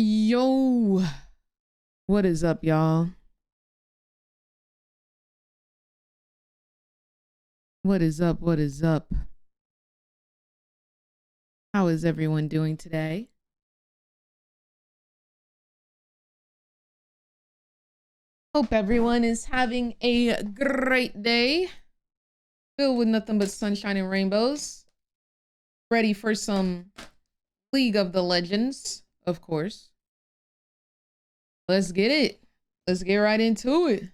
Yo, what is up, y'all? What is up? What is up? How is everyone doing today? Hope everyone is having a great day, filled with nothing but sunshine and rainbows. Ready for some League of the Legends, of course. Let's get it. Let's get right into it.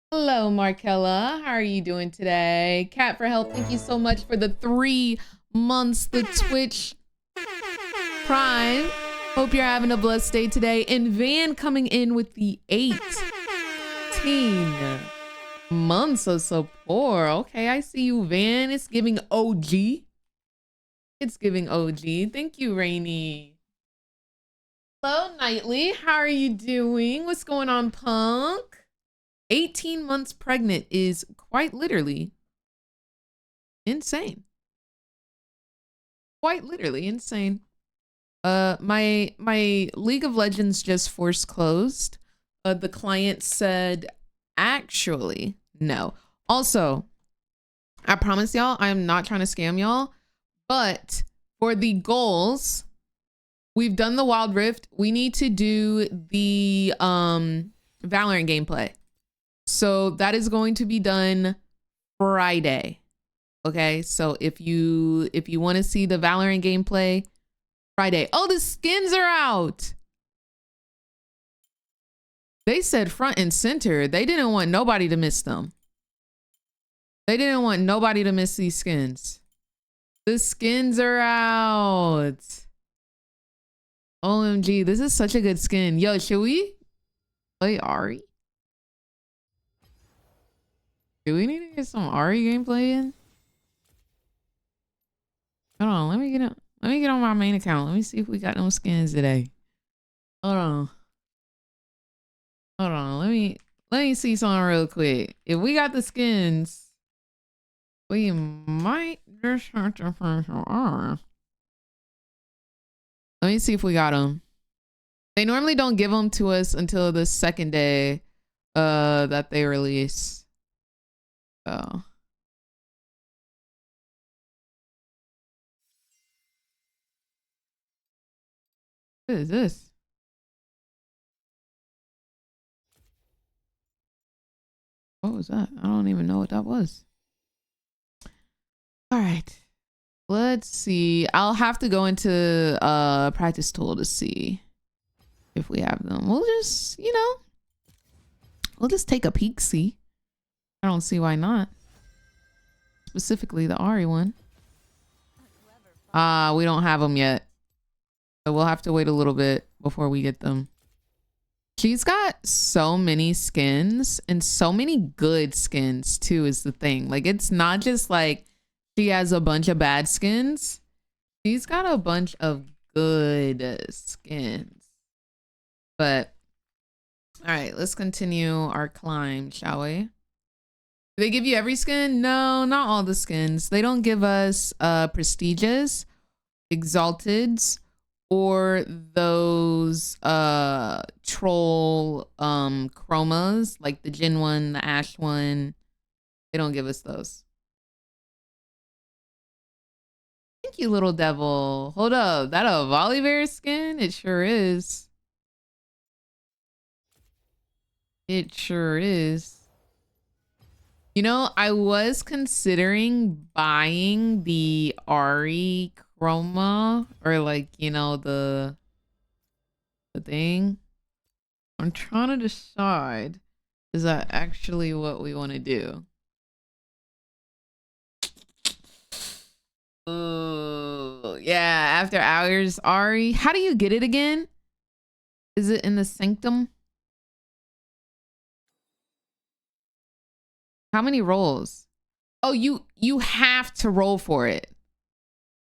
Hello, Markella. How are you doing today? Cat for Health, thank you so much for the 3 months, the Twitch Prime. Hope you're having a blessed day today. And Van coming in with the 18 months of support. Okay, I see you, Van. It's giving OG. It's giving OG. Thank you, Rainy. Hello, Nightly. How are you doing? What's going on, Punk? 18 months pregnant is quite literally insane. Quite literally insane. My League of Legends just force closed. The client said, actually, no. Also, I promise y'all, I'm not trying to scam y'all, but for the goals, we've done the Wild Rift. We need to do the Valorant gameplay. So that is going to be done Friday. Okay, so if you want to see the Valorant gameplay, Friday. Oh, the skins are out. They said front and center. They didn't want nobody to miss them. They didn't want nobody to miss these skins. The skins are out. OMG, this is such a good skin. Yo, should we play Ari? Do we need to get some Ari gameplay in? Hold on, let me get on my main account. Let me see if we got no skins today. Hold on. Hold on. Let me see something real quick. If we got the skins, we might just have to find some Ari. Let me see if we got them. They normally don't give them to us until the second day that they release. Oh. What is this? What was that? I don't even know what that was. All right. Let's see. I'll have to go into practice tool to see if we have them. We'll just, we'll just take a peek, see. I don't see why not. Specifically the Ari one. We don't have them yet. So we'll have to wait a little bit before we get them. She's got so many skins and so many good skins too is the thing. Like, it's not just like she has a bunch of bad skins. She's got a bunch of good skins. But all right, let's continue our climb, shall we? Do they give you every skin? No, not all the skins. They don't give us prestiges, exalteds, or those troll chromas, like the Jin one, the Ash one. They don't give us those. Thank you, little devil. Hold up, that a Volibear skin? It sure is. It sure is. You know, I was considering buying the Ari chroma, or like, the thing. I'm trying to decide, is that actually what we want to do? Oh, yeah, after hours Ari. How do you get it again? Is it in the sanctum? How many rolls? Oh, you have to roll for it.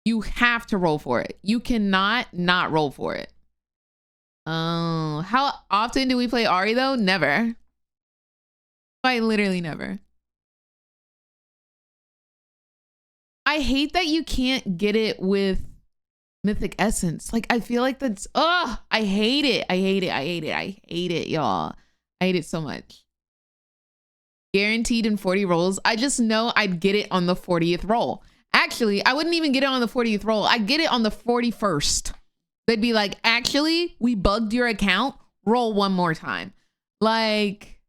You have to roll for it. You cannot not roll for it. Oh, how often do we play Ari though? Never. Quite literally never. I hate that you can't get it with Mythic essence. Like, I feel like that's, oh, I hate it. I hate it. I hate it. I hate it, y'all. I hate it so much. Guaranteed in 40 rolls. I just know I'd get it on the 40th roll. Actually, I wouldn't even get it on the 40th roll. I'd get it on the 41st. They'd be like, actually, we bugged your account. Roll one more time. Like,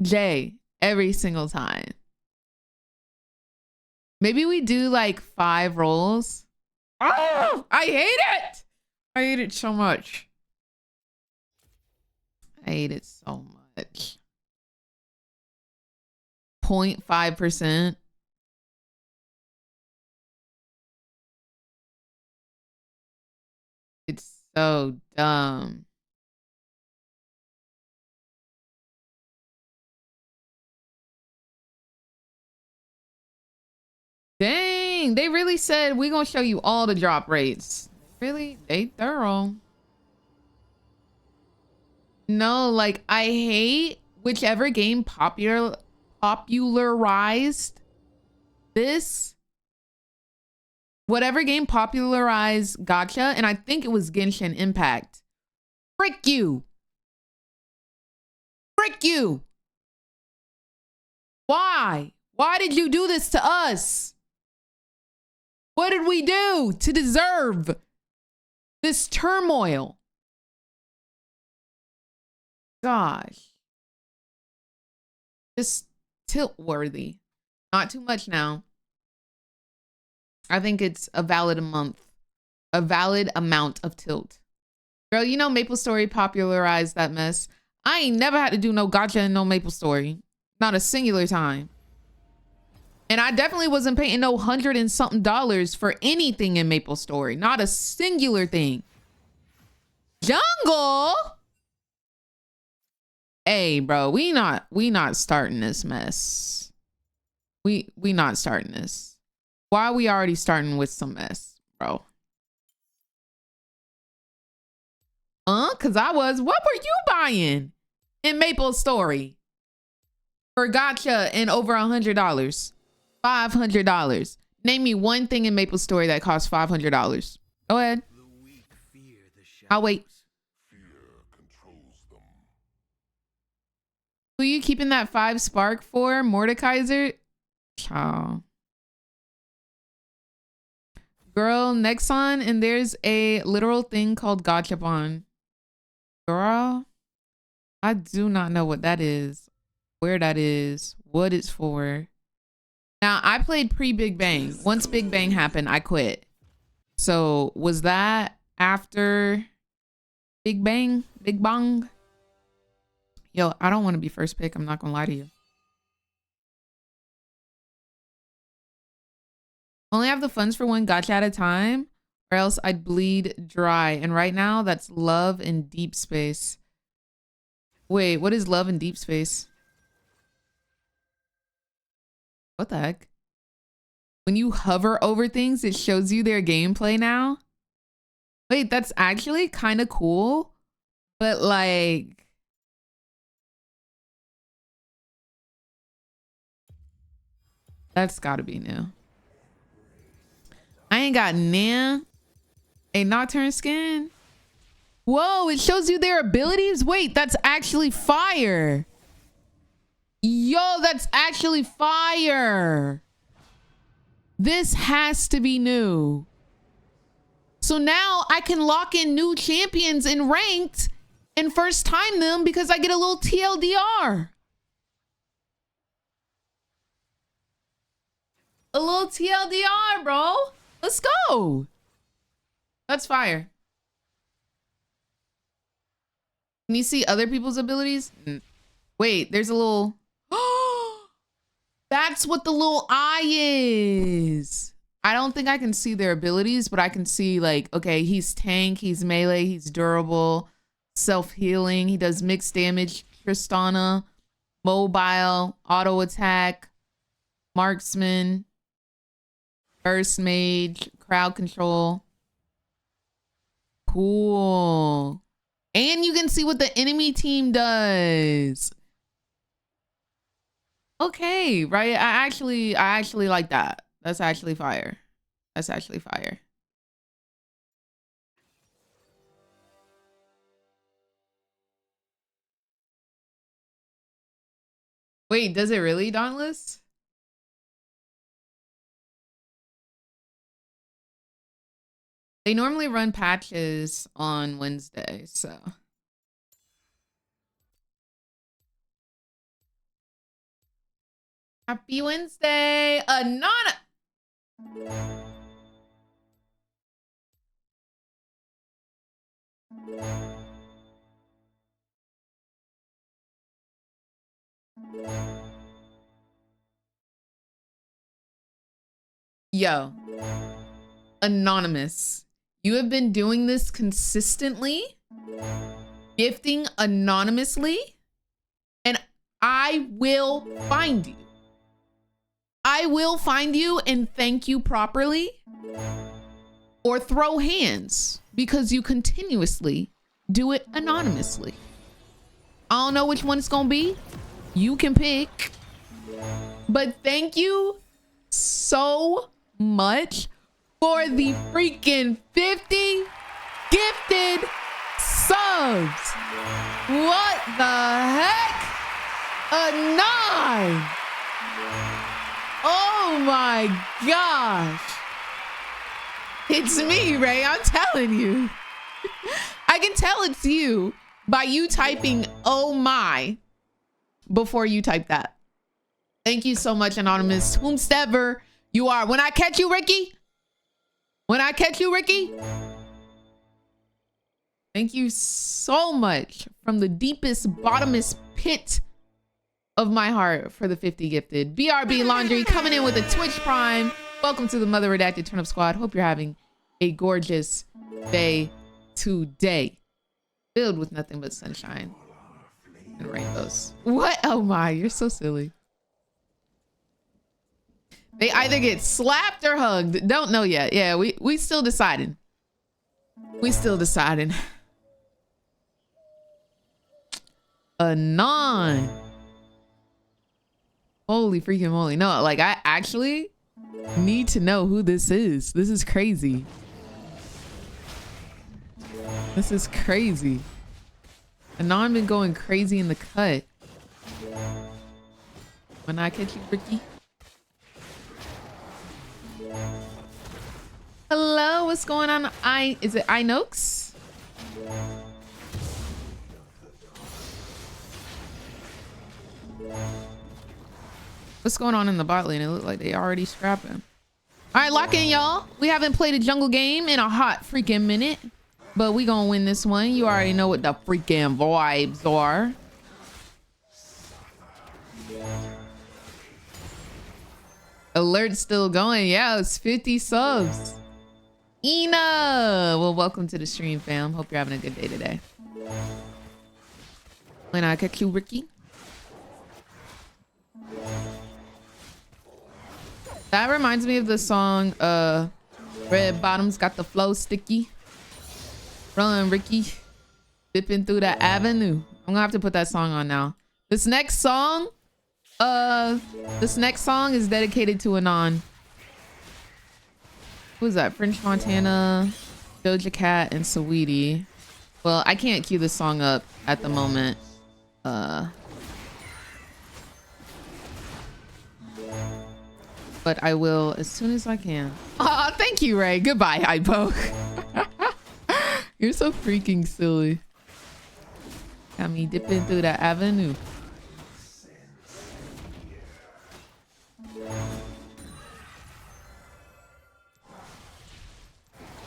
Jay, every single time. Maybe we do like 5 rolls. Oh, I hate it. I hate it so much. I hate it so much. 0.5%. It's so dumb. Dang, they really said we're gonna show you all the drop rates. Really? They thorough. No, like I hate whichever game popularized this. Whatever game popularized gacha, and I think it was Genshin Impact. Frick you. Frick you. Why? Why did you do this to us? What did we do to deserve this turmoil? Gosh. Just tilt worthy. Not too much now. I think it's a valid amount of tilt. Girl, you know MapleStory popularized that mess. I ain't never had to do no gacha in no MapleStory. Not a singular time. And I definitely wasn't paying no $100 and something for anything in MapleStory. Not a singular thing. Jungle? Hey, bro, we not starting this mess. We not starting this. Why are we already starting with some mess, bro? Cause what were you buying in MapleStory for gacha and over $100? $500. Name me one thing in MapleStory that costs $500. Go ahead. I'll wait. Who you keeping that 5 spark for? Mordekaiser? Ciao. Girl, Nexon, and there's a literal thing called gachapon. Girl, I do not know what that is, where that is, what it's for. Now, I played pre-Big Bang. Once Big Bang happened, I quit. So, was that after Big Bang? Big Bang? Yo, I don't want to be first pick. I'm not going to lie to you. Only have the funds for one gacha at a time, or else I'd bleed dry. And right now, that's love and deep space. Wait, what is love and deep space? What the heck? When you hover over things, it shows you their gameplay now? Wait, that's actually kind of cool. But like... that's gotta be new. I ain't got a Nocturne skin. Whoa, it shows you their abilities? Wait, that's actually fire. Yo, that's actually fire. This has to be new. So now I can lock in new champions in ranked and first time them because I get a little TLDR. A little TLDR, bro. Let's go. That's fire. Can you see other people's abilities? Wait, there's a little... That's what the little eye is. I don't think I can see their abilities, but I can see like, okay, he's tank, he's melee, he's durable, self-healing, he does mixed damage, Tristana, mobile, auto attack, marksman, burst mage, crowd control. Cool. And you can see what the enemy team does. Okay, right? I actually like that. That's actually fire. That's actually fire. Wait, does it really, Dauntless? They normally run patches on Wednesday, so. Happy Wednesday, Anana. Yo, Anonymous, you have been doing this consistently, gifting anonymously, and I will find you. I will find you and thank you properly, or throw hands because you continuously do it anonymously. I don't know which one it's gonna be. You can pick, but thank you so much for the freaking 50 gifted subs. What the heck? A 9. Oh my gosh. It's me, Ray. I'm telling you. I can tell it's you by you typing "oh my" before you type that. Thank you so much, Anonymous, whomstever you are. When I catch you, Ricky. When I catch you, Ricky. Thank you so much from the deepest, bottomest pit of my heart for the 50 gifted. BRB Laundry coming in with a Twitch Prime. Welcome to the Mother Redacted Turnip Squad. Hope you're having a gorgeous day today, filled with nothing but sunshine and rainbows. What? Oh my, you're so silly. They either get slapped or hugged. Don't know yet. Yeah, we still deciding. We still deciding. Anon. Holy freaking moly. No, like I actually need to know who this is. This is crazy. This is crazy. Anon been going crazy in the cut. When I catch you, Ricky. Hello, what's going on? Is it Inox? What's going on in the bot lane? It looked like they already scrapping. All right, lock in, y'all. We haven't played a jungle game in a hot freaking minute, but we gonna win this one. You already know what the freaking vibes are. Alert still going. Yeah, it's 50 subs. Ina, well, welcome to the stream, fam. Hope you're having a good day today. When I catch you, Ricky. That reminds me of the song Red Bottoms Got the Flow Sticky. Run, Ricky. Dipping through that avenue. I'm gonna have to put that song on now. This next song is dedicated to Anon. Who is that? French Montana, Doja Cat, and Saweetie. Well, I can't cue this song up at the moment. But I will as soon as I can. Aw, thank you, Ray. Goodbye, Hypo. You're so freaking silly. Got me dipping through that avenue.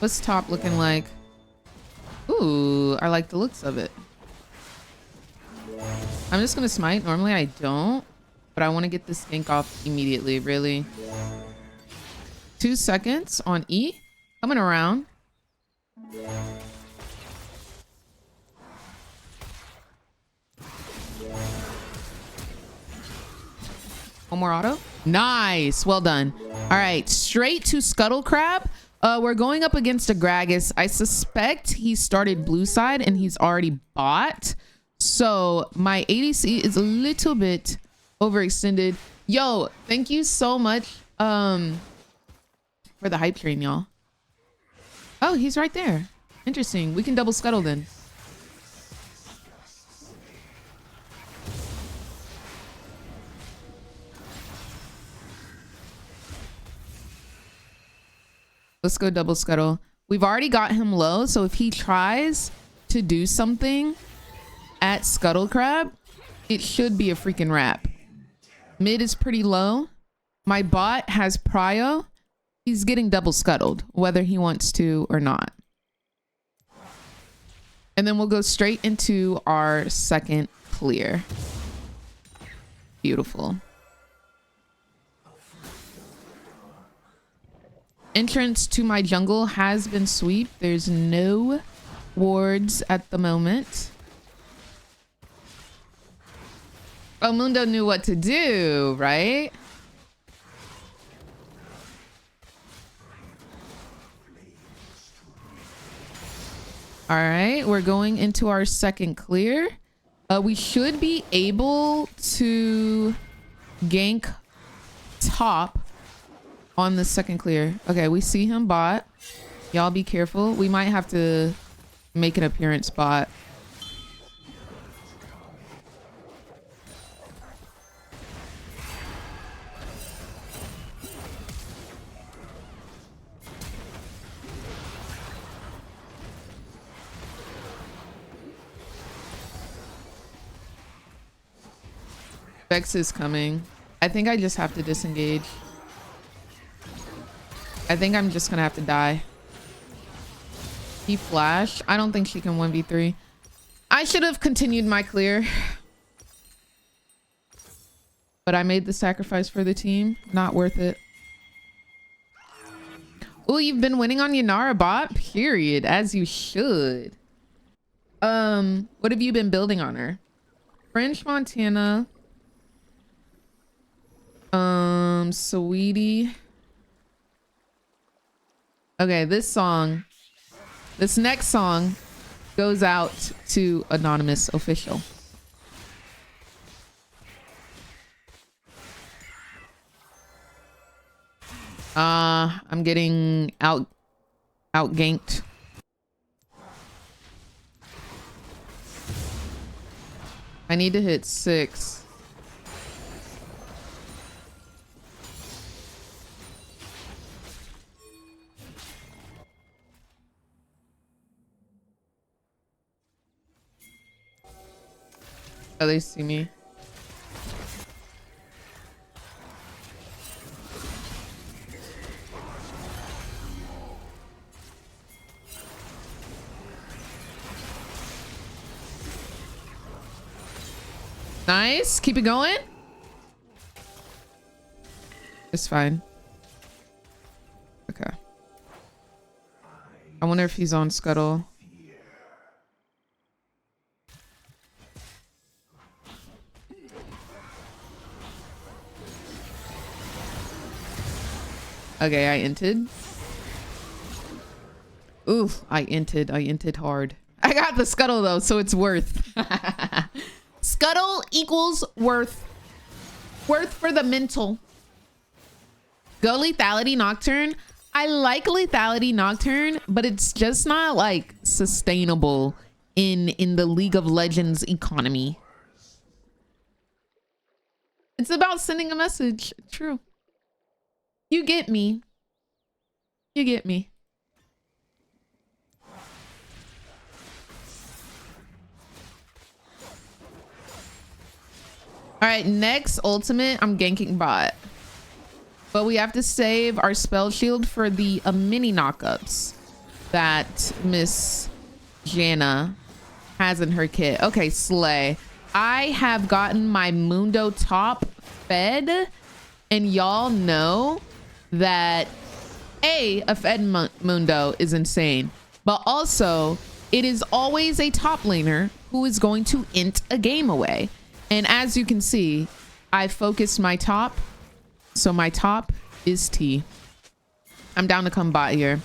What's top looking like? Ooh, I like the looks of it. I'm just gonna smite. Normally I don't, but I want to get this stink off immediately, really. 2 seconds on E. Coming around. One more auto. Nice. Well done. All right. Straight to Scuttle Crab. We're going up against a Gragas. I suspect he started blue side and he's already bought. So my ADC is a little bit overextended. Yo, thank you so much for the hype train, y'all. Oh, he's right there. Interesting. We can double scuttle then. Let's go double scuttle. We've already got him low, so if he tries to do something at Scuttle Crab, it should be a freaking wrap. Mid is pretty low. My bot has prio. He's getting double scuttled, whether he wants to or not. And then we'll go straight into our second clear. Beautiful. Entrance to my jungle has been sweeped. There's no wards at the moment. Oh, Mundo knew what to do, right? All right, we're going into our second clear. We should be able to gank top on the second clear. Okay, we see him bot. Y'all be careful. We might have to make an appearance bot. Vex is coming. I think I just have to disengage. I think I'm just gonna have to die. He flashed. I don't think she can 1v3. I should have continued my clear. But I made the sacrifice for the team. Not worth it. Oh, you've been winning on Yanara bot? Period. As you should. What have you been building on her? French Montana. Sweetie. Okay, this next song goes out to Anonymous Official. I'm getting out-ganked. I need to hit 6. Oh, they see me. Nice. Keep it going. It's fine. Okay. I wonder if he's on Scuttle. Okay, I inted. Ooh, I inted hard. I got the Scuttle though, so it's worth. Scuttle equals worth. Worth for the mental. Go Lethality Nocturne. I like Lethality Nocturne, but it's just not like sustainable in the League of Legends economy. It's about sending a message. True. You get me. You get me. All right, next ultimate, I'm ganking bot. But we have to save our spell shield for the mini knockups that Miss Jana has in her kit. Okay, slay. I have gotten my Mundo top fed, and y'all know that a fed Mundo is insane, but also it is always a top laner who is going to int a game away. And as you can see, I focused my top, so my top is T. I'm down to come bot here.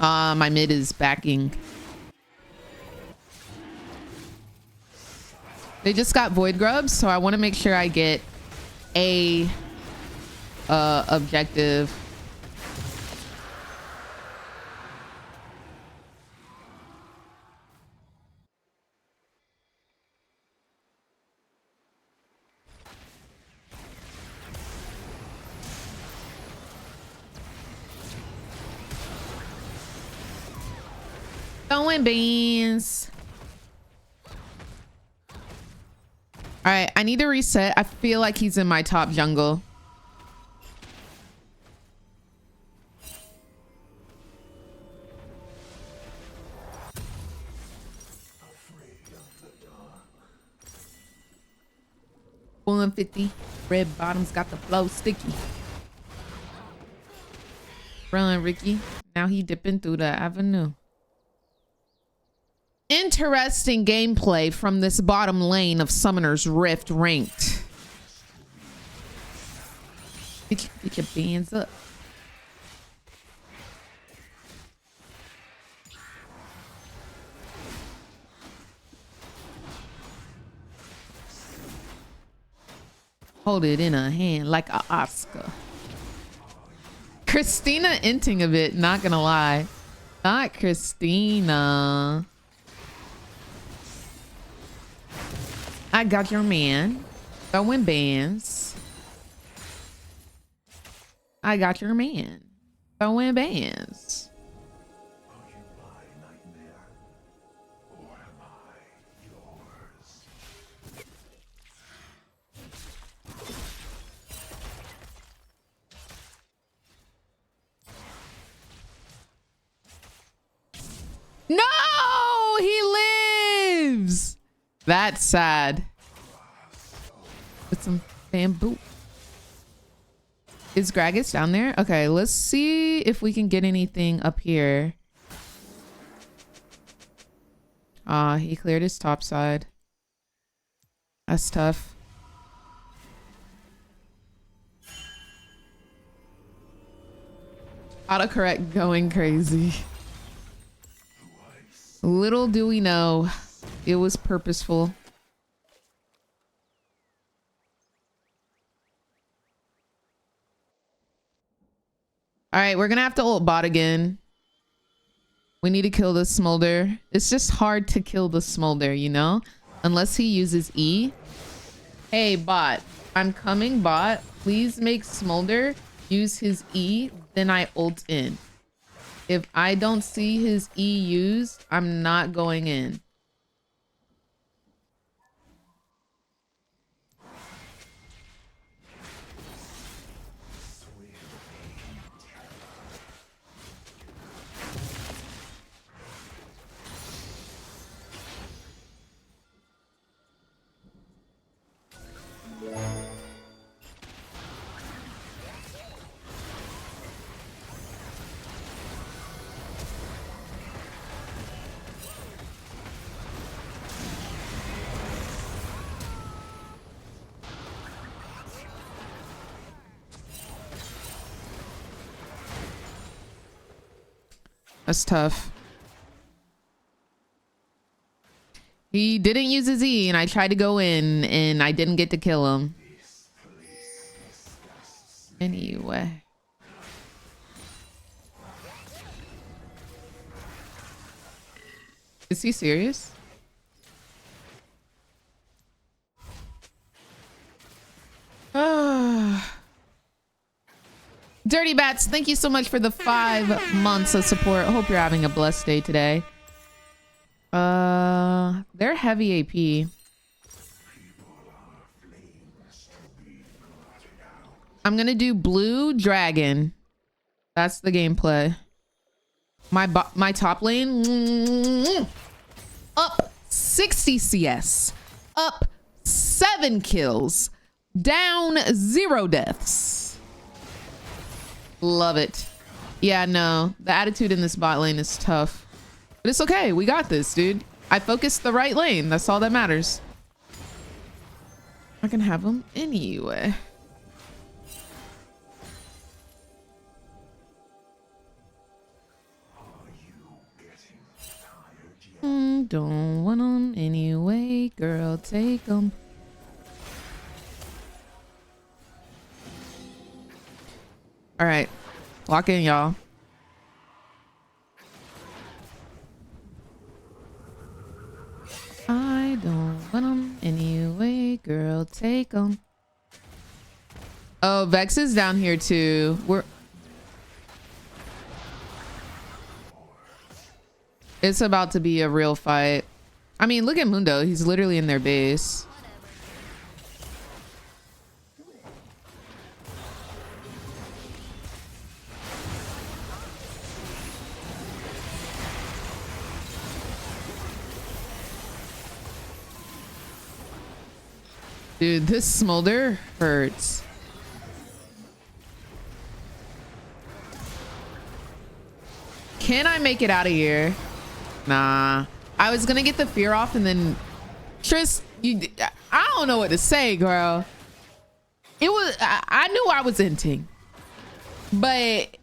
My mid is backing. They just got void grubs, so I want to make sure I get a objective. Throwing beans. All right, I need to reset. I feel like he's in my top jungle. $150. Red bottoms got the flow sticky. Run, Ricky. Now he dipping through the avenue. Interesting gameplay from this bottom lane of Summoner's Rift ranked. Get your bands up. Hold it in a hand like a Oscar. Christina inting a bit, not gonna lie. Not Christina. I got your man. Throwing bands. I got your man. Throwing bands. Are you my nightmare? Or am I yours? No! He lives! That's sad. With some bamboo. Is Gragas down there? Okay, let's see if we can get anything up here. He cleared his top side. That's tough. Autocorrect going crazy. Little do we know, it was purposeful. All right, we're gonna have to ult bot again. We need to kill the smolder. It's just hard to kill the smolder, you know? Unless he uses E. Hey, bot. I'm coming, bot. Please make smolder use his E, then I ult in. If I don't see his E used, I'm not going in. That's tough. He didn't use his E, and I tried to go in, and I didn't get to kill him. Anyway. Is he serious? Dirty Bats, thank you so much for the 5 months of support. Hope you're having a blessed day today. They're heavy AP. I'm gonna do blue dragon. That's the gameplay. My top lane up 60 CS, up 7 kills, down 0 deaths. Love it. Yeah, no, the attitude in this bot lane is tough, but it's okay. We got this, dude. I focused the right lane. That's all that matters. I can have him anyway. don't want them anyway, girl, take them. All right, lock in, y'all. I don't want them anyway, girl, take them. Oh, Vex is down here too. It's about to be a real fight. I mean, look at Mundo. He's literally in their base. Dude, this smolder hurts. Can I make it out of here? Nah. I was gonna get the fear off and then Tris, I don't know what to say, girl. It was, I knew I was inting. But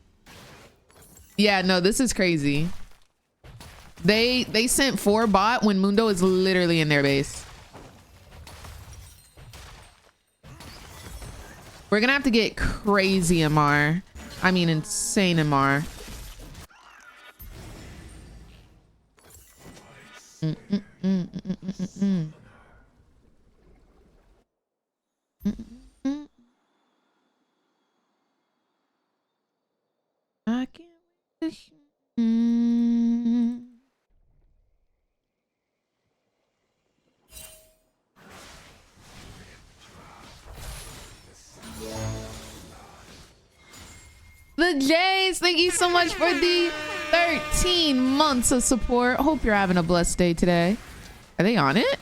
yeah, no, this is crazy. They sent 4 bot when Mundo is literally in their base. We're gonna have to get crazy MR. I mean, insane MR. I can't wish. The Jays, thank you so much for the 13 months of support. Hope you're having a blessed day today. Are they on it?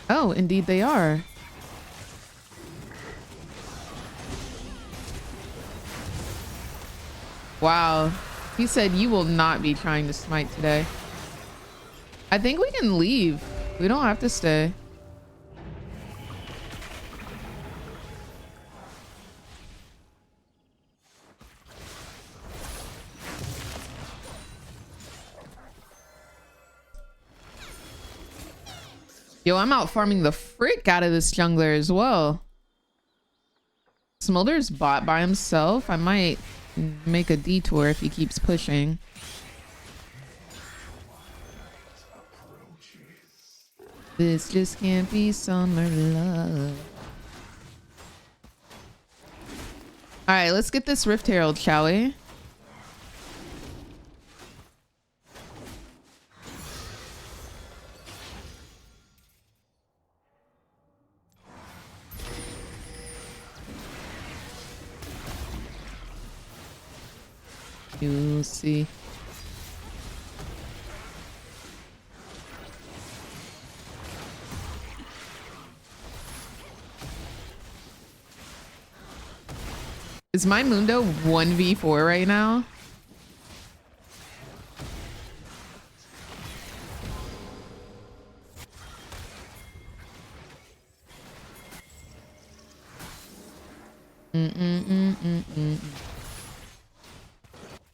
Oh, indeed they are. Wow. He said you will not be trying to smite today. I think we can leave. We don't have to stay. Yo, I'm out farming the frick out of this jungler as well. Smolder's bot by himself. I might make a detour if he keeps pushing. This just can't be summer love. All right, let's get this Rift Herald, shall we? You'll see. Is my Mundo 1v4 right now?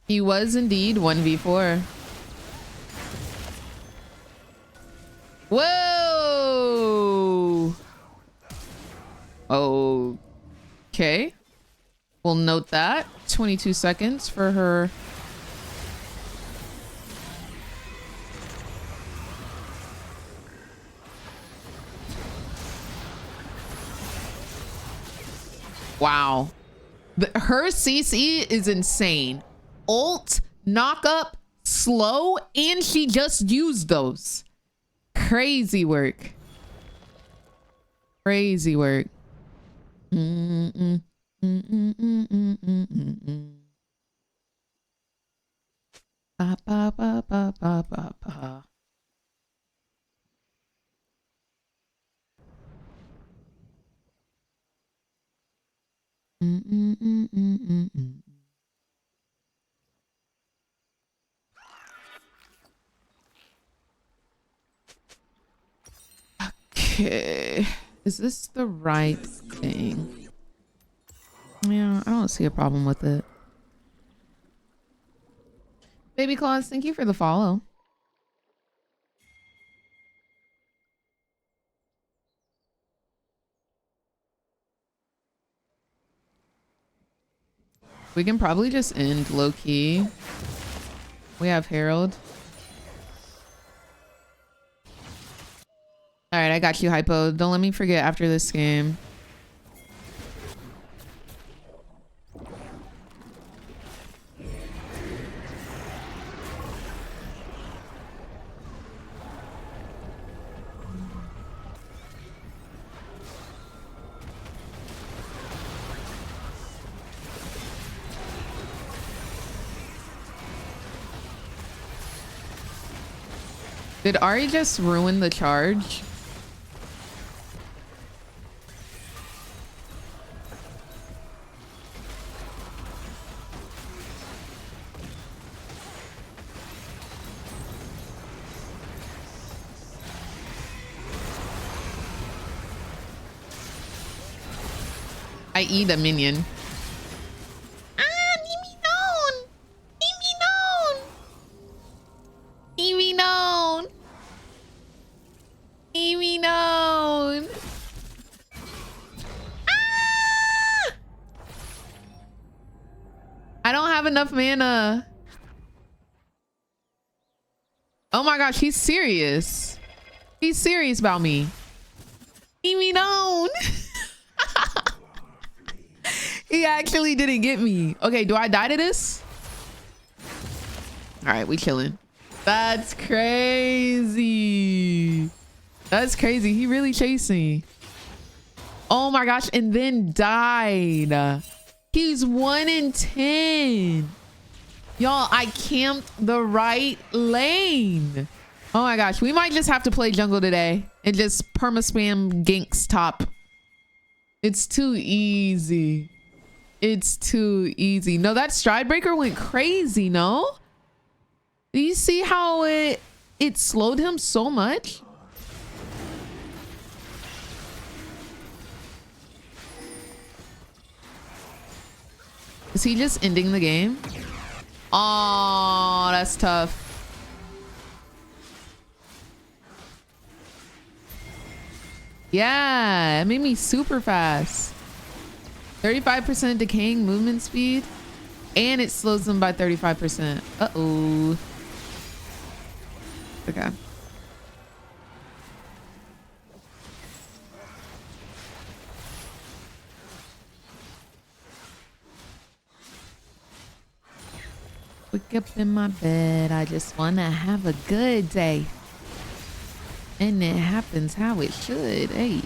He was indeed 1v4. Whoa! Okay. We'll note that. 22 seconds for her. Wow. Her CC is insane. Ult, knock up, slow, and she just used those. Crazy work. Crazy work. Ba, ba, ba, ba, ba, ba, ba. Okay, is this the right thing? Yeah, I don't see a problem with it. Claus, thank you for the follow. We can probably just end low key. We have Harold. All right, I got you, Hypo. Don't let me forget after this game. Did Ari just ruin the charge? I eat a minion. Ah, leave me alone. Leave me alone. Leave me alone. Leave me alone. Ah! I don't have enough mana. Oh my gosh, he's serious. He's serious about me. Leave me alone. He actually didn't get me. Okay, do I die to this? All right, we chilling. That's crazy. That's crazy. He really chased me. Oh my gosh, and then died. He's 1 in 10. Y'all, I camped the right lane. Oh my gosh, we might just have to play jungle today and just perma-spam ganks top. It's too easy. It's too easy. No, that stride breaker went crazy, no? Do you see how it slowed him so much? Is he just ending the game? Oh, that's tough. Yeah, it made me super fast. 35% decaying movement speed, and it slows them by 35%. Uh-oh. Okay. Wake up in my bed, I just wanna have a good day. And it happens how it should, hey.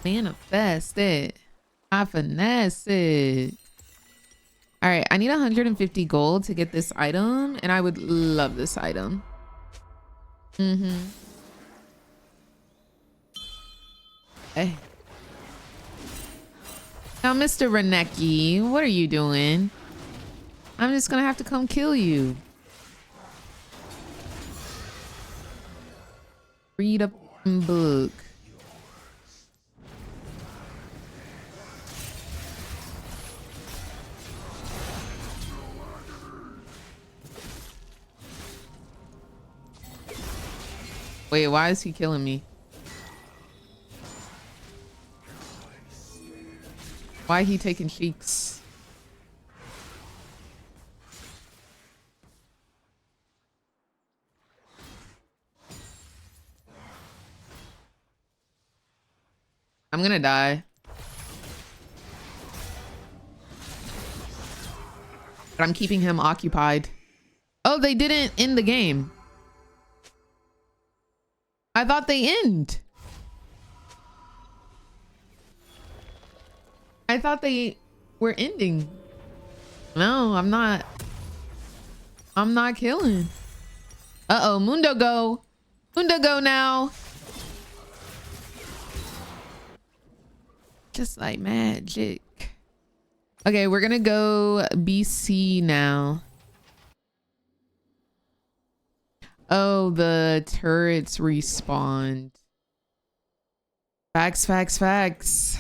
Manifest it. I finesse it. All right, I need 150 gold to get this item, and I would love this item. Hey. Now, Mr. Reneki, what are you doing? I'm just gonna have to come kill you. Read a book. Wait, why is he killing me? Why he taking cheeks? I'm gonna die. But I'm keeping him occupied. Oh, they didn't end the game. I thought they end. I thought they were ending. No, I'm not. I'm not killing. Uh-oh, Mundo go. Mundo go now. Just like magic. Okay, we're gonna go BC now. Oh, the turrets respawned. Facts, facts, facts.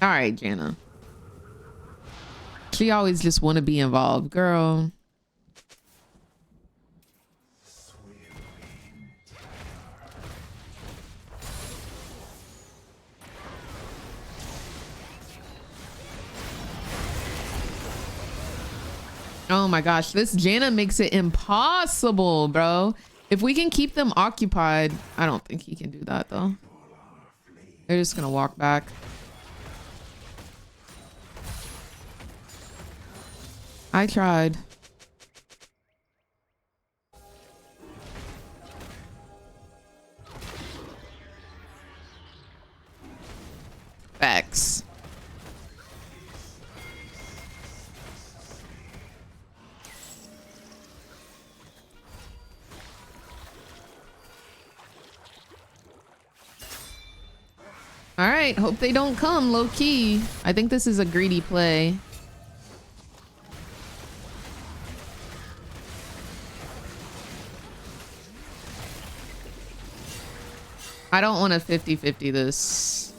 All right, Jana. She always just want to be involved, girl. Oh my gosh, this Jana makes it impossible, bro. If we can keep them occupied, I don't think he can do that though. They're just gonna walk back. I tried. Facts. All right, hope they don't come low key. I think this is a greedy play. I don't want to 50-50 this.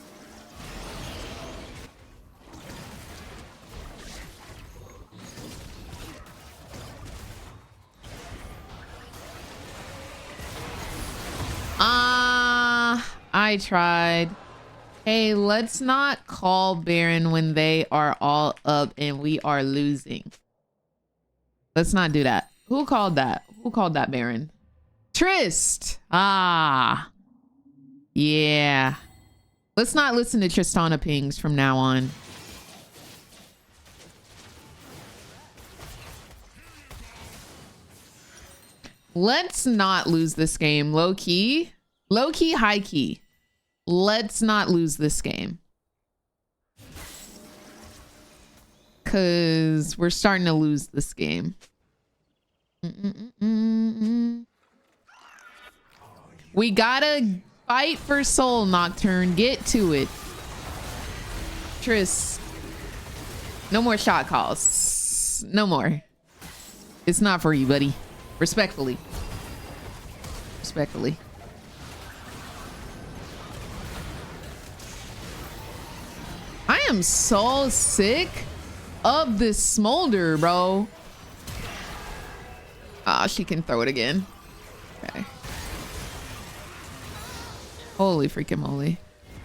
I tried. Hey, let's not call Baron when they are all up and we are losing. Let's not do that. Who called that? Who called that Baron? Trist. Ah. Yeah. Let's not listen to Tristana pings from now on. Let's not lose this game. Low key. Low key, high key. Let's not lose this game. Because we're starting to lose this game. We gotta fight for soul, Nocturne. Get to it. Triss. No more shot calls. No more. It's not for you, buddy. Respectfully. Respectfully. I am so sick of this smolder, bro. Ah, she can throw it again. Okay. Holy freaking moly.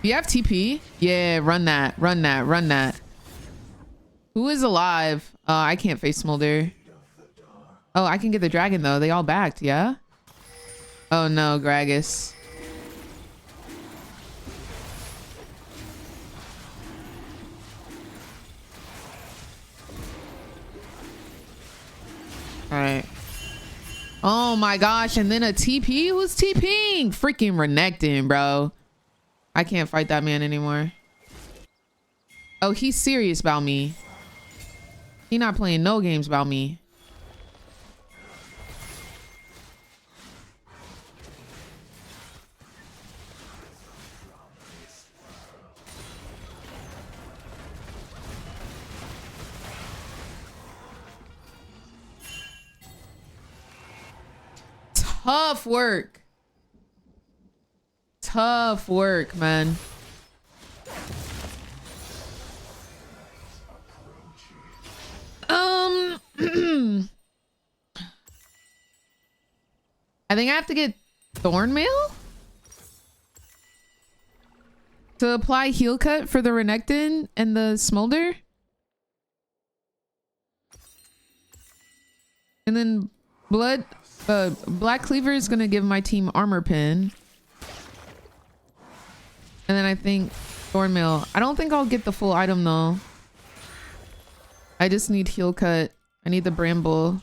Do you have TP? Yeah, run that. Run that. Run that. Who is alive? I can't face smolder. Oh, I can get the dragon though. They all backed, yeah? Oh no, Gragas. All right. Oh my gosh, and then a TP? Who's TPing? Freaking Renekton, bro. I can't fight that man anymore. Oh, he's serious about me. He not playing no games about me. Tough work. Tough work, man. I think I have to get Thornmail to apply heal cut for the Renekton and the Smolder. And then Black Cleaver is gonna give my team armor pin. And then I think Thornmail. I don't think I'll get the full item though. I just need heal cut. I need the Bramble.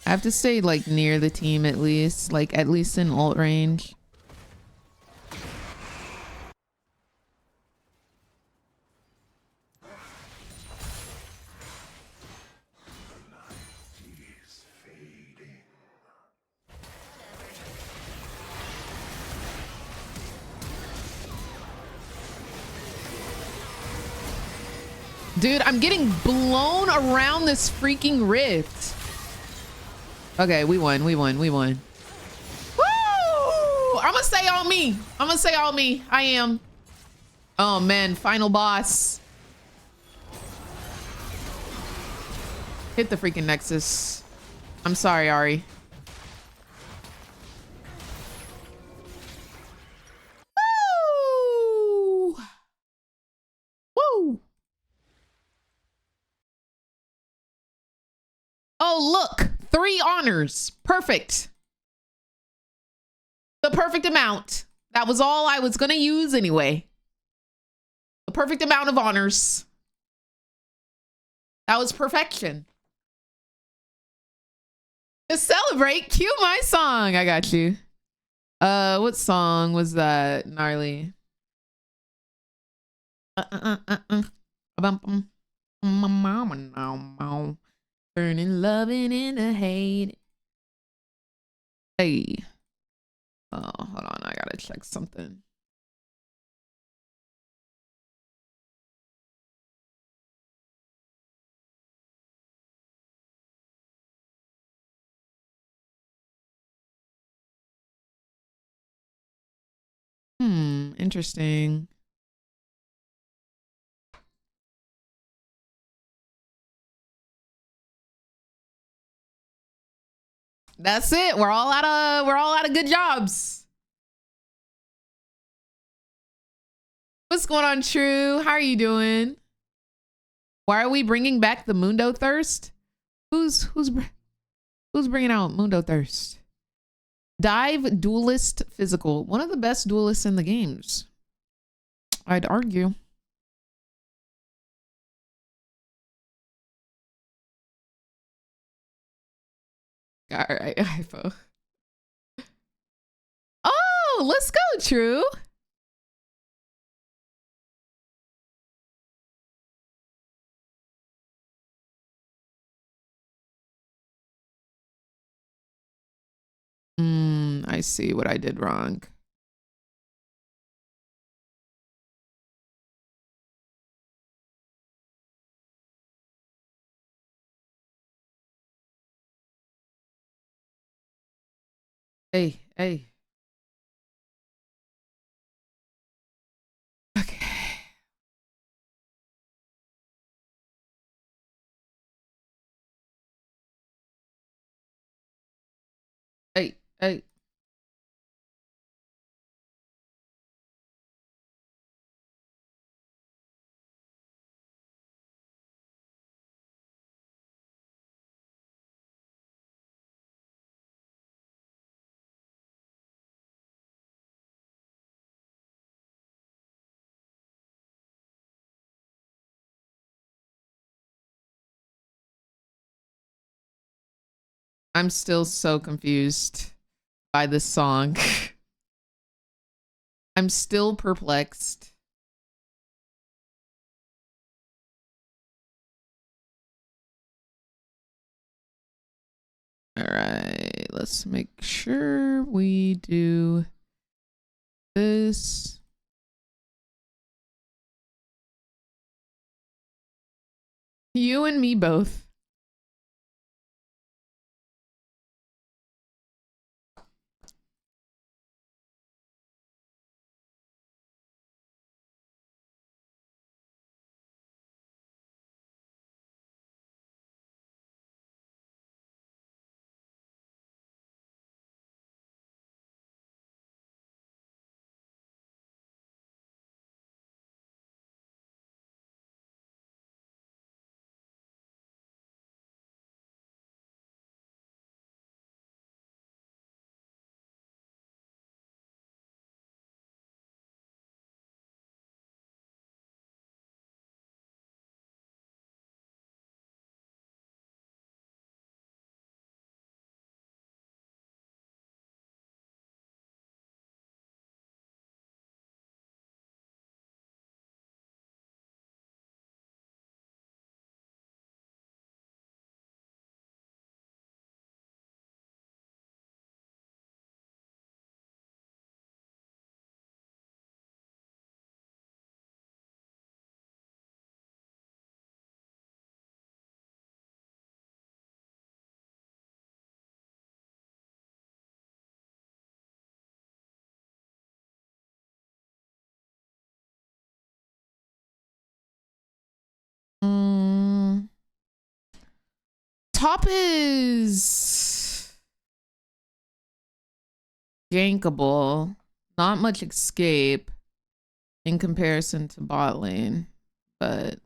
I have to stay like near the team at least in ult range. Dude, I'm getting blown around this freaking rift. Okay, we won. We won. We won. Woo! I'm gonna say all me. I'm gonna say all me. I am. Oh man, final boss. Hit the freaking Nexus. I'm sorry, Ari. Woo! Woo! Oh, look, 3 honors. Perfect. The perfect amount. That was all I was gonna use anyway. The perfect amount of honors. That was perfection. To celebrate, cue my song. I got you. What song was that, Gnarly? Turning loving into hate. Hey. Oh, hold on. I gotta check something. Interesting. That's it. We're all out of good jobs. What's going on, True? How are you doing? Why are we bringing back the Mundo Thirst? Who's bringing out Mundo Thirst? Dive Duelist Physical. One of the best duelists in the games, I'd argue. All right, hypo. Oh, let's go, True. I see what I did wrong. Hey, hey. Okay. Hey, hey. I'm still so confused by this song. I'm still perplexed. All right, let's make sure we do this. You and me both. Top is gankable. Not much escape in comparison to bot lane, but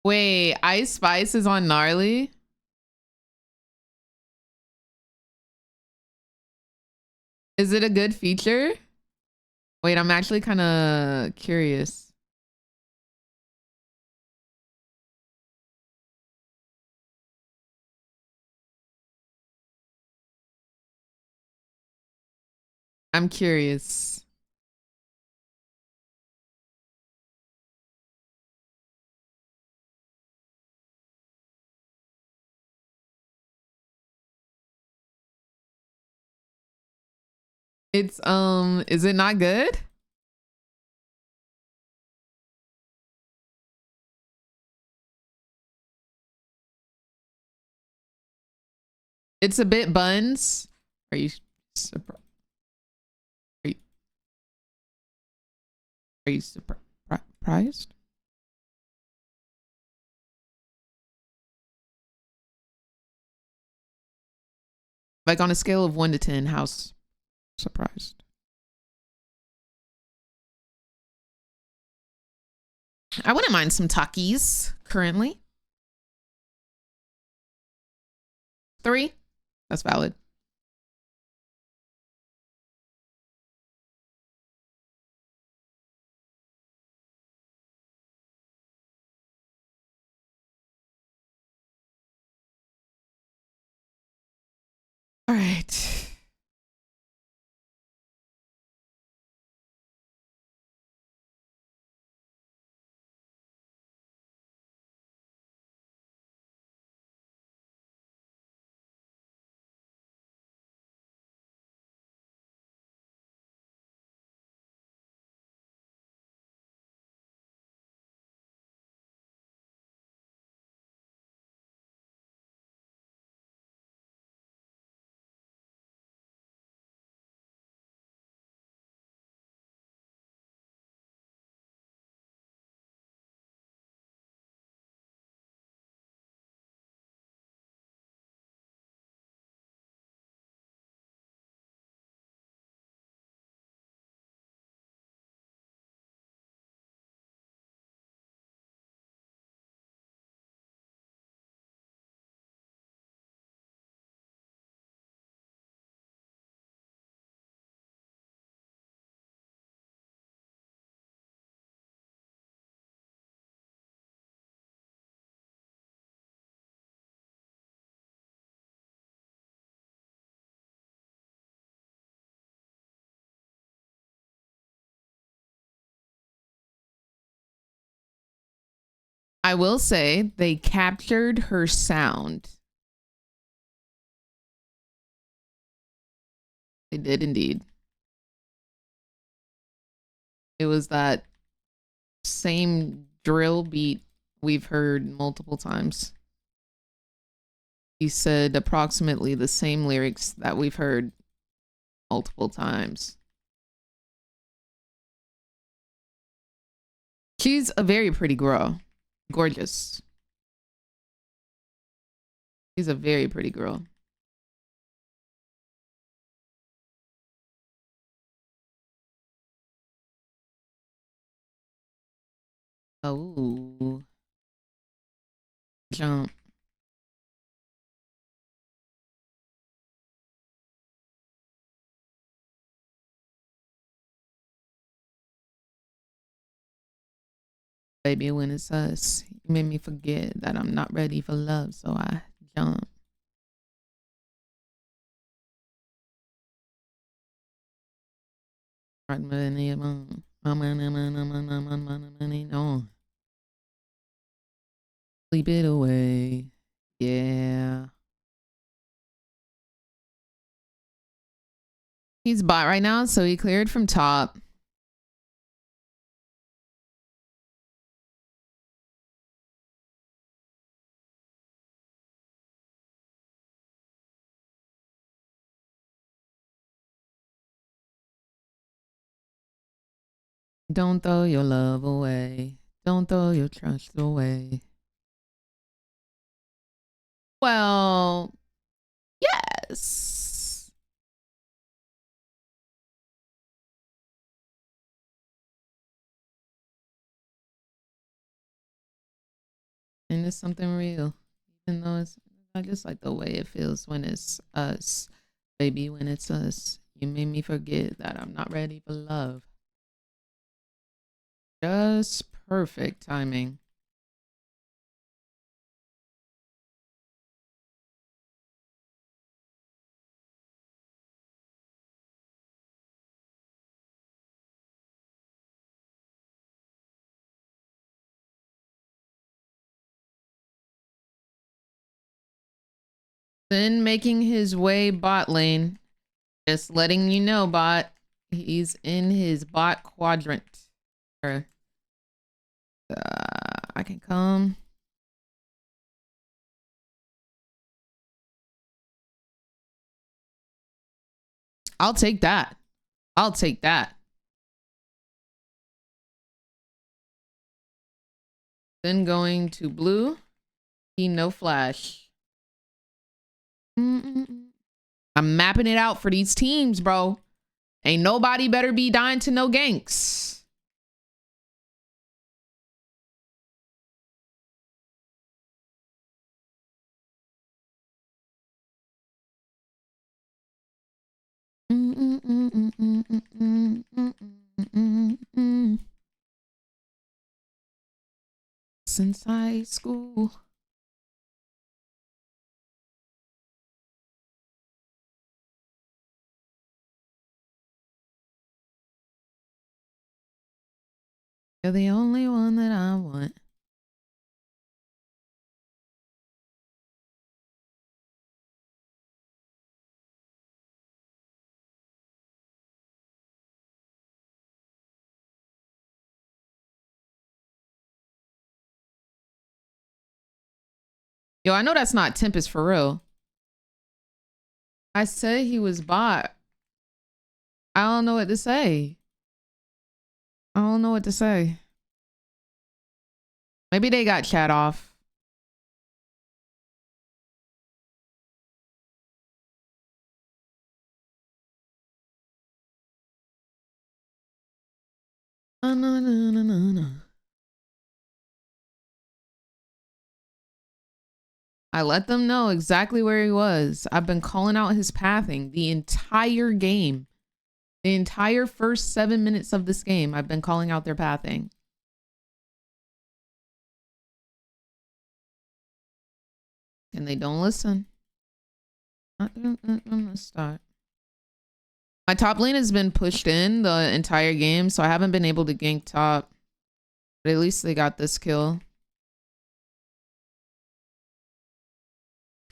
wait, Ice Spice is on Gnarly? Is it a good feature? Wait, I'm actually kind of curious. I'm curious. It's is it not good? It's a bit buns. Are you surprised? Are you surprised? Like on a scale of 1 to 10, how surprised? I wouldn't mind some Takis currently. 3. That's valid. All right. I will say they captured her sound. They did indeed. It was that same drill beat we've heard multiple times. He said approximately the same lyrics that we've heard multiple times. She's a very pretty girl. Gorgeous. She's a very pretty girl. Oh. Jump. Baby, when it's us, you made me forget that I'm not ready for love, so I jump. Sleep it away. Yeah. He's bot right now, so he cleared from top. Don't throw your love away. Don't throw your trust away. Well, yes. And it's something real. Even though it's, I just like the way it feels when it's us. Baby, when it's us. You made me forget that I'm not ready for love. Just perfect timing. Then making his way bot lane. Just letting you know, bot. He's in his bot quadrant. I can come. I'll take that. I'll take that. Then going to blue. He no flash. I'm mapping it out for these teams, bro. Ain't nobody better be dying to no ganks. Since high school. You're the only one that I want. Yo, I know that's not Tempest for real. I said he was bot. I don't know what to say. I don't know what to say. Maybe they got chat off. I let them know exactly where he was. I've been calling out his pathing the entire game. The entire first 7 minutes of this game, I've been calling out their pathing. And they don't listen. Not from the start. My top lane has been pushed in the entire game, so I haven't been able to gank top. But at least they got this kill.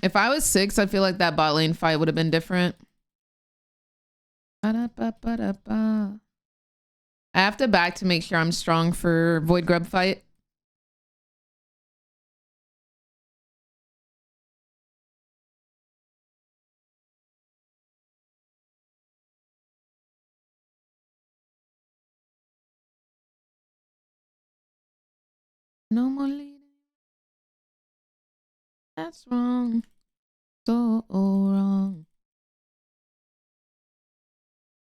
If I was 6, I feel like that bot lane fight would have been different. I have to back to make sure I'm strong for Void Grub fight. No more leading. That's wrong. So wrong.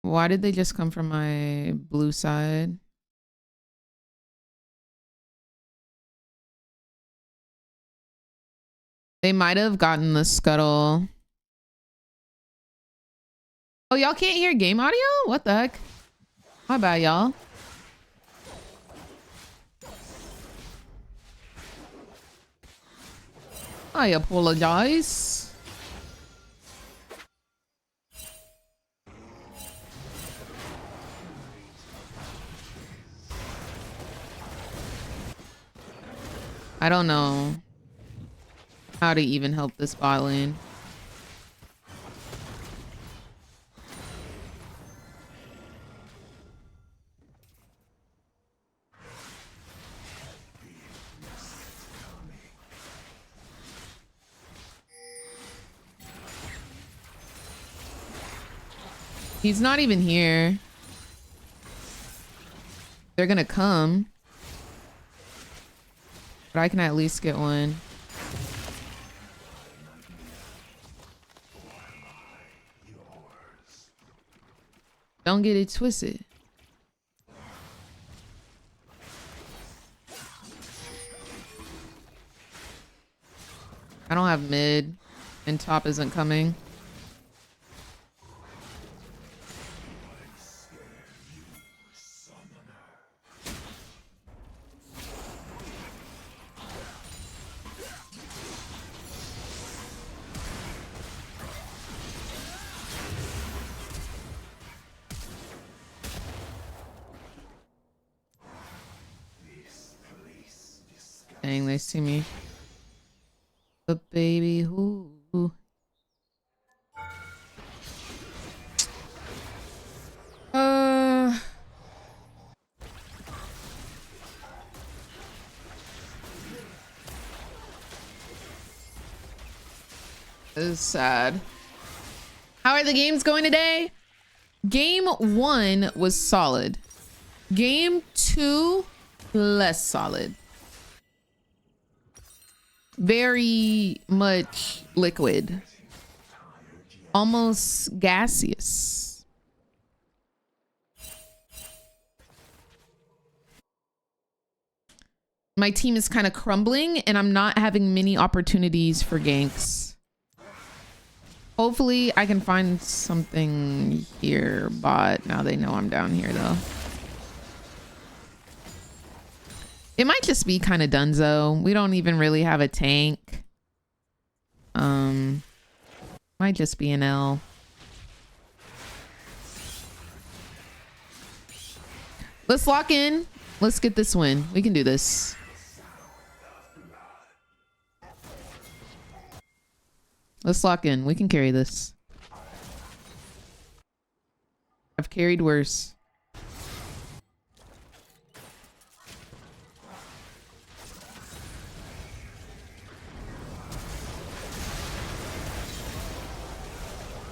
Why did they just come from my blue side? They might have gotten the scuttle. Oh, y'all can't hear game audio? What the heck? My bad, y'all. I apologize. I don't know how to even help this bot lane. He's not even here. They're gonna come. But I can at least get one. Don't get it twisted. I don't have mid, and top isn't coming. Dang, they see me. But baby, who? This is sad. How are the games going today? Game 1 was solid. Game 2, less solid. Very much liquid. Almost gaseous. My team is kind of crumbling and I'm not having many opportunities for ganks. Hopefully I can find something here, but now they know I'm down here though. It might just be kind of dunzo. We don't even really have a tank. Might just be an L. Let's lock in. Let's get this win. We can do this. Let's lock in. We can carry this. I've carried worse.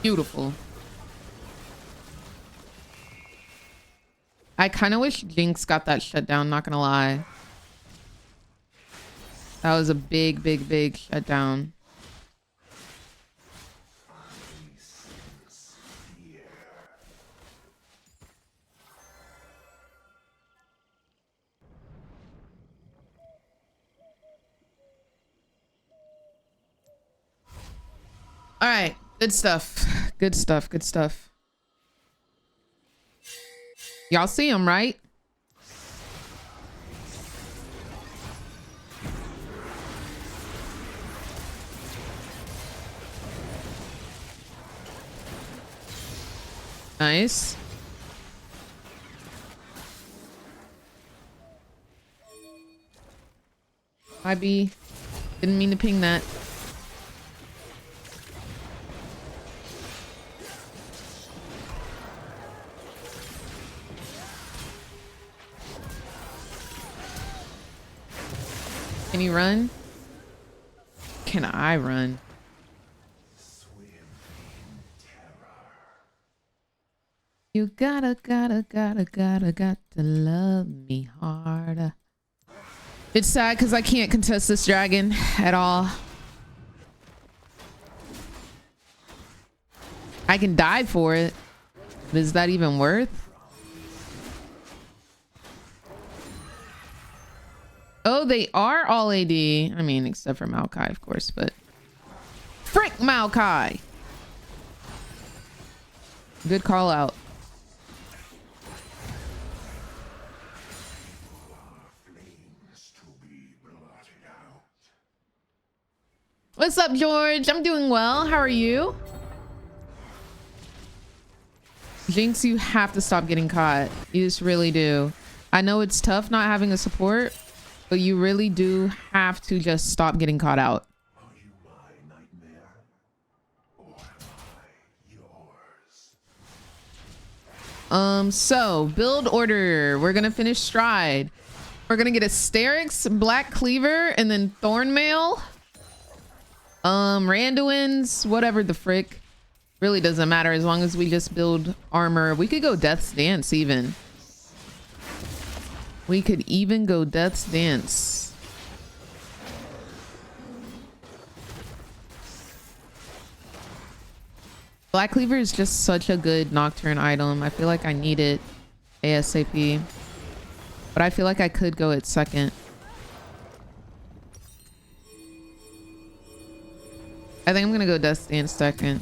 Beautiful. I kind of wish Jinx got that shutdown, not gonna lie. That was a big, big, big shutdown. All right. Good stuff. Good stuff. Good stuff. Y'all see him, right? Nice. Hi, B. Didn't mean to ping that. Can you run? Can I run? You gotta got to love me harder. It's sad because I can't contest this dragon at all. I can die for it. But is that even worth? Oh, they are all AD. I mean, except for Maokai, of course, but... Frick Maokai! Good call out. What's up, George? I'm doing well. How are you? Jinx, you have to stop getting caught. You just really do. I know it's tough not having a support, but you really do have to just stop getting caught out. Are you my nightmare? Or am I yours? So build order. We're gonna finish Stride. We're gonna get Asterix, Black Cleaver, and then Thornmail. Randuin's, whatever the frick. Really doesn't matter as long as we just build armor. We could go Death's Dance even. We could even go Death's Dance. Black Cleaver is just such a good Nocturne item. I feel like I need it ASAP. But I feel like I could go at second. I think I'm gonna go Death's Dance second.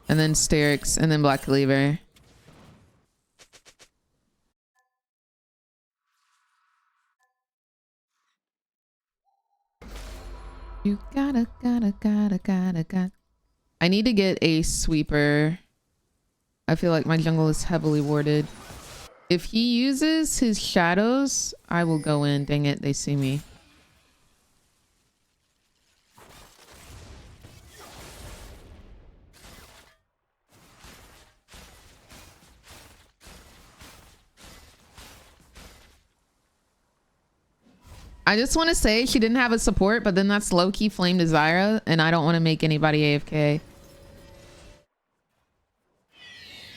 And then Sterix, and then Black Cleaver. You gotta. I need to get a sweeper. I feel like my jungle is heavily warded. If he uses his shadows, I will go in. Dang it, they see me. I just want to say she didn't have a support, but then that's low-key Flame Desire, and I don't want to make anybody AFK.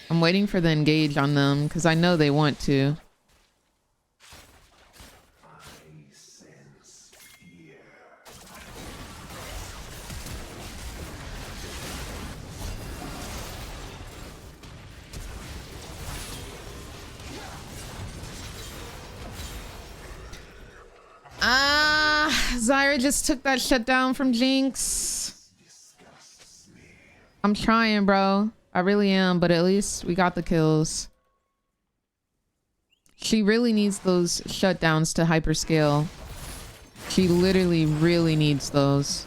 I'm waiting for the engage on them, because I know they want to. Zyra just took that shutdown from Jinx. I'm trying, bro. I really am, but at least we got the kills. She really needs those shutdowns to hyperscale. She literally really needs those.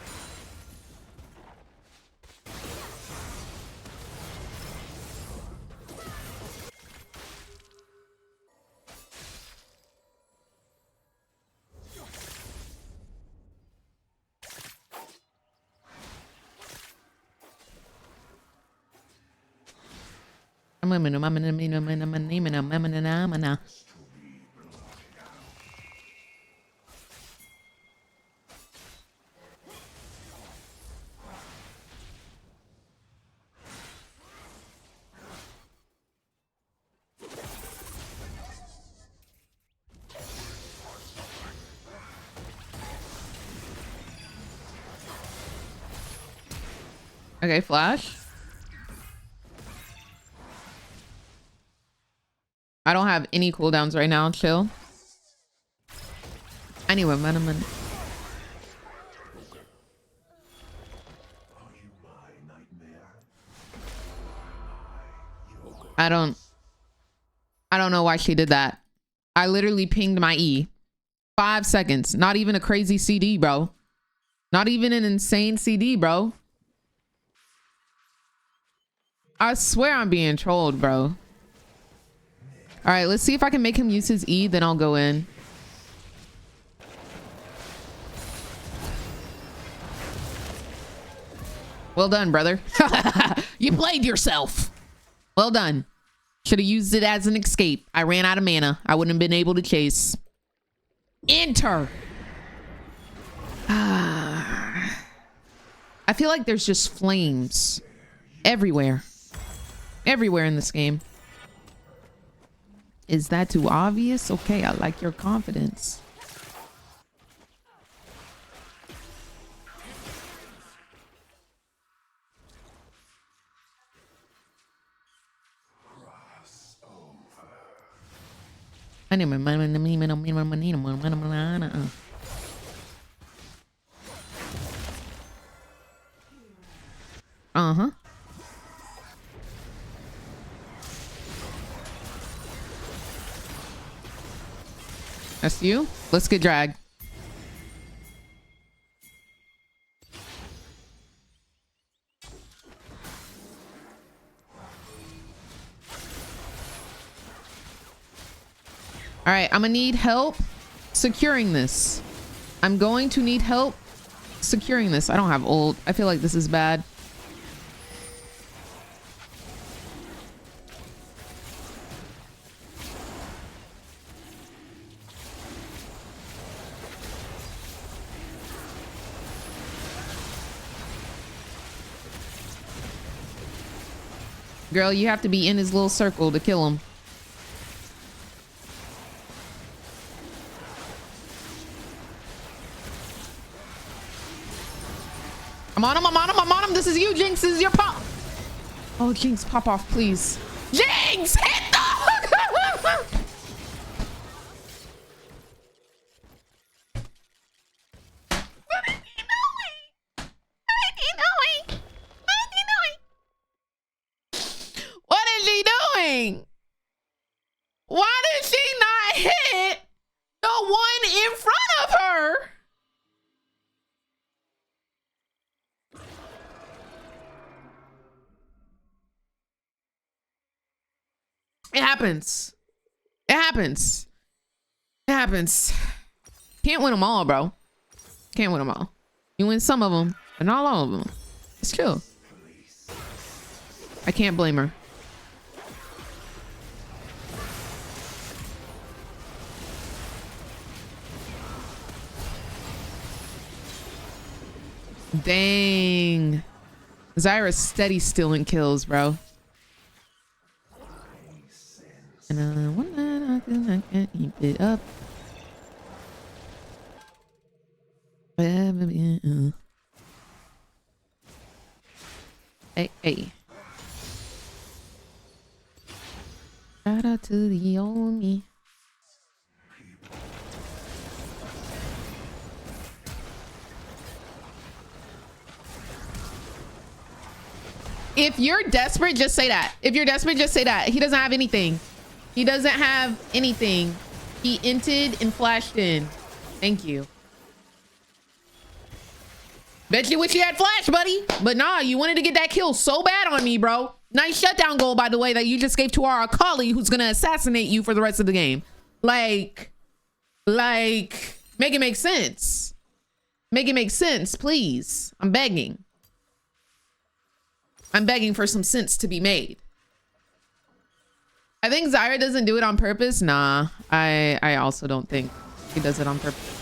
Okay, flash. I don't have any cooldowns right now. Chill. Anyway, man. I don't know why she did that. I literally pinged my E. 5 seconds. Not even a crazy CD, bro. Not even an insane CD, bro. I swear I'm being trolled, bro. All right, let's see if I can make him use his E, then I'll go in. Well done, brother. You played yourself. Well done. Should have used it as an escape. I ran out of mana. I wouldn't have been able to chase. Enter. I feel like there's just flames everywhere. Everywhere in this game. Is that too obvious? Okay, I like your confidence. Uh-huh. That's you? Let's get dragged. All right, I'm gonna need help securing this. I'm going to need help securing this. I don't have ult. I feel like this is bad. Girl, you have to be in his little circle to kill him. I'm on him, I'm on him, I'm on him. This is you, Jinx. This is your pop. Oh, Jinx, pop off, please. Jinx, hit the... What is she doing? Why did she not hit the one in front of her? It happens. It happens. It happens. Can't win them all, bro. Can't win them all. You win some of them, but not all of them. It's chill. I can't blame her. Dang. Zyra's steady stealing kills, bro. And one night I can't keep it up. Hey, hey. Shout out to the old me. If you're desperate, just say that. If you're desperate, just say that. He doesn't have anything. He doesn't have anything. He inted and flashed in. Thank you. Bet you wish you had flash, buddy. But nah, you wanted to get that kill so bad on me, bro. Nice shutdown goal, by the way, that you just gave to our colleague who's gonna assassinate you for the rest of the game. Like, make it make sense. Make it make sense, please. I'm begging. I'm begging for some sense to be made. I think Zyra doesn't do it on purpose. Nah, I also don't think he does it on purpose.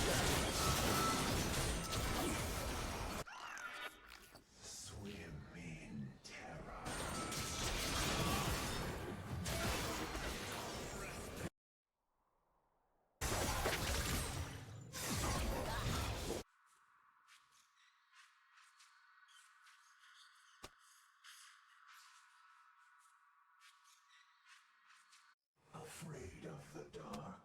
Afraid of the dark.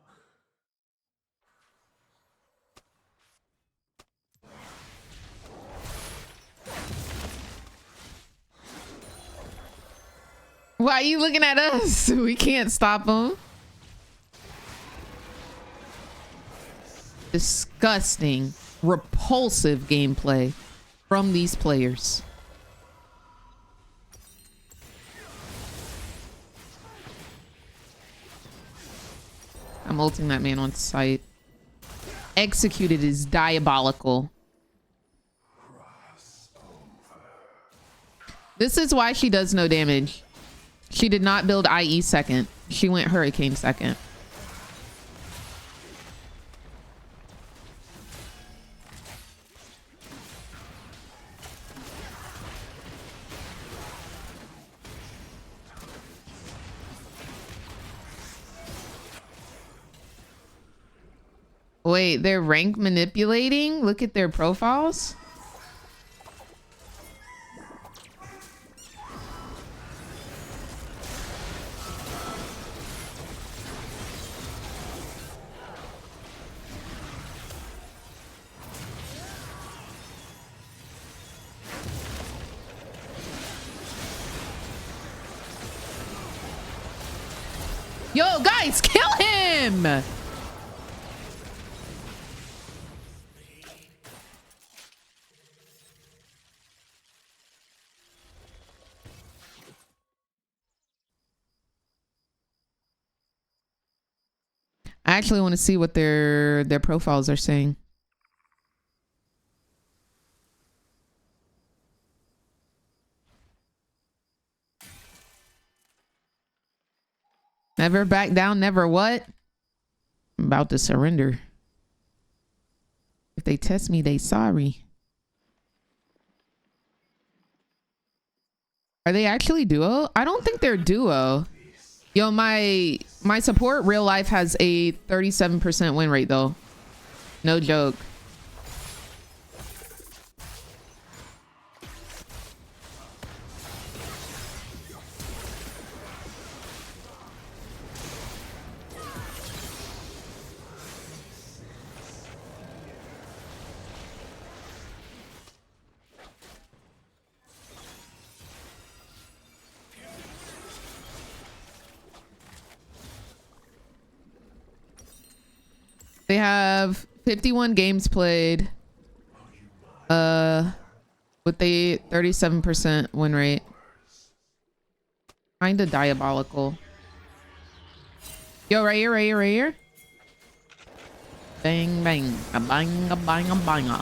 Why are you looking at us? We can't stop him. Disgusting, repulsive gameplay from these players. I'm ulting that man on sight. Executed is diabolical. This is why she does no damage. She did not build IE second. She went Hurricane second. Wait, they're rank manipulating? Look at their profiles. Yo, guys, kill him! I actually want to see what their profiles are saying. Never back down, never what? I'm about to surrender. If they test me, they sorry. Are they actually duo? I don't think they're duo. Yo, my support real life has a 37% win rate though. No joke. They have 51 games played. With a 37% win rate. Kinda diabolical. Yo, right here, right here, right here. Bang, bang, a bang, a bang, a banger.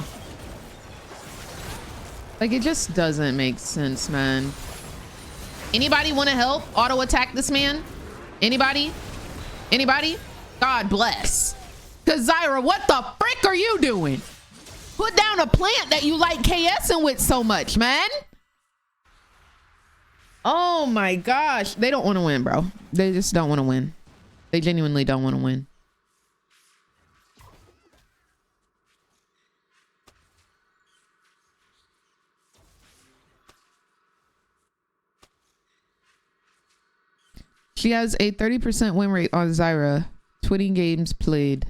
Like, it just doesn't make sense, man. Anybody want to help auto attack this man? Anybody? Anybody? God bless. Cause Zyra, what the frick are you doing? Put down a plant that you like KSing with so much, man. Oh my gosh. They don't want to win, bro. They just don't want to win. They genuinely don't want to win. She has a 30% win rate on Zyra. 20 games played.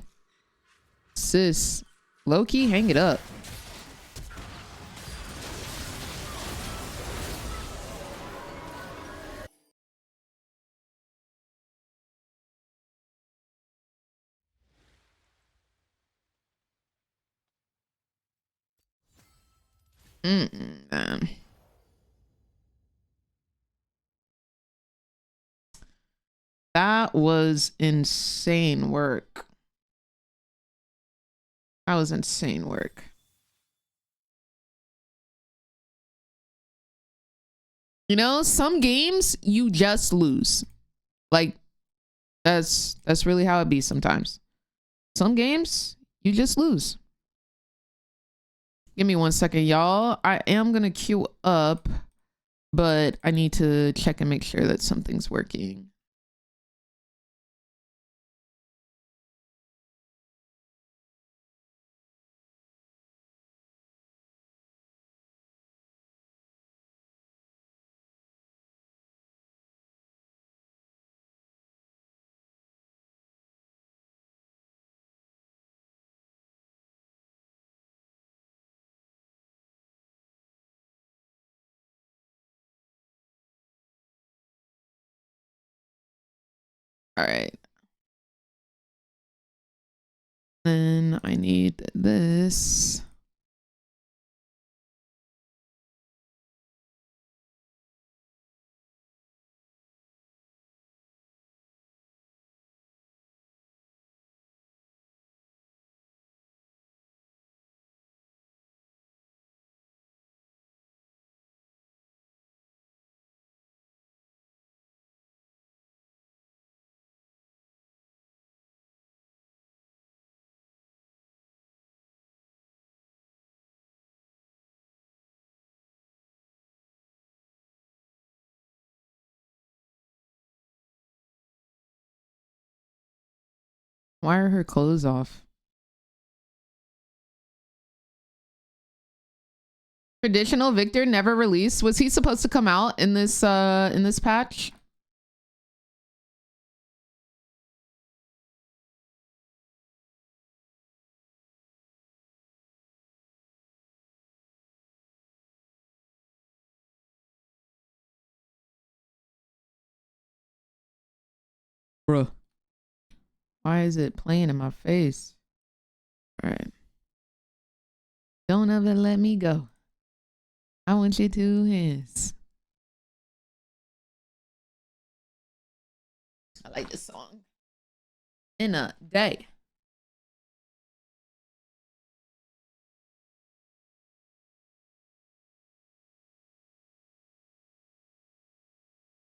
Sis, low-key, hang it up. That was insane work. That was insane work. You know, some games you just lose. Like, that's really how it be sometimes. Some games you just lose. Give me 1 second, y'all. I am gonna queue up, but I need to check and make sure that something's working. All right. Then I need this. Why are her clothes off? Traditional Victor never released. Was he supposed to come out in this patch? Bruh. Why is it playing in my face? All right. Don't ever let me go. I want your 2 hands. I like this song. In a day.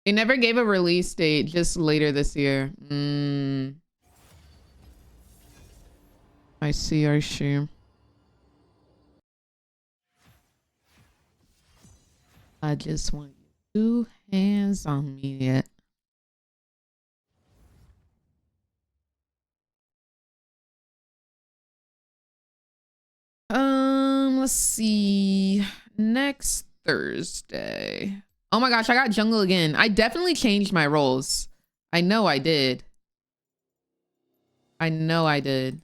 They never gave a release date, just later this year. I see, I see. I just want 2 hands on me yet. Let's see. Next Thursday. Oh my gosh, I got jungle again. I definitely changed my roles. I know I did. I know I did.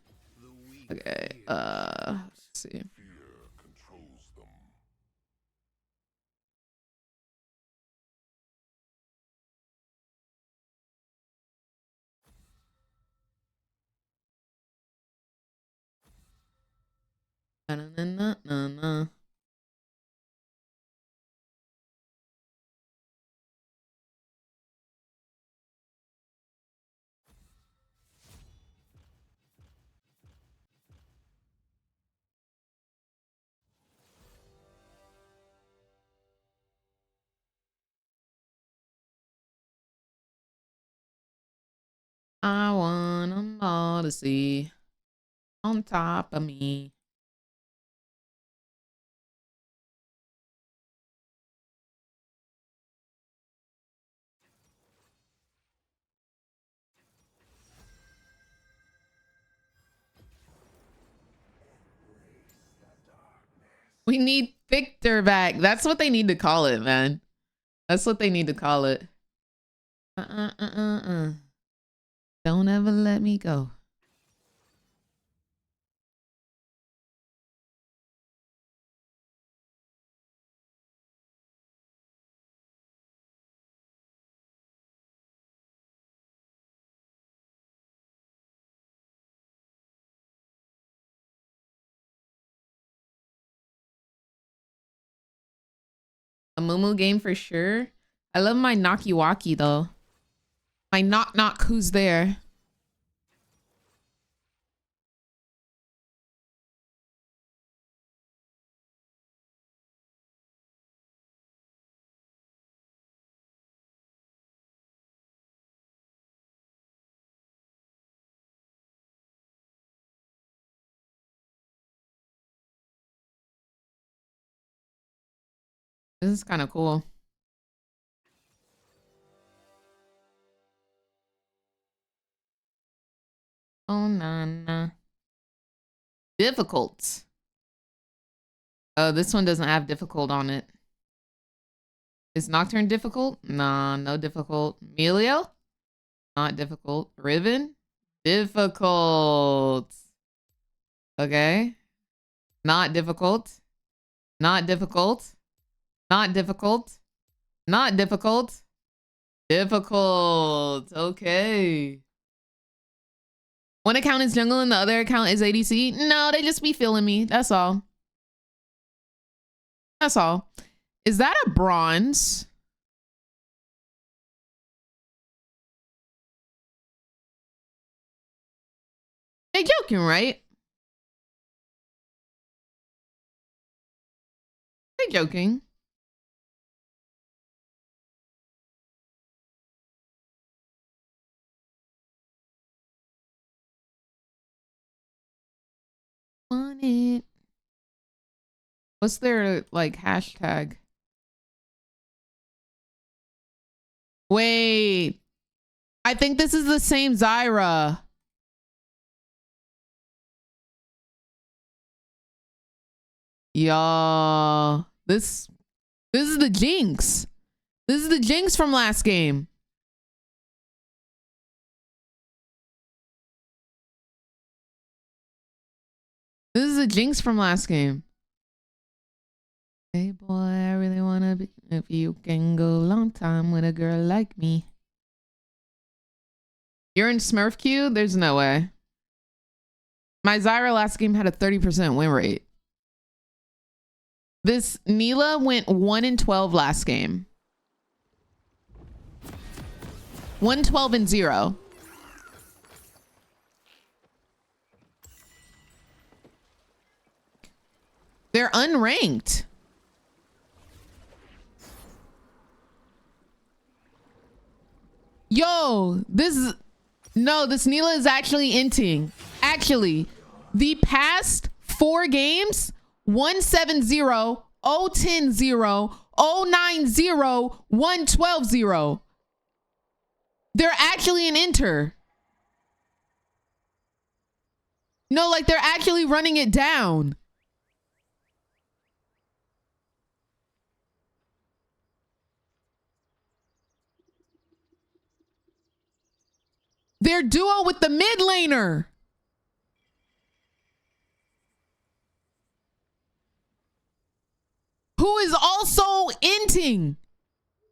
Okay, let's see. Na-na-na-na-na. I want them all to see on top of me. We need Victor back. That's what they need to call it, man. That's what they need to call it. Don't ever let me go. A Mumu game for sure. I love my Knocky Walkie though. My knock knock, who's there? This is kind of cool. Oh, nah. Difficult. Oh, this one doesn't have difficult on it. Is Nocturne difficult? Nah, no difficult. Melio? Not difficult. Riven? Difficult. Okay. Not difficult. Not difficult. Not difficult. Not difficult. Difficult. Okay. One account is jungle and the other account is ADC. No, they just be feeling me. That's all. That's all. Is that a bronze? They joking, right? They joking. Want it. What's their like hashtag? Wait. I think this is the same Zyra. Y'all. This is the Jinx. This is the Jinx from last game. This is the Jinx from last game. Hey boy, I really wanna be if you can go a long time with a girl like me. You're in Smurf queue? There's no way. My Zyra last game had a 30% win rate. This Neela went 1-12 last game. 1-12-0. They're unranked. Yo, this Neela is actually inting. Actually, the past 4 games, 1-7-0, 0-10-0, 0-9-0, 1-12-0. They're actually an inter. No, like they're actually running it down. Their duo with the mid laner. Who is also inting.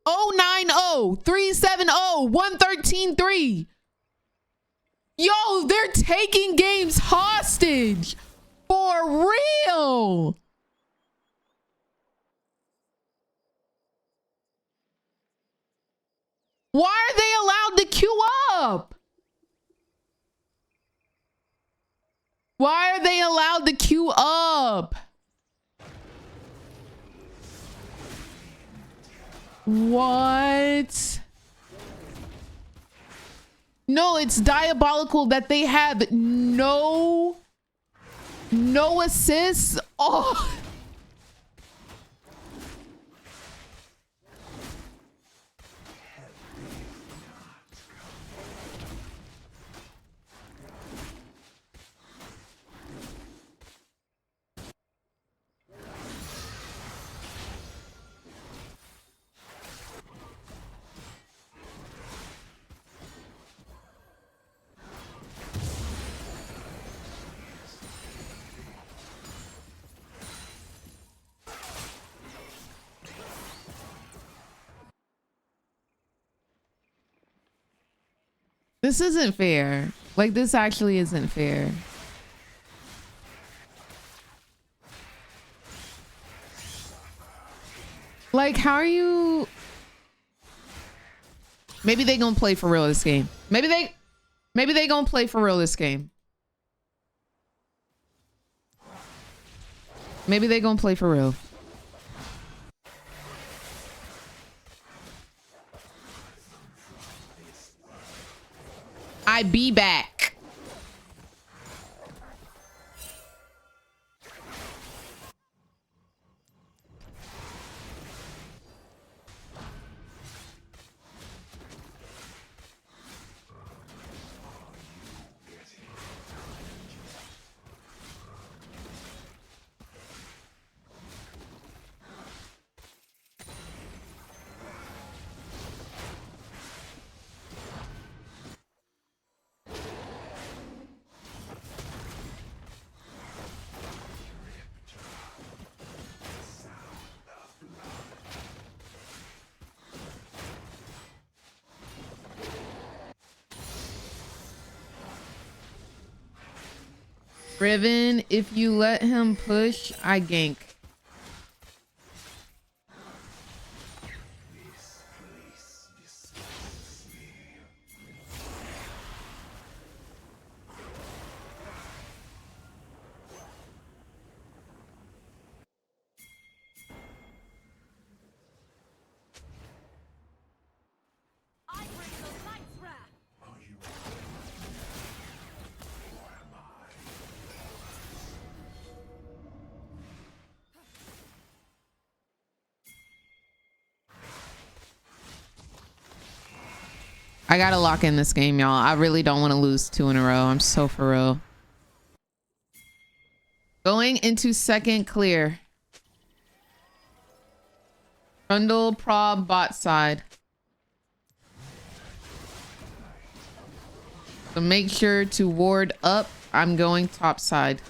090, 370, 113-3. Yo, they're taking games hostage for For real. Why are they allowed to queue up? Why are they allowed to queue up? What? No, it's diabolical that they have no assists. Oh. This isn't fair. Like, this actually isn't fair. Like, how are you? Maybe they gonna play for real this game. Maybe they gonna play for real this game. Maybe they gonna play for real. I be back. Riven, if you let him push, I gank. I gotta lock in this game, y'all. I really don't want to lose 2 in a row. I'm so for real. Going into second clear. Trundle, prob, bot side. So make sure to ward up. I'm going top side.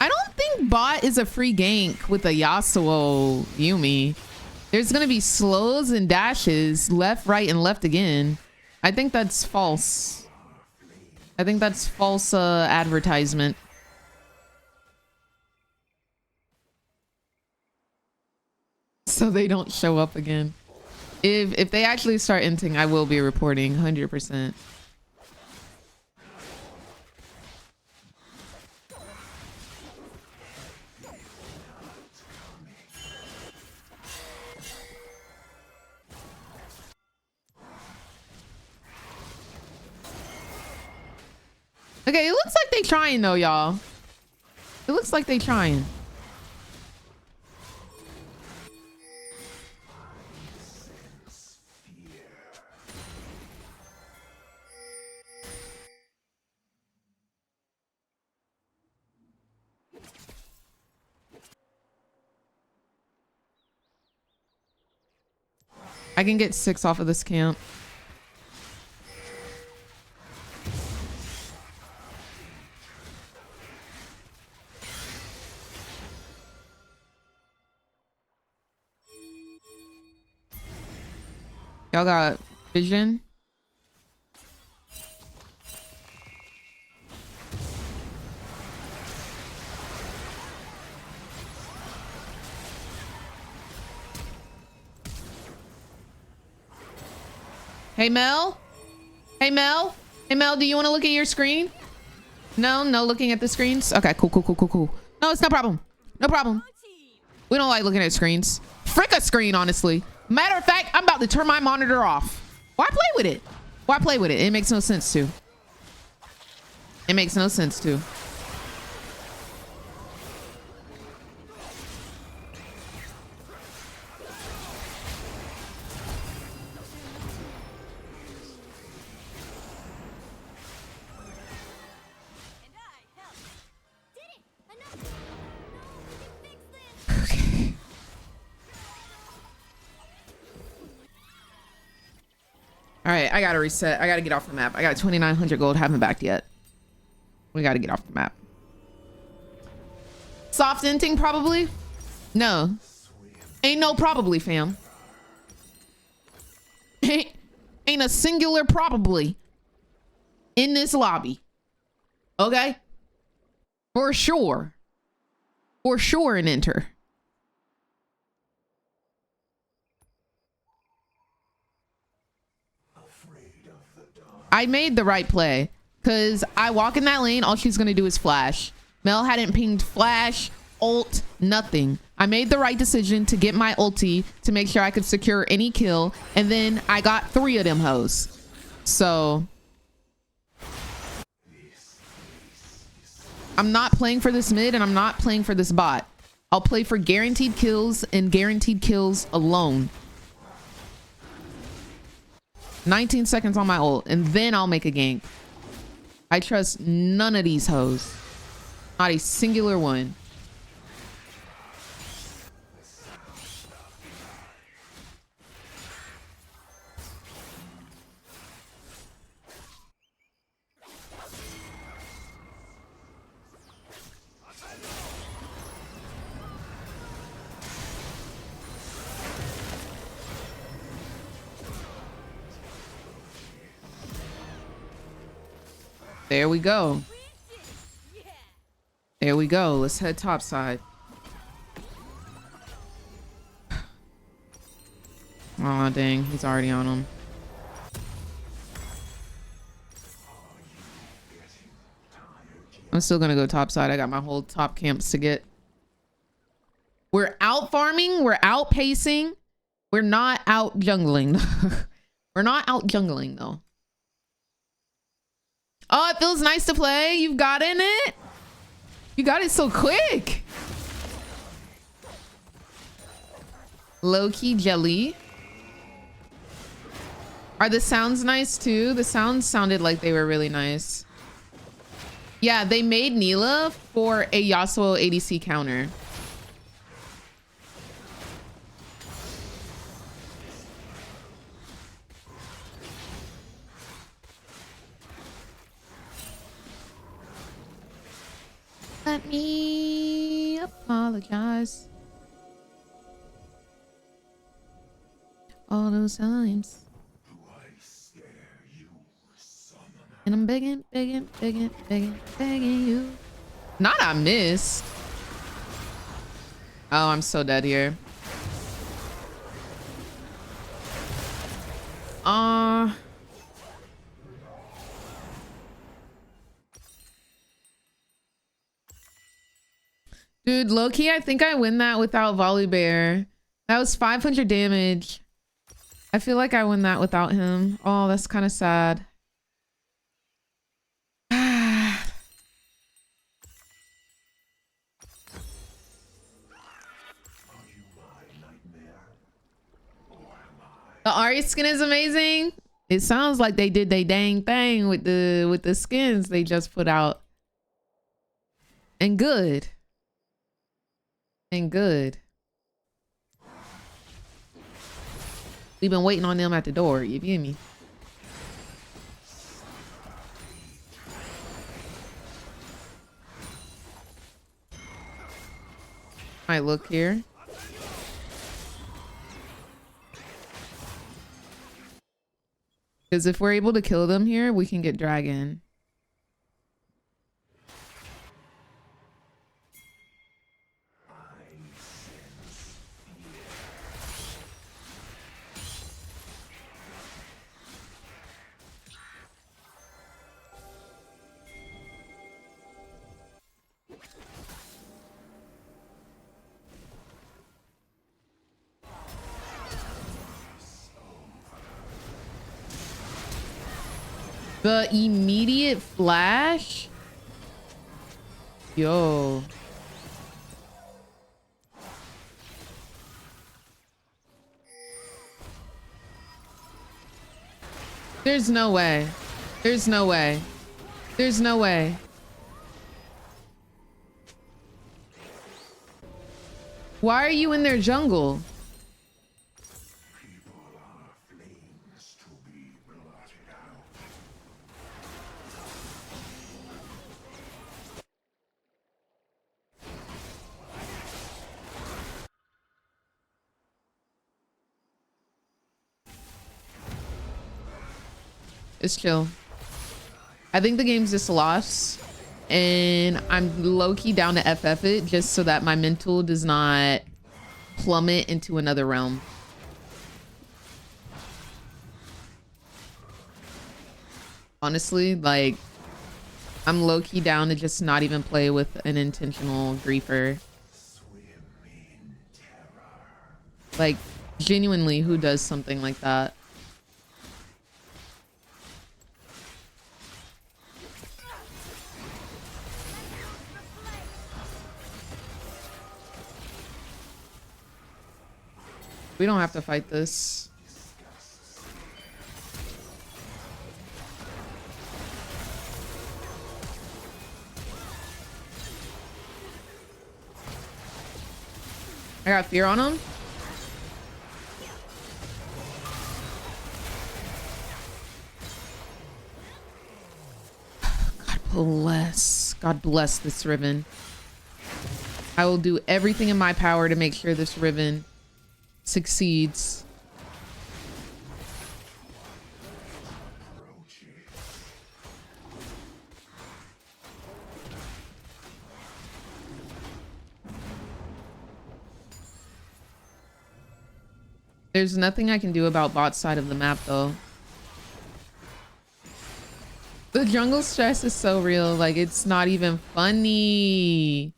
I don't think bot is a free gank with a Yasuo Yumi. There's gonna be slows and dashes, left, right, and left again. I think that's false. I think that's false advertisement. So they don't show up again. If they actually start inting, I will be reporting 100%. Okay, it looks like they trying though, y'all. It looks like they trying. I can get 6 off of this camp. Y'all got vision? Hey, Mel? Hey, Mel? Hey, Mel, do you want to look at your screen? No, no looking at the screens? Okay, cool, cool, cool, cool, cool. No, it's no problem. No problem. We don't like looking at screens. Frick a screen, honestly. Matter of fact, I'm about to turn my monitor off. Why play with it? Why play with it? It makes no sense to. It makes no sense to. Okay. All right, I gotta reset. I gotta get off the map. I got 2,900 gold. Haven't backed yet. We gotta get off the map. Soft inting probably? No. Ain't no probably, fam. Ain't a singular probably in this lobby. Okay? For sure. For sure an enter. I made the right play because I walk in that lane. All she's going to do is flash. Mel hadn't pinged flash, ult, nothing. I made the right decision to get my ulti to make sure I could secure any kill. And then I got 3 of them hoes. So I'm not playing for this mid and I'm not playing for this bot. I'll play for guaranteed kills and guaranteed kills alone. 19 seconds on my ult, and then I'll make a gank. I trust none of these hoes. Not a singular one. There we go. There we go. Let's head topside. Aw, dang. He's already on him. I'm still gonna go topside. I got my whole top camps to get. We're out farming. We're out pacing. We're not out jungling. We're not out jungling, though. Oh, it feels nice to play. You've got in it. You got it so quick. Low-key jelly. Are the sounds nice too? The sounds sounded like they were really nice. Yeah, they made Neela for a Yasuo ADC counter. Let me apologize. All those times. And I'm begging, begging, begging, begging, begging you. Not I missed. Oh, I'm so dead here. Dude, low-key, I think I win that without Volibear. That was 500 damage. I feel like I win that without him. Oh, that's kind of sad. The Ari skin is amazing. It sounds like they did their dang thing with the skins they just put out. And good. And good. We've been waiting on them at the door. You feel me? Might look here. Because if we're able to kill them here, we can get dragon. The immediate flash? Yo. There's no way. There's no way. There's no way. Why are you in their jungle? People are flames to be blotted out. It's chill. I think the game's just lost, and I'm low-key down to FF it just so that my mental does not plummet into another realm. Honestly, like, I'm low-key down to just not even play with an intentional griefer. Like, genuinely, who does something like that? We don't have to fight this. I got fear on him. God bless this Riven. I will do everything in my power to make sure this Riven succeeds. There's nothing I can do about bot side of the map though. The jungle stress is so real, like it's not even funny.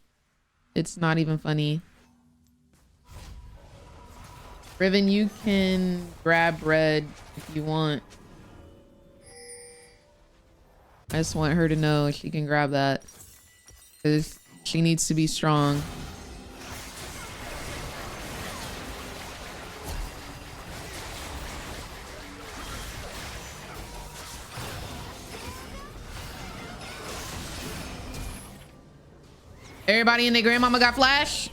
It's not even funny. Riven, you can grab red if you want. I just want her to know she can grab that. Because she needs to be strong. Everybody in their grandmama got flash?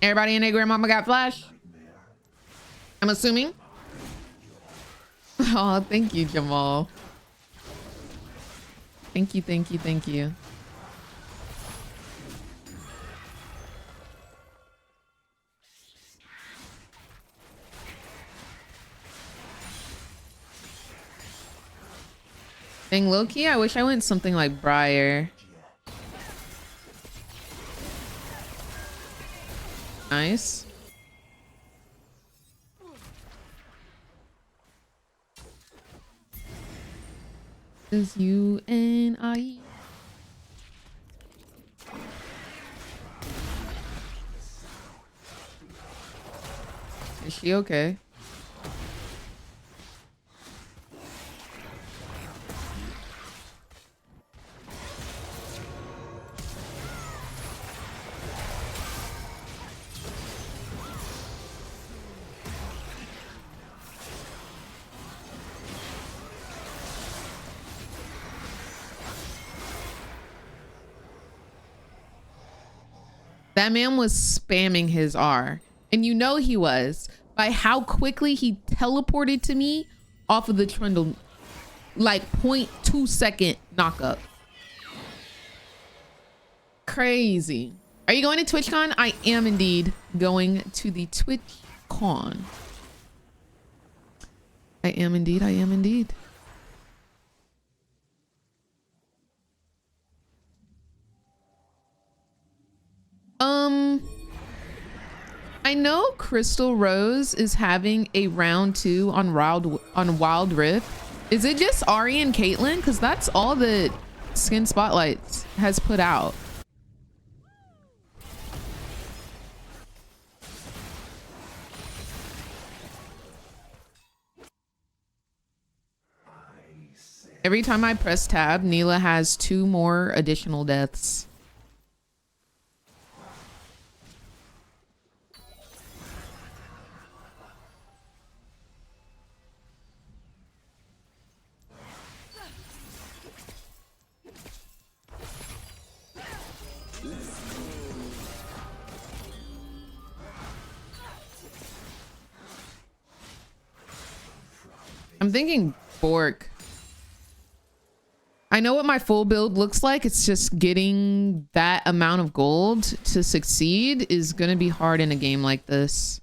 Everybody in their grandmama got flash? I'm assuming. Oh, thank you, Jamal. Thank you, thank you, thank you. Dang, low-key, I wish I went something like Briar. Nice. Is you and I. Is she okay? That man was spamming his R. And you know he was. By how quickly he teleported to me off of the Trundle. Like 0.2 second knockup. Crazy. Are you going to TwitchCon? I am indeed going to the TwitchCon. I am indeed. I am indeed. I know Crystal Rose is having a round 2 on Wild Rift. Is it just Ari and Caitlyn? Because that's all that Skin Spotlights has put out. Every time I press tab, Neela has 2 more additional deaths. I'm thinking Bork. I know what my full build looks like. It's just getting that amount of gold to succeed is going to be hard in a game like this.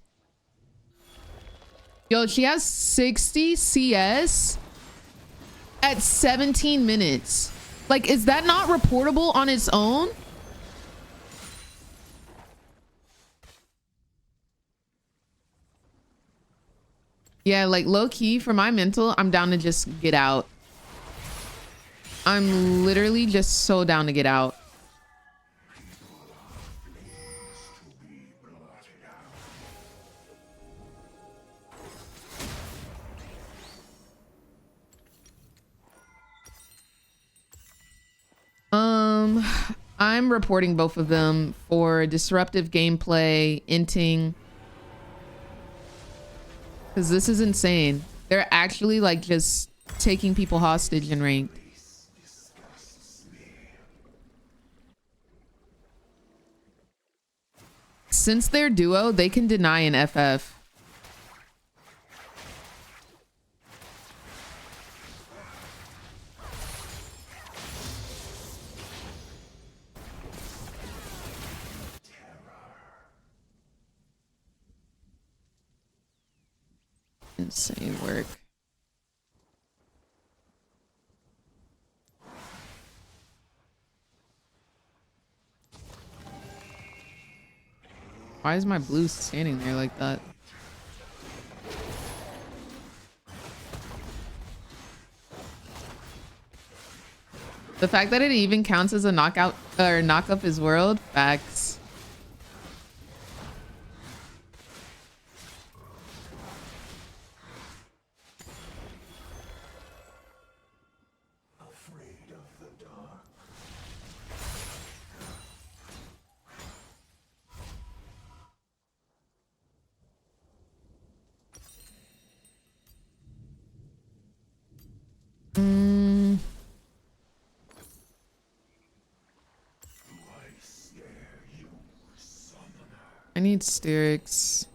Yo, she has 60 CS at 17 minutes. Like, is that not reportable on its own? Yeah, like low key for my mental, I'm down to just get out. I'm literally just so down to get out. I'm reporting both of them for disruptive gameplay, inting. Because this is insane. They're actually like just taking people hostage in ranked. Since they're duo, they can deny an FF. Insane work. Why is my blue standing there like that? The fact that it even counts as a knockout or knock up his world, facts. Afraid of the dark. I need Styx.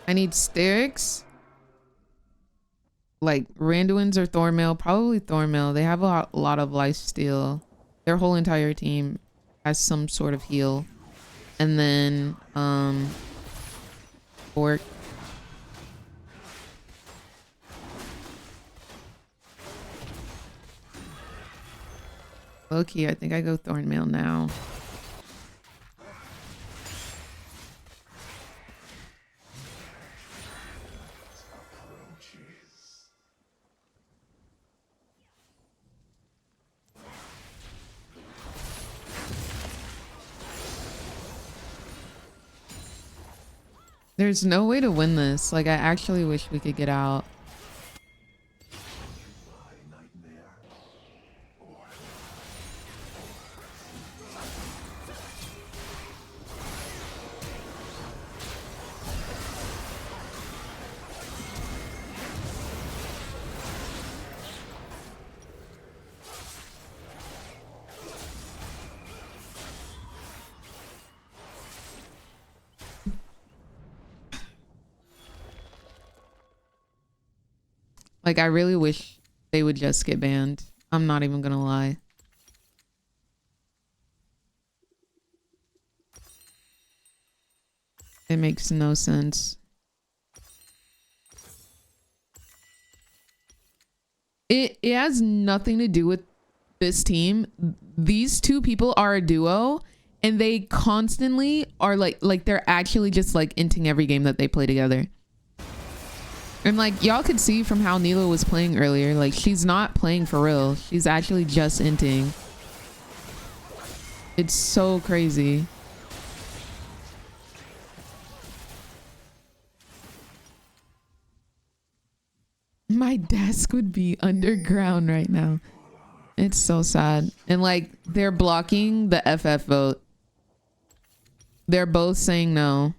I need Styx. Like Randuin's or Thornmail. Probably Thornmail. They have a lot of lifesteal. Their whole entire team has some sort of heal. And then Bork. Low-key, I think I go Thornmail now. There's no way to win this. Like, I actually wish we could get out. Like, I really wish they would just get banned. I'm not even gonna lie. It makes no sense. It has nothing to do with this team. These two people are a duo, and they constantly are like they're actually just like inting every game that they play together. And like y'all could see from how Neela was playing earlier, like she's not playing for real. She's actually just inting. It's so crazy. My desk would be underground right now. It's so sad. And like they're blocking the FF vote. They're both saying no.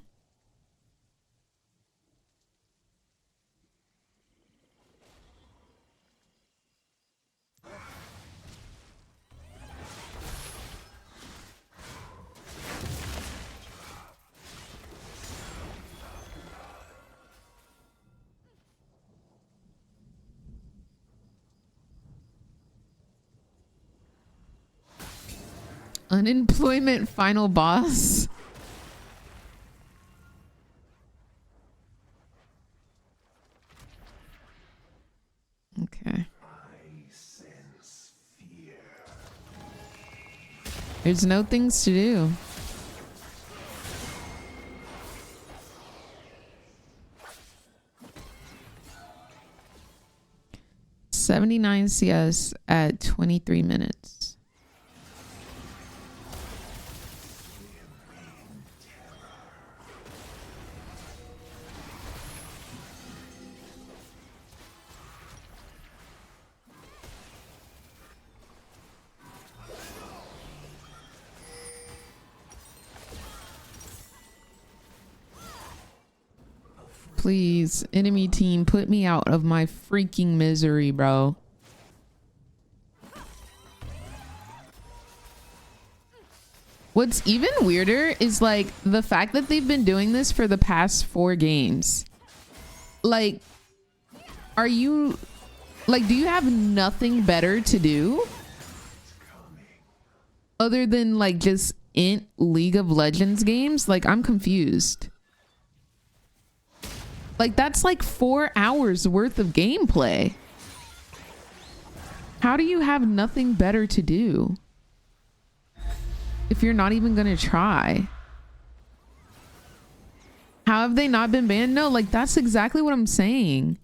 Unemployment final boss. Okay. There's no things to do. $79 CS at 23 minutes. Please, enemy team, put me out of my freaking misery, bro. What's even weirder is like the fact that they've been doing this for the past 4 games. Like, are you like, do you have nothing better to do other than like just int League of Legends games? Like, I'm confused. Like, that's like 4 hours worth of gameplay. How do you have nothing better to do if you're not even gonna try? How have they not been banned? No, like that's exactly what I'm saying.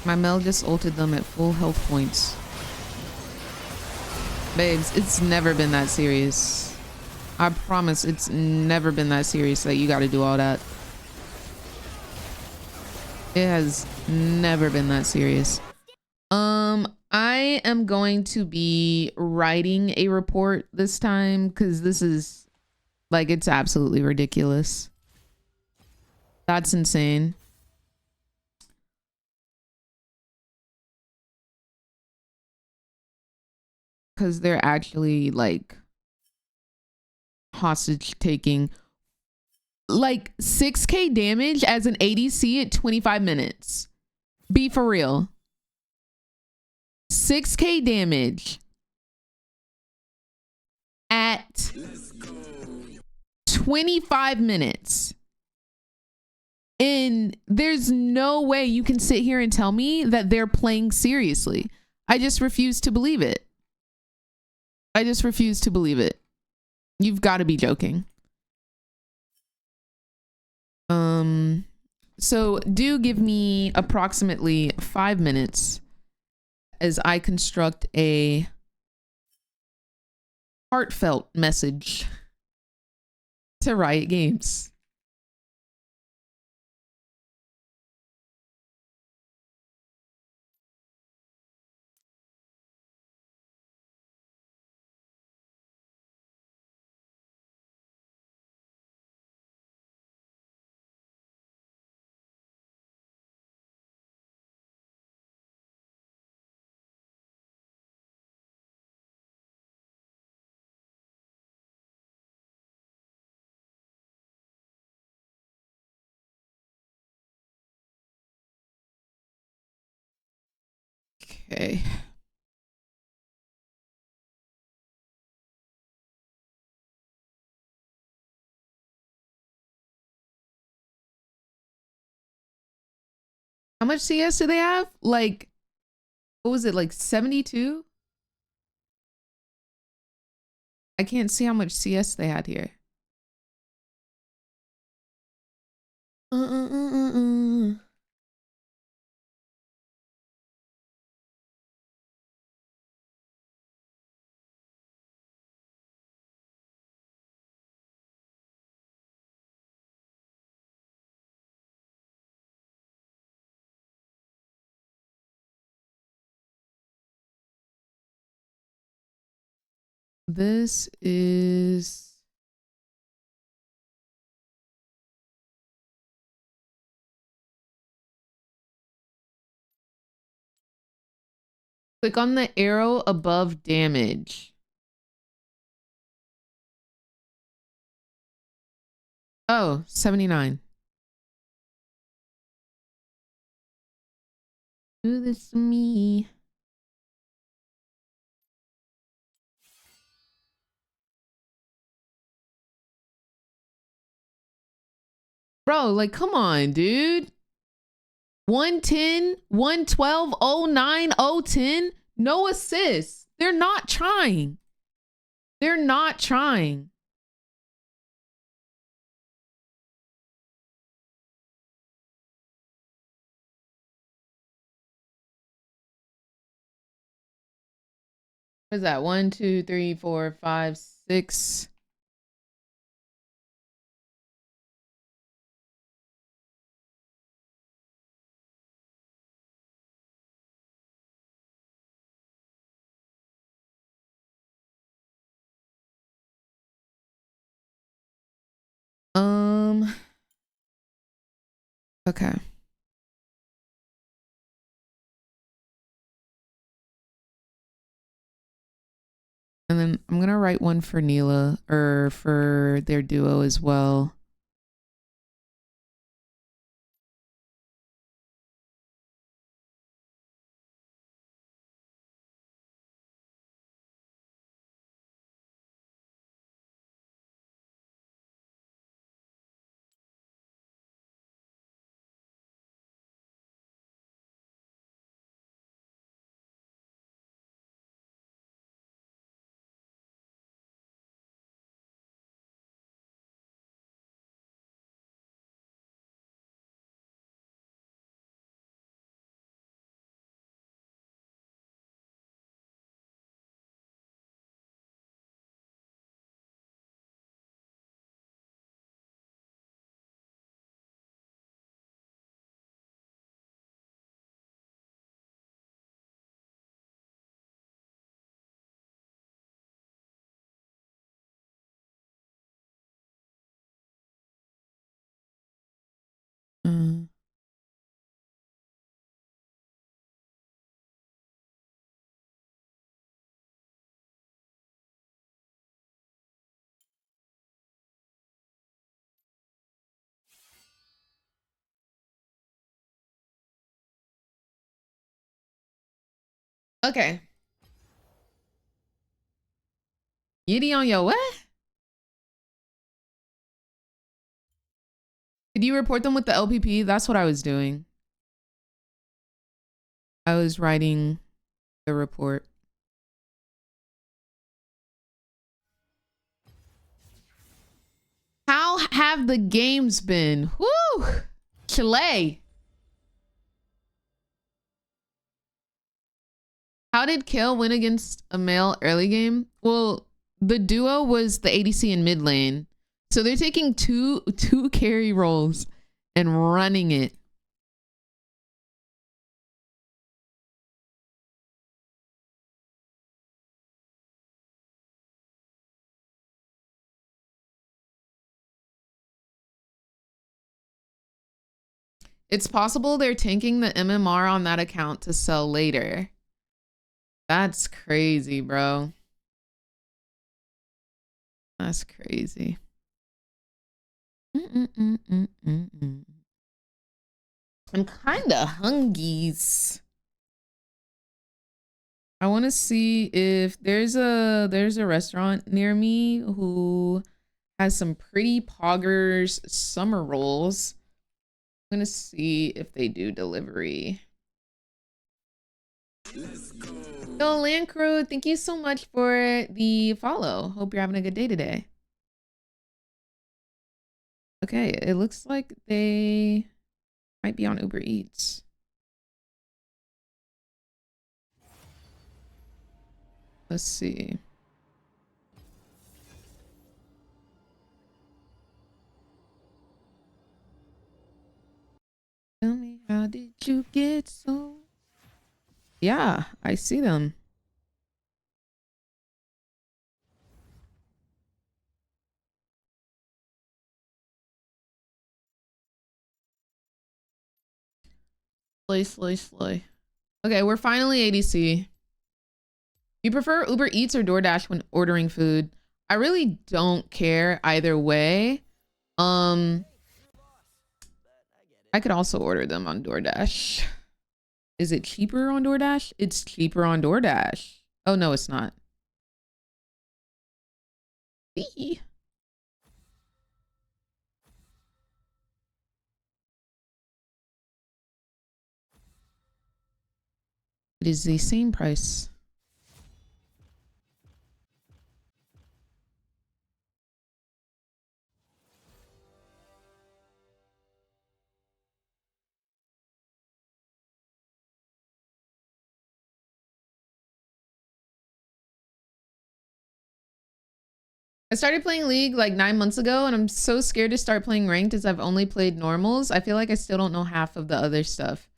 My Mel just ulted them at full health points. Babes, it's never been that serious. I promise it's never been that serious that you gotta do all that. It has never been that serious. I am going to be writing a report this time because this is like, it's absolutely ridiculous. That's insane. Because they're actually like hostage taking like 6k damage as an ADC at 25 minutes. Be for real. 6k damage at 25 minutes. And there's no way you can sit here and tell me that they're playing seriously. I just refuse to believe it. I just refuse to believe it. You've got to be joking. So do give me approximately 5 minutes as I construct a heartfelt message to Riot Games. Okay. How much CS do they have? Like, what was it, like 72? I can't see how much CS they had here. This is... Click on the arrow above damage. Oh, 79. Do this to me. Bro, like, come on, dude. 110, 112, 09, 010. No assists. They're not trying. They're not trying. What is that? 1, 2, 3, 4, 5, 6. Okay. And then I'm gonna write one for Neela, or for their duo as well. Okay. Yiddy on your what? Did you report them with the LPP? That's what I was doing. I was writing the report. How have the games been? Woo! Chile. How did Kale win against a male early game? Well, the duo was the ADC in mid lane. So they're taking two carry roles and running it. It's possible they're tanking the MMR on that account to sell later. That's crazy, bro. That's crazy. I'm kind of hungies. I want to see if there's a restaurant near me who has some pretty poggers summer rolls. I'm gonna see if they do delivery. Yo, Land Crew, thank you so much for the follow. Hope you're having a good day today. Okay, it looks like they might be on Uber Eats. Let's see. Tell me, how did you get so? Yeah, I see them. Slay. Okay, we're finally ADC. You prefer Uber Eats or DoorDash when ordering food? I really don't care either way. I could also order them on DoorDash. Is it cheaper on DoorDash? It's cheaper on DoorDash. Oh, no, it's not. Eee. It is the same price. I started playing League like 9 months ago, and I'm so scared to start playing ranked as I've only played normals. I feel like I still don't know half of the other stuff.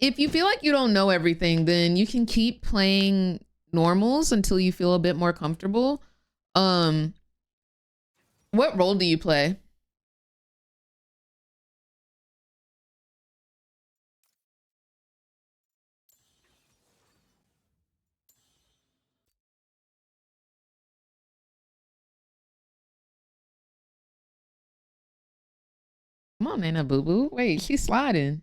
If you feel like you don't know everything, then you can keep playing normals until you feel a bit more comfortable. What role do you play? Come on, Nana Boo Boo. Wait, she's sliding.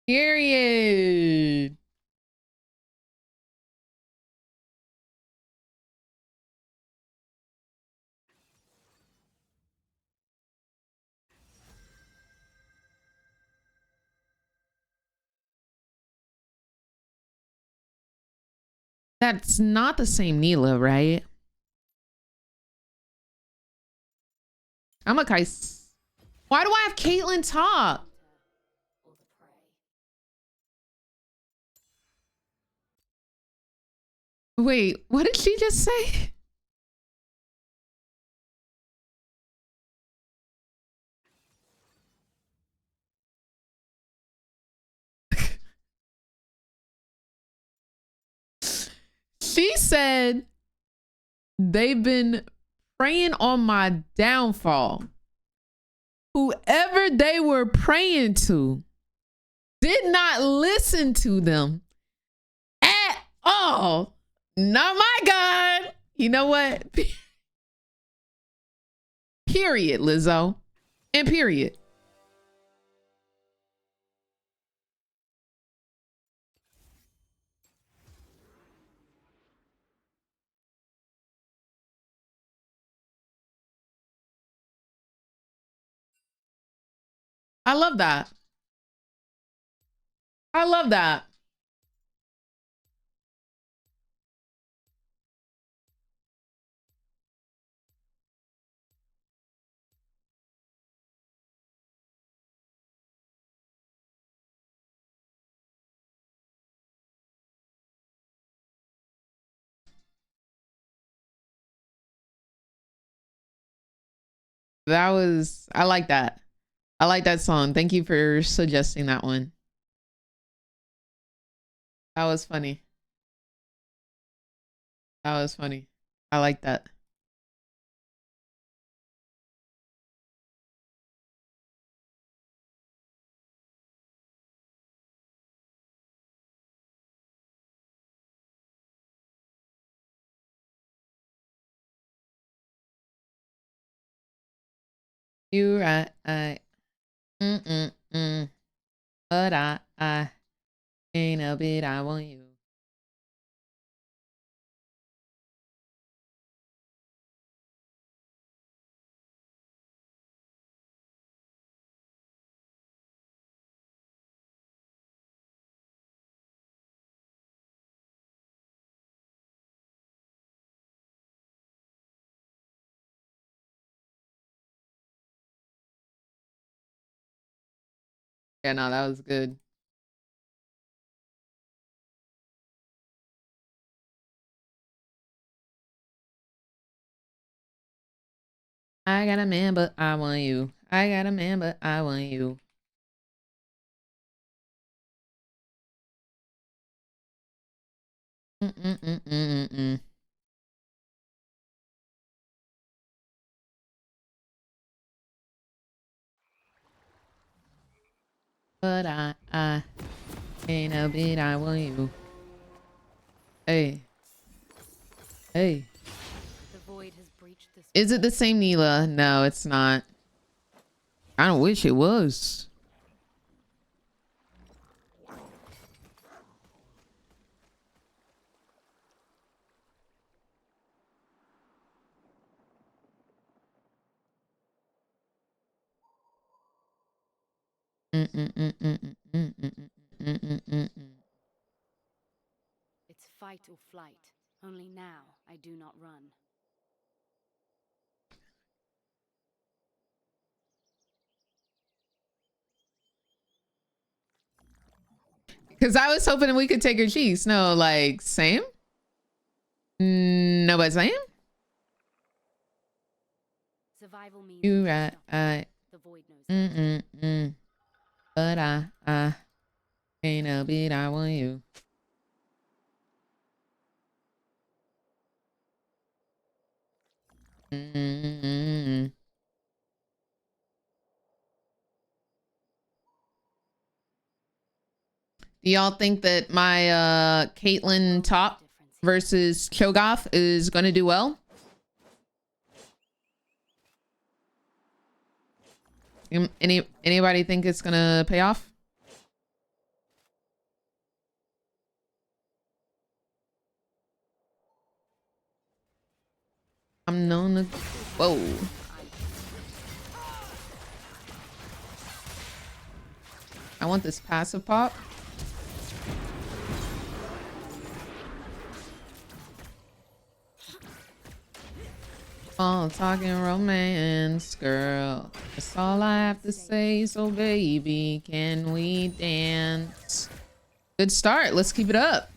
Period. That's not the same Neela, right? I'm a Kais. Why do I have Caitlyn top? Wait, what did she just say? She said they've been praying on my downfall. Whoever they were praying to did not listen to them at all. Not my God. You know what? Period, Lizzo. And period. I love that. I love that. That was, I like that. I like that song. Thank you for suggesting that one. That was funny. That was funny. I like that. You right. Mm. But I ain't a bit. I want you. Yeah, no, that was good. I got a man, but I want you. I got a man, but I want you. Mm. But I ain't a bit. I want you. Hey, hey. The void has breached this. Is it the same Neela? No, it's not. I don't wish it was. It's fight or flight. Only now I do not run. Because I was hoping we could take her cheese. No, like, same? No, but same? Survival means You right. the void knows that. But I ain't a bit. I want you. Do y'all think that my Caitlyn top versus Cho'Gath is gonna do well? Anybody think it's gonna pay off? I'm known to. Whoa. I want this passive pop. All talking romance, girl. That's all I have to say. So baby, can we dance? Good start. Let's keep it up.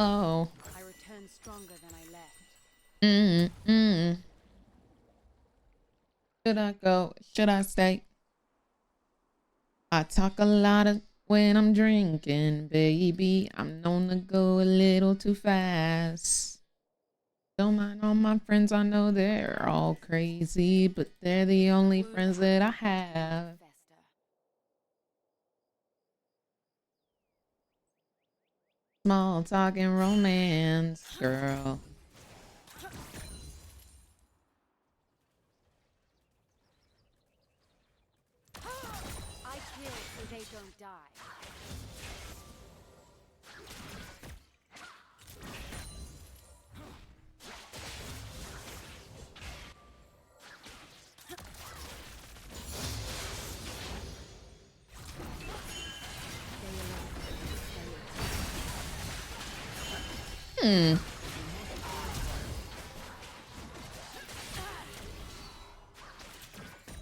Oh. I return stronger than I left. Should I go? Should I stay? I talk a lot of when I'm drinking, baby. I'm known to go a little too fast. Don't mind all my friends, I know they're all crazy, but they're the only friends that I have. Small talking romance, girl. I kill so they don't die.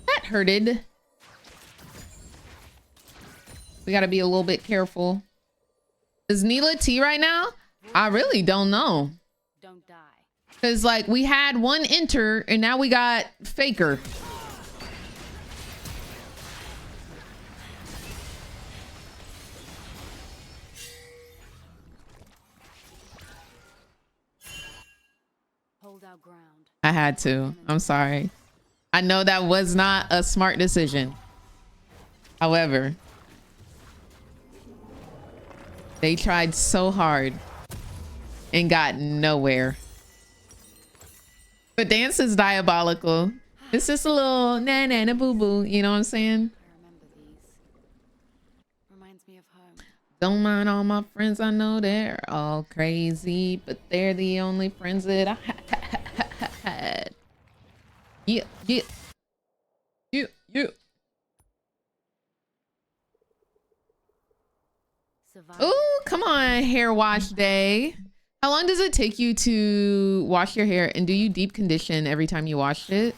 That hurted. We gotta be a little bit careful. Is Neela T right now? I really don't know. Don't die. Cause like we had one enter and now we got Faker. Hold our ground. I had to. I'm sorry. I know that was not a smart decision. However, they tried so hard and got nowhere. The dance is diabolical. It's just a little na na na boo boo. You know what I'm saying? I remember these. Reminds me of home. Don't mind all my friends. I know they're all crazy, but they're the only friends that I had. Yeah, yeah, yeah, yeah. Survive. Oh, come on, hair wash day. How long does it take you to wash your hair, and do you deep condition every time you wash it?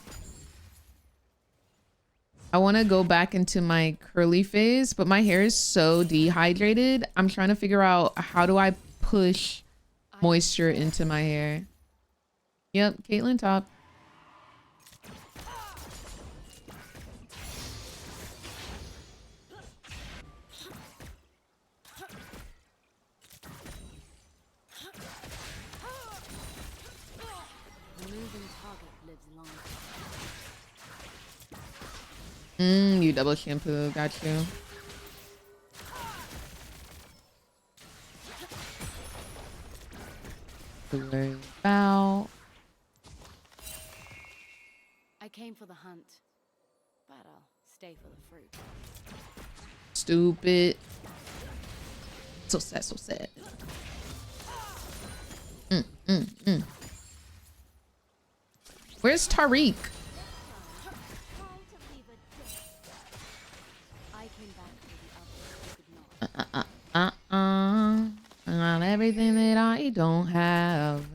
I want to go back into my curly phase, but my hair is so dehydrated. I'm trying to figure out how do I push moisture into my hair. Yep, Caitlyn top. You double shampoo, got you. To worry about. I came for the hunt, but I'll stay for the fruit. Stupid. So sad, so sad. Where's Tariq? Not everything that I don't have.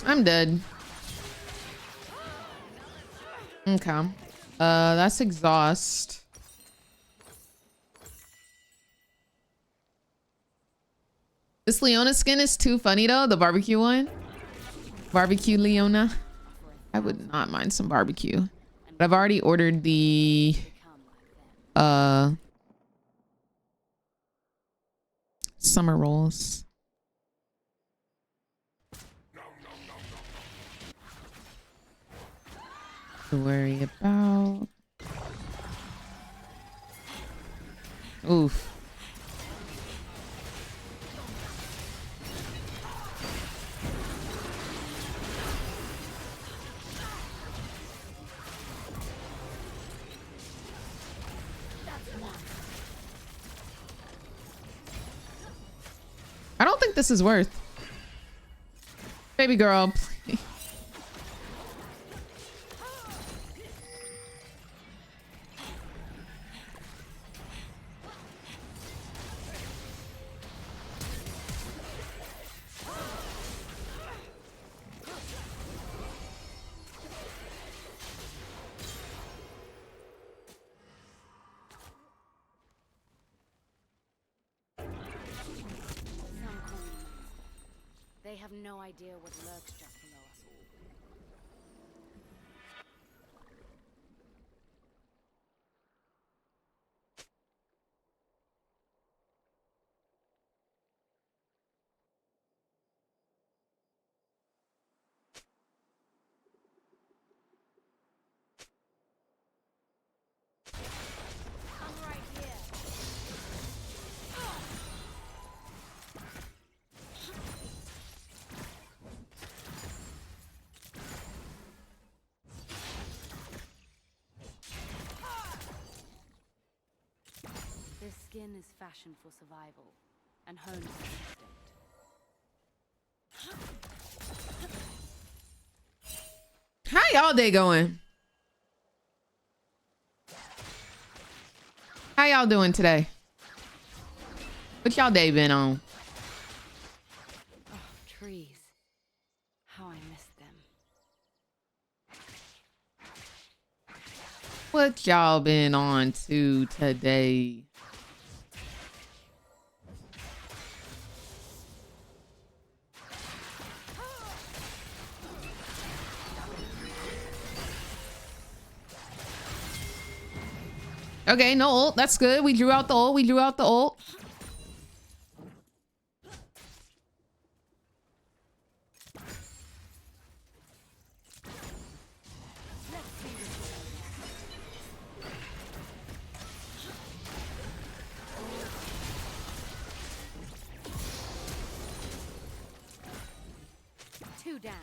I'm dead. Okay. That's exhaust. This Leona skin is too funny though, the barbecue one. Barbecue Leona. I would not mind some barbecue. But I've already ordered the summer rolls. To worry about. Oof. I don't think this is worth. Baby girl, please. They have no idea what lurks just below us all. I'm right here. This skin is fashioned for survival, and home for instinct. How y'all day going? How y'all doing today? What y'all day been on? Oh, trees. How I miss them. what y'all been on to today? Okay, no ult. That's good. We drew out the ult. We drew out the ult. Two down.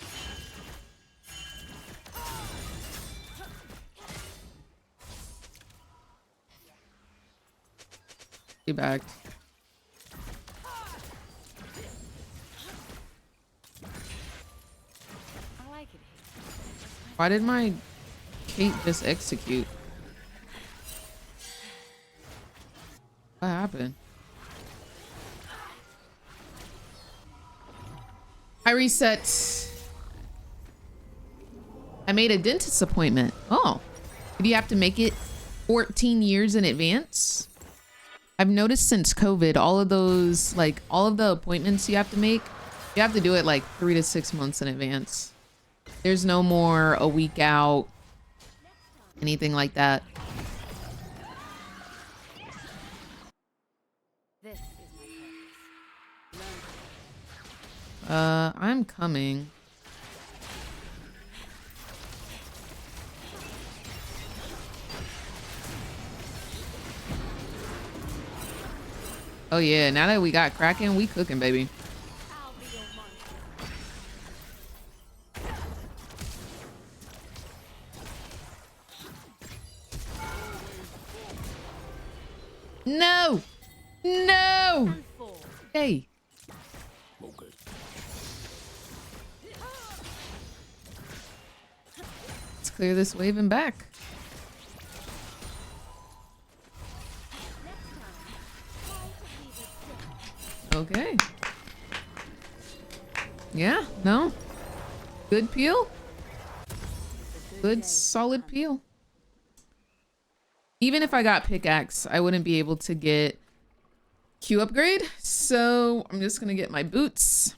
Be back. I like it here. Why did my Kate just execute? What happened? I reset. I made a dentist appointment. Oh, did you have to make it 14 years in advance? I've noticed since COVID, all of those, like all of the appointments you have to make, you have to do it like 3 to 6 months in advance. There's no more a week out, anything like that. This is my purpose. I'm coming. Oh yeah, now that we got Kraken, we cooking, baby. I'll be your monster. No! No! And four. Hey. Okay. Let's clear this wave and back. Okay. Yeah, no. Good peel. Good solid peel. Even if I got pickaxe, I wouldn't be able to get Q upgrade. So I'm just gonna get my boots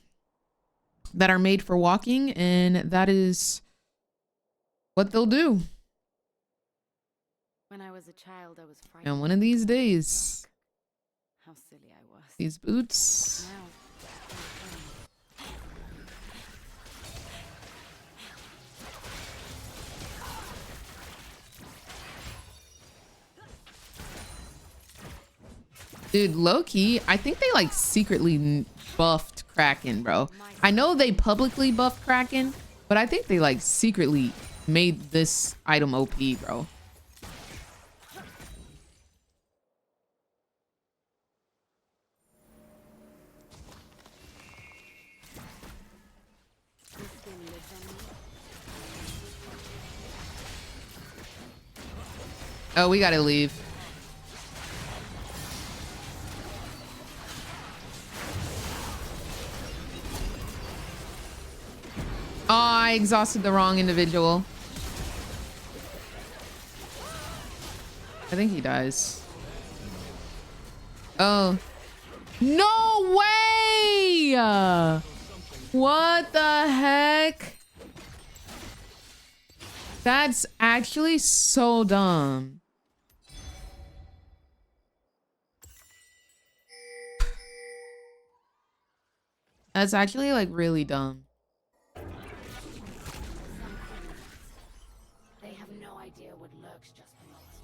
that are made for walking, and that is what they'll do. When I was a child, I was frightened. And one of these days, How silly I was. these boots. Now, Dude, low-key, I think they like secretly buffed Kraken, bro. I know they publicly buffed Kraken, but I think they like secretly made this item OP, bro. this skin lives on me. Oh, we gotta leave. Oh, I exhausted the wrong individual. I think he dies. Oh. No way! What the heck? That's actually so dumb. That's actually like really dumb. They have no idea what lurks just below us.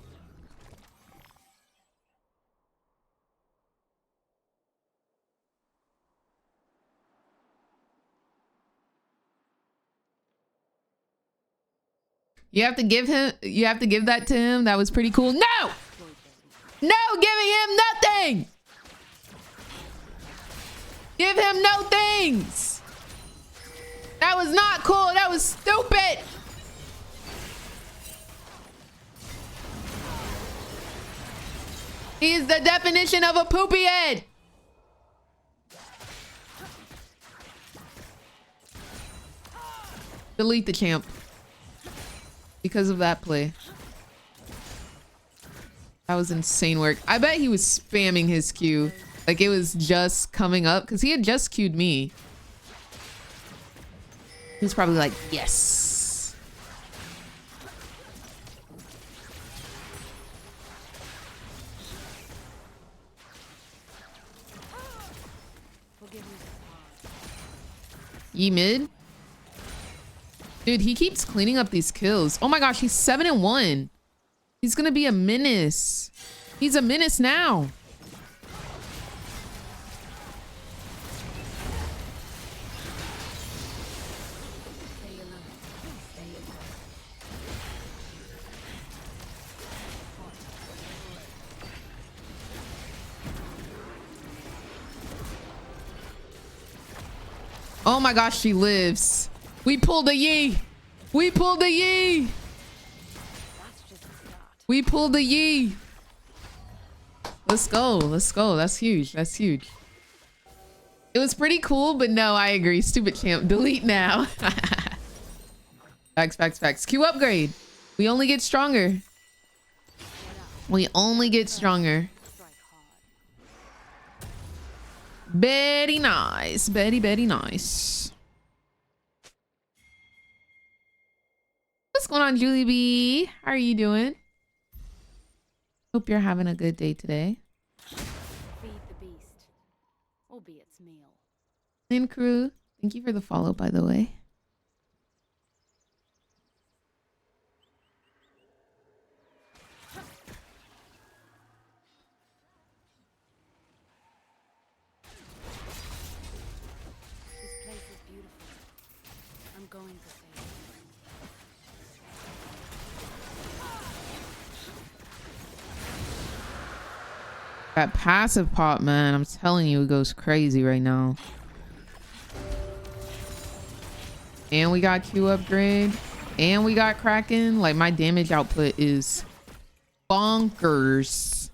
You have to give that to him. That was pretty cool. No! No, giving him nothing! Give him no things! That was not cool. That was stupid! He is the definition of a poopy head. Delete the champ. Because of that play. That was insane work. I bet he was spamming his Q. Like it was just coming up because he had just Q'd me. He's probably like, yes. Ye mid. Dude, he keeps cleaning up these kills. Oh my gosh, he's 7-1. He's gonna be a menace. He's a menace now. Oh my gosh, she lives. We pulled a Yi. We pulled a Yi. We pulled a Yi. Let's go. Let's go. That's huge. That's huge. It was pretty cool, but no, I agree. Stupid champ. Delete now. Facts, facts, facts. Q upgrade. We only get stronger. We only get stronger. Very nice. Very, very nice. What's going on, Julie B? How are you doing? Hope you're having a good day today. Feed the beast, or be its meal. And crew, thank you for the follow, by the way. This place is beautiful. I'm going to save it. That passive pop, man, I'm telling you, it goes crazy right now. And we got Q upgrade. And we got Kraken. Like, my damage output is bonkers.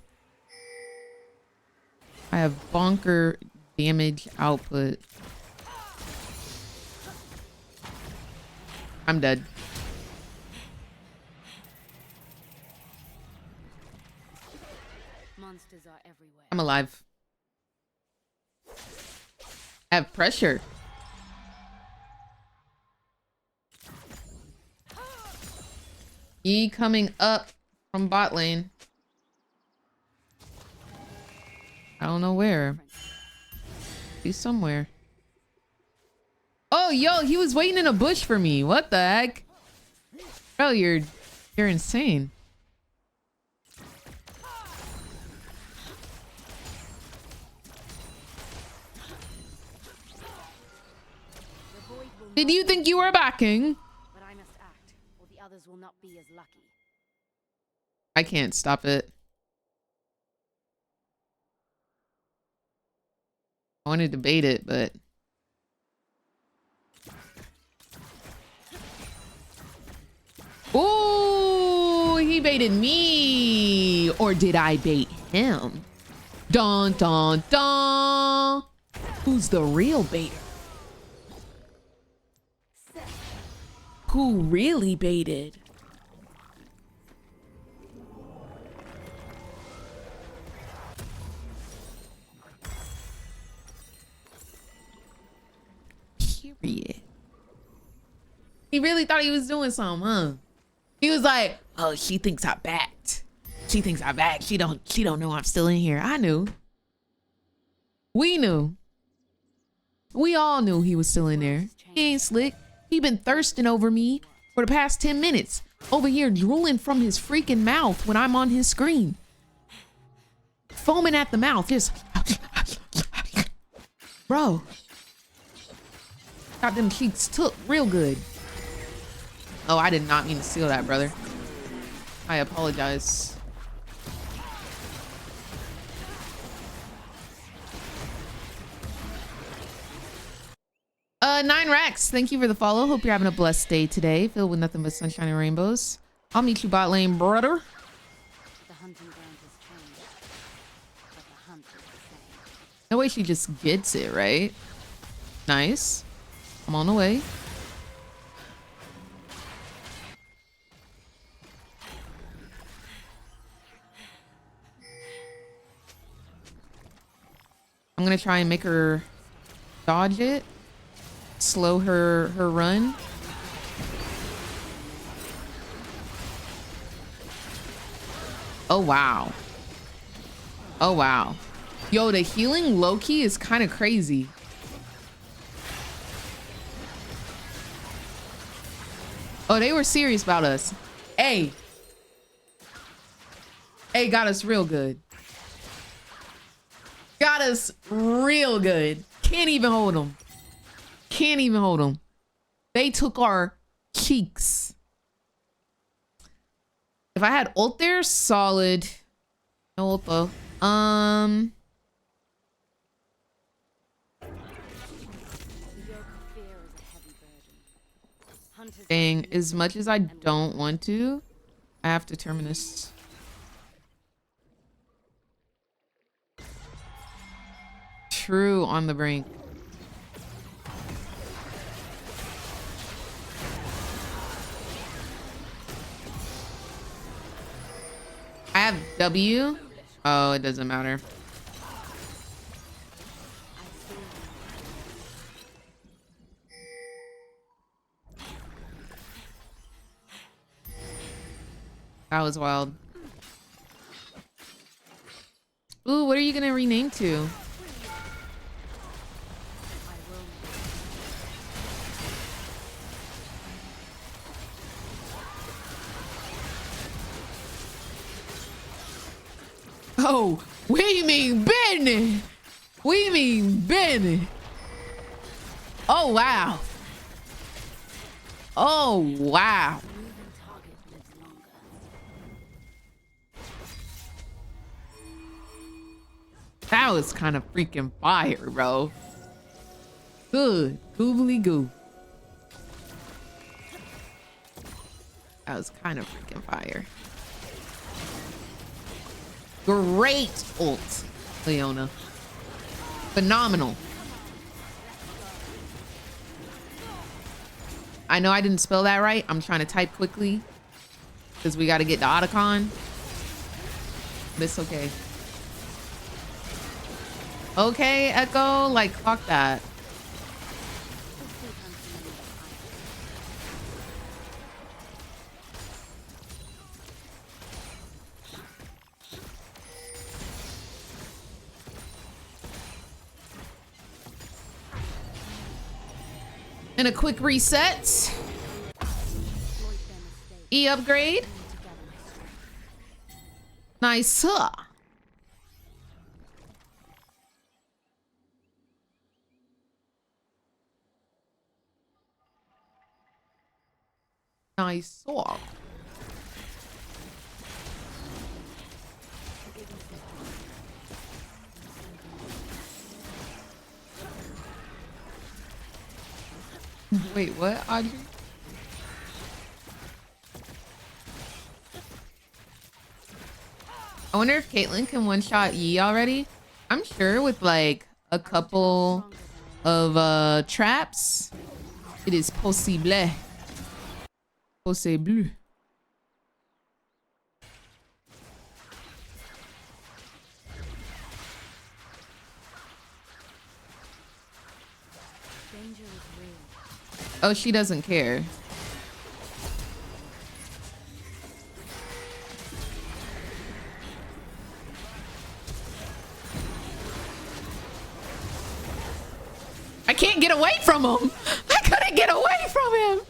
I have bonker damage output. I'm dead. Monsters are everywhere. I'm alive. I have pressure. E coming up from bot lane. I don't know where. He's somewhere. Oh, yo, he was waiting in a bush for me. What the heck? Bro, you're insane. Did you think you were backing? But I must act, or the others will not be as lucky. I can't stop it. I wanted to bait it, but... Ooh, he baited me. Or did I bait him? Dun, dun, dun. Who's the real baiter? Who really baited? Period. He really thought he was doing something, huh? He was like, "Oh, she thinks I backed. She thinks I backed. She don't know I'm still in here." I knew. We knew. We all knew he was still in there. He ain't slick. He been thirsting over me for the past 10 minutes. Over here drooling from his freaking mouth when I'm on his screen. Foaming at the mouth. Just... Bro. Got them cheeks took real good. Oh, I did not mean to steal that, brother. I apologize. Nine Racks, thank you for the follow. Hope you're having a blessed day today, filled with nothing but sunshine and rainbows. I'll meet you bot lane, brother. The hunting ground has changed, but the hunt is the same. No way she just gets it, right? Nice. I'm on the way. I'm gonna try and make her dodge it. Slow her run. Oh, wow. Oh, wow. Yo, the healing low-key is kind of crazy. Oh, they were serious about us. Hey. Hey, got us real good. Got us real good. Can't even hold them. Can't even hold them. They took our cheeks. If I had ult there, solid. No ult though. Dang, as much as I don't want to, I have to terminus. True, on the brink. I have W. Oh, it doesn't matter. That was wild. Ooh, what are you gonna rename to? Oh, we mean business. We mean business. Oh, wow. Oh, wow. That was kind of freaking fire, bro. Good. Goobly goo. That was kind of freaking fire. Great ult, Leona. Phenomenal. I know I didn't spell that right. I'm trying to type quickly because we got to get the Otacon. But it's okay. Okay, Echo, like, fuck that. And a quick reset. E upgrade. Nice. Nice. Wait, what, Audrey? I wonder if Caitlyn can one-shot Yi already. I'm sure with like a couple of traps, it is possible. Possible. Oh, she doesn't care. I can't get away from him. I couldn't get away from him.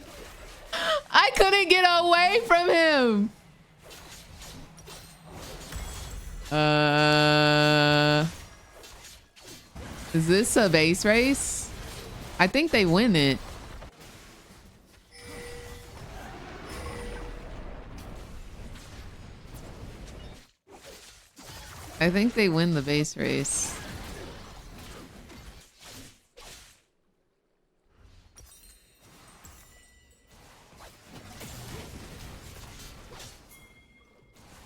I couldn't get away from him. Is this a base race? I think they win it. I think they win the base race.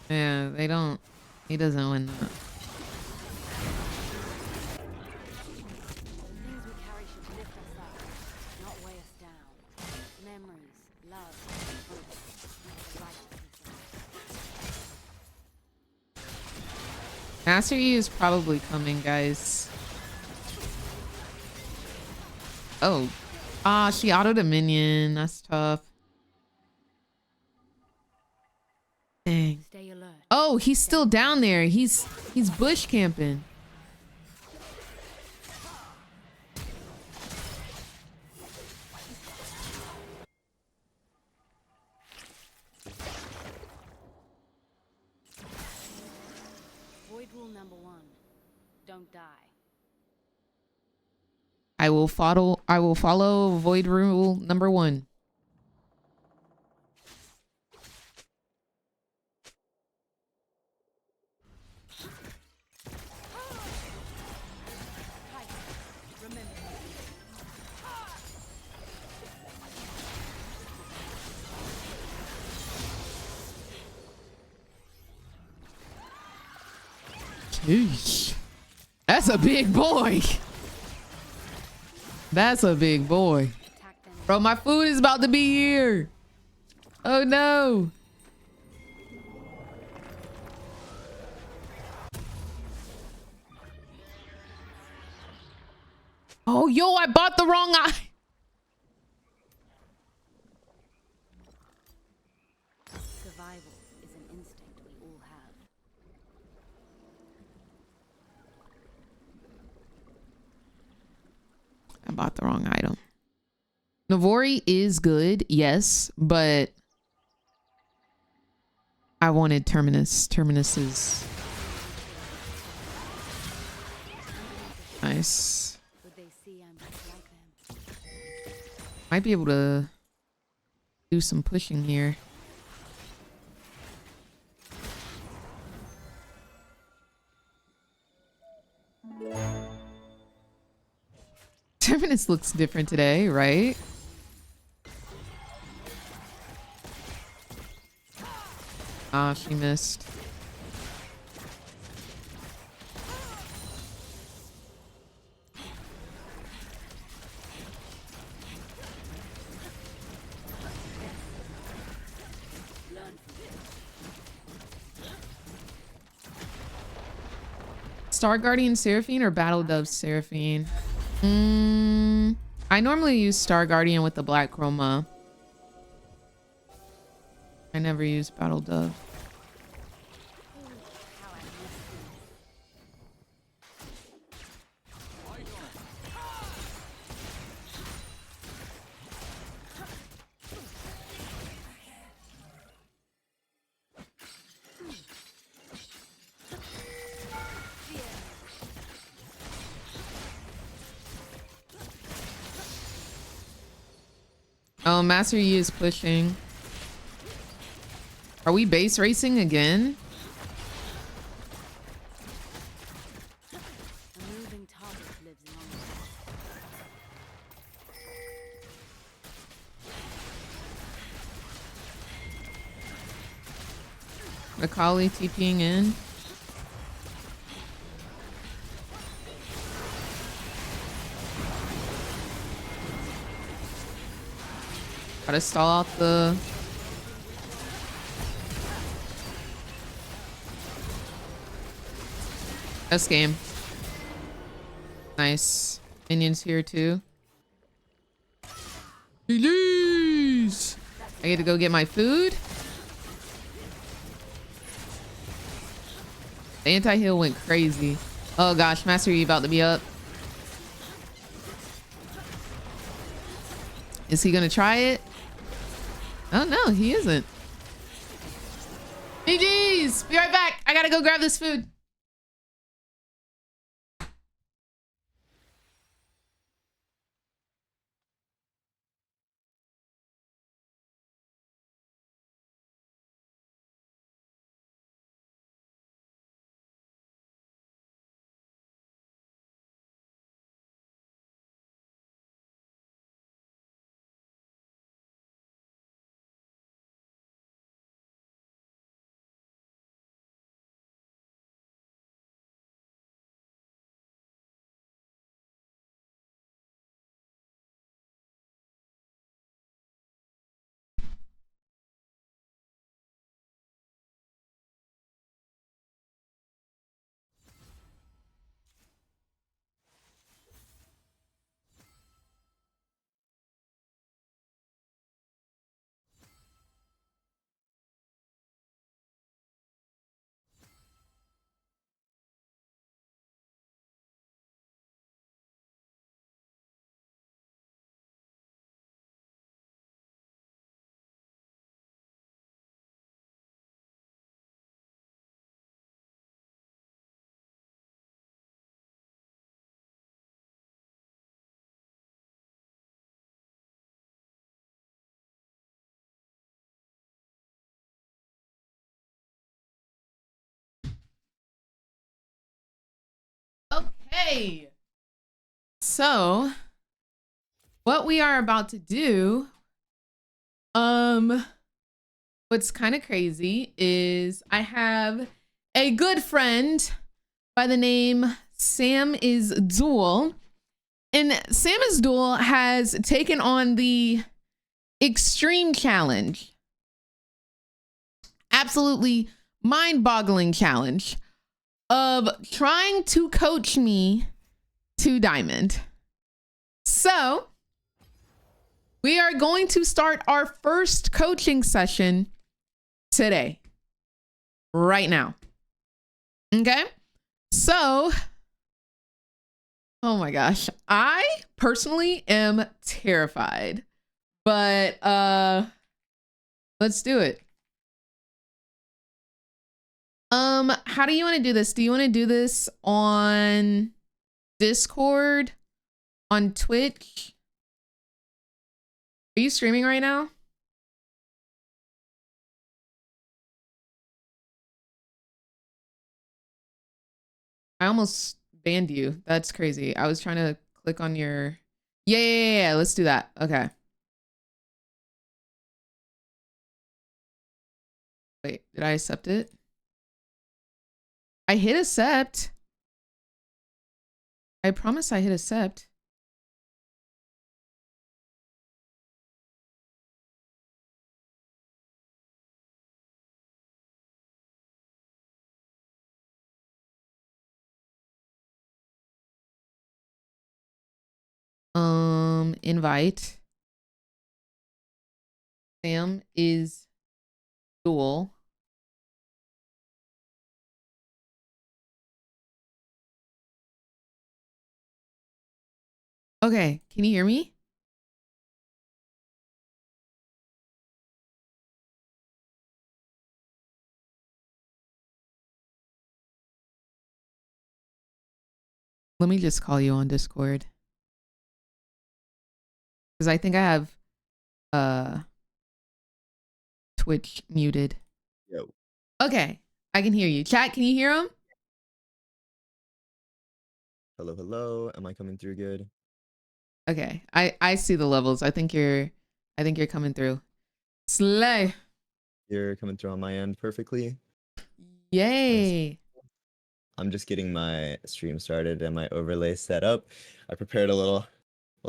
Yeah, they don't. He doesn't win that. Master E is probably coming, guys. Oh. Ah, she autoed a minion. That's tough. Dang. Stay alert. Oh, he's still down there. He's bush camping. Void rule number 1. Don't die. I will follow void rule number 1. Jeez. That's a big boy. That's a big boy. Attack them. Bro, my food is about to be here. Oh no. Oh, yo, I bought the wrong eye. Survival is an instinct we all have. I bought the wrong item. Navori is good, yes, but I wanted Terminus. Terminus is nice. Would they see I'm just like them? Might be able to do some pushing here. Terminus looks different today, right? Ah, she missed. Star Guardian Seraphine or Battle Dove Seraphine? I normally use Star Guardian with the black chroma. I never use Battle Dove. How I miss Oh, Master Yi is pushing. Are we base racing again? a moving target lives longer. Akali TPing in. Gotta stall out the... Best game. Nice. Minions here too. Release! I get to go get my food. The anti-heal went crazy. Oh gosh, Master Yi about to be up. Is he gonna try it? Oh no, he isn't. GG's! Be right back. I gotta go grab this food. Hey. So, what we are about to do, what's kind of crazy is I have a good friend by the name Sam is Duel. And Sam is Duel has taken on the extreme challenge. Absolutely mind-boggling challenge of trying to coach me to diamond. So we are going to start our first coaching session today, right now. Okay. So, oh my gosh, I personally am terrified, but let's do it. How do you want to do this? Do you want to do this on Discord, on Twitch? Are you streaming right now? I almost banned you. That's crazy. I was trying to click on your... Yeah. Let's do that. Okay. Wait, did I accept it? I hit accept. I promise I hit accept. Invite. Sam is Duel. Okay, can you hear me? Let me just call you on Discord. Because I think I have Twitch muted. Yo. Okay, I can hear you. Chat, can you hear him? Hello, hello. Am I coming through good? Okay, I see the levels. I think you're coming through. Slay. You're coming through on my end perfectly. Yay. Nice. I'm just getting my stream started and my overlay set up. I prepared a little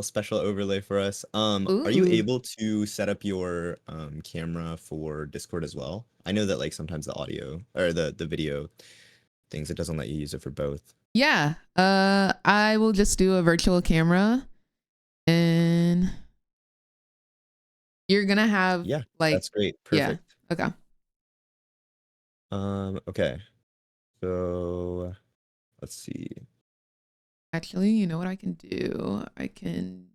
special overlay for us. Are you Ooh. able to set up your camera for Discord as well? I know that like sometimes the audio or the video things, it doesn't let you use it for both. Yeah. I will just do a virtual camera and you're gonna have like That's great. Perfect. Yeah. Okay. Okay. So let's see. Actually, you know what I can do? I can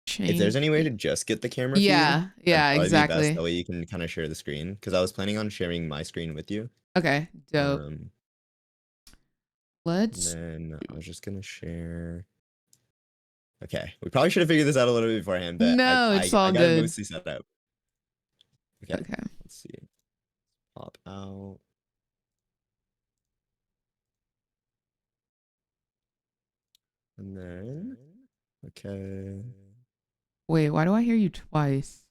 change. If there's any way to just get the camera feed, Yeah, that'd probably be best. exactly. That way you can kind of share the screen. Because I was planning on sharing my screen with you. Okay, dope. Let's. Then I was just gonna share. Okay, we probably should have figured this out a little bit beforehand, but no, it's all I got good. it mostly set up. Okay. Okay. Let's see. Pop out. And then. Okay. Wait, why do I hear you twice?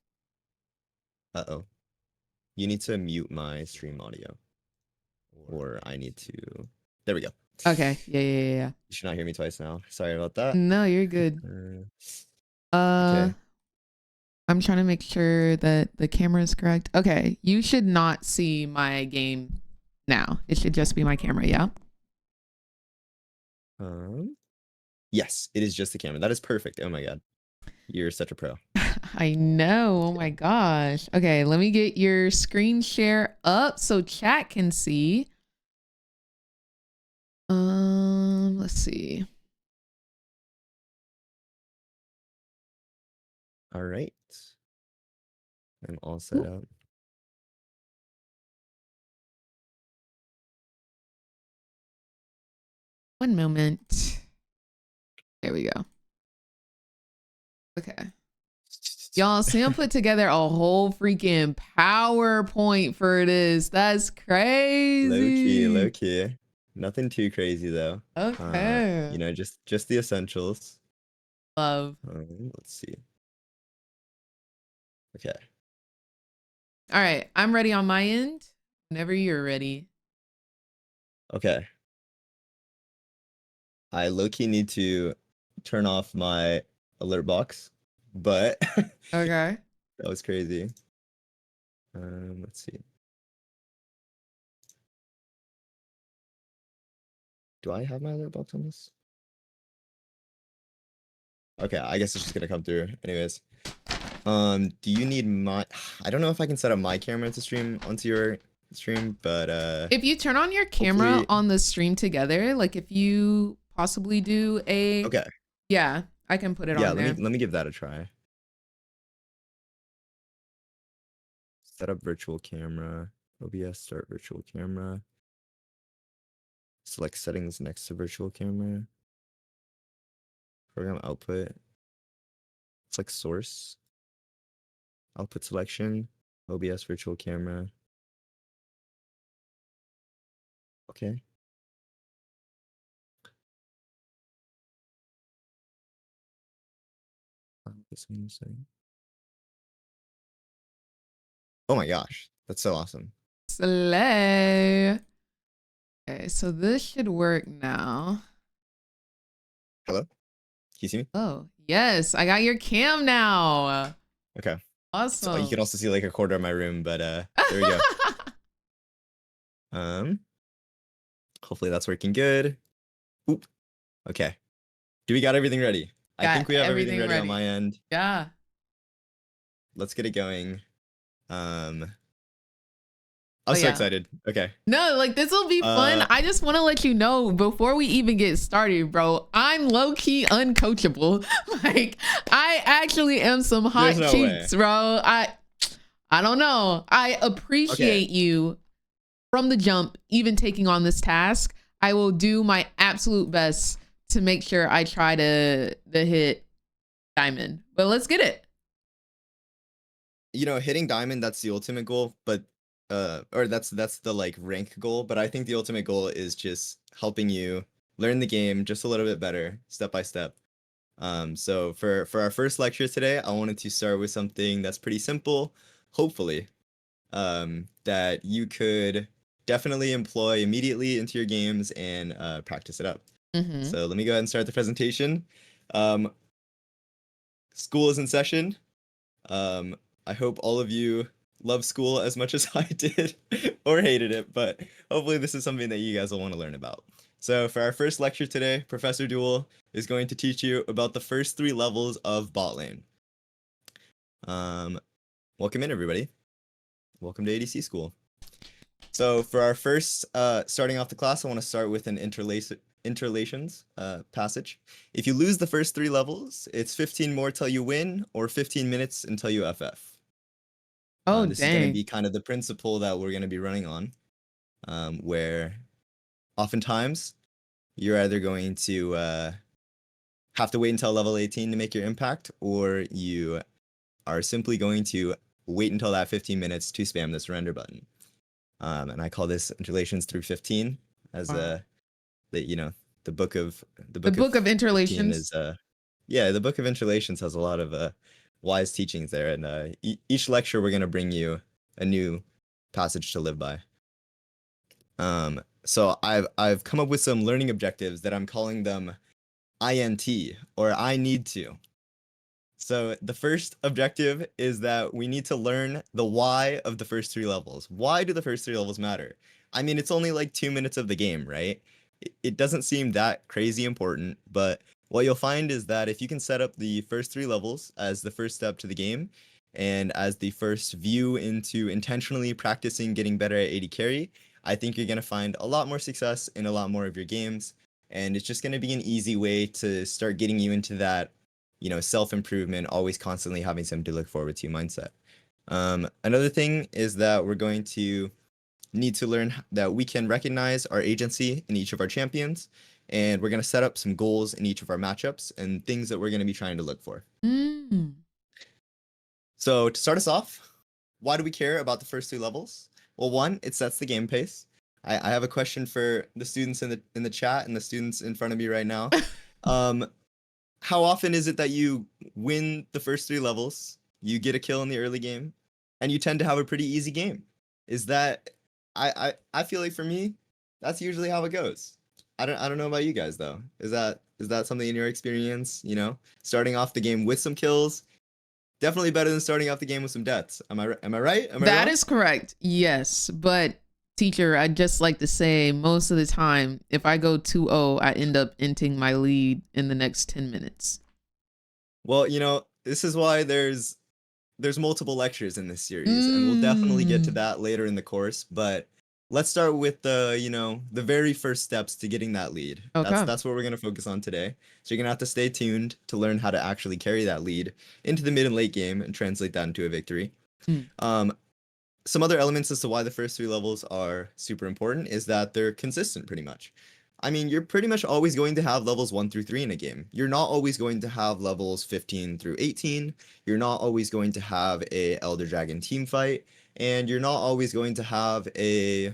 Uh-oh. You need to mute my stream audio. Or I need to... There we go. Okay. Yeah. You should not hear me twice now. Sorry about that. No, you're good. Okay. I'm trying to make sure that the camera is correct. Okay. You should not see my game now. It should just be my camera, yeah? Yes, it is just the camera. That is perfect. Oh my god. You're such a pro. I know. Oh my gosh. Okay, let me get your screen share up so chat can see. Let's see. All right. I'm all set up. One moment. There we go. Okay. Y'all, Sam put together a whole freaking PowerPoint for this. That's crazy. Low key. Nothing too crazy though. Okay. You know, just the essentials. Love. Let's see. Okay. All right. I'm ready on my end. Whenever you're ready. Okay. I low-key need to turn off my alert box, but Okay. that was crazy. Let's see. Do I have my alert box on this? Okay, I guess it's just gonna come through. Anyways, do you need my? I don't know if I can set up my camera to stream onto your stream, but If you turn on your camera hopefully. on the stream together, like if you possibly do a, Okay, yeah, I can put it yeah. on there. Let me give that a try. Set up virtual camera. OBS start virtual camera. Select settings next to virtual camera. Program output. Select source. Output selection. OBS virtual camera. Okay. This means saying. Oh my gosh, that's so awesome. Slay. Okay, so this should work now. Hello? Can you see me? Oh, yes, I got your cam now. Okay. So you Awesome. can also see like a quarter of my room, but there we go. Hopefully that's working good. Oop. Okay. Do we got everything ready? I Got think we have everything everything ready on my end. Yeah. Let's get it going. I'm Oh, so yeah. excited. Okay. No, like this will be fun. I just want to let you know before we even get started, bro. I'm low key uncoachable. Like I actually am some hot There's no cheeks, way. bro. I don't know. I appreciate you from the jump, even taking on this task. I will do my absolute best to make sure I try to hit diamond. But let's get it. You know, hitting diamond, that's the ultimate goal, but or that's the like rank goal, but I think the ultimate goal is just helping you learn the game just a little bit better, step by step. So for our first lecture today, I wanted to start with something that's pretty simple, hopefully, that you could definitely employ immediately into your games and practice it up. So let me go ahead and start the presentation. School is in session. I hope all of you love school as much as I did or hated it, but hopefully this is something that you guys will want to learn about. So for our first lecture today, Professor Duel is going to teach you about the first 3 levels of bot lane. Welcome in, everybody. Welcome to ADC school. So for our first, starting off the class, I want to start with an interrelations passage. If you lose the first 3 levels, it's 15 more till you win, or 15 minutes until you FF. Oh, this is going to dang. be kind of the principle that we're going to be running on, where oftentimes you're either going to have to wait until level 18 to make your impact, or you are simply going to wait until that 15 minutes to spam the surrender button. And I call this interrelations through 15 as the book of Interrelations. is yeah, the book of interrelations has a lot of wise teachings there, and each lecture we're going to bring you a new passage to live by. So I've come up with some learning objectives that I'm calling them INT, or I need to. So the first objective is that we need to learn the why of the first 3 levels. Why do the first 3 levels matter? I mean, it's only like 2 minutes of the game, right? It doesn't seem that crazy important, but what you'll find is that if you can set up the first 3 levels as the first step to the game, and as the first view into intentionally practicing getting better at AD carry, I think you're going to find a lot more success in a lot more of your games, and it's just going to be an easy way to start getting you into that, you know, self-improvement, always constantly having something to look forward to mindset. Another thing is that we're going to need to learn that we can recognize our agency in each of our champions, and we're going to set up some goals in each of our matchups and things that we're going to be trying to look for. So to start us off, why do we care about the first 2 levels? Well, 1, it sets the game pace. I have a question for the students in the chat and the students in front of me right now. How often is it that you win the first 3 levels, you get a kill in the early game, and you tend to have a pretty easy game? Is that I feel like for me, that's usually how it goes. I don't know about you guys though. Is that something in your experience? You know, starting off the game with some kills, definitely better than starting off the game with some deaths. Am I right? Am I That wrong? is correct. Yes, but teacher, I'd just like to say most of the time, if I go 2-0, I end up inting my lead in the next 10 minutes. Well, you know, this is why there's multiple lectures in this series, and we'll definitely get to that later in the course, but let's start with the, you know, the very first steps to getting that lead. Okay. That's what we're going to focus on today. So you're going to have to stay tuned to learn how to actually carry that lead into the mid and late game and translate that into a victory. Some other elements as to why the first 3 levels are super important is that they're consistent pretty much. I mean, you're pretty much always going to have levels 1 through 3 in a game. You're not always going to have levels 15 through 18. You're not always going to have a Elder Dragon team fight, and you're not always going to have a,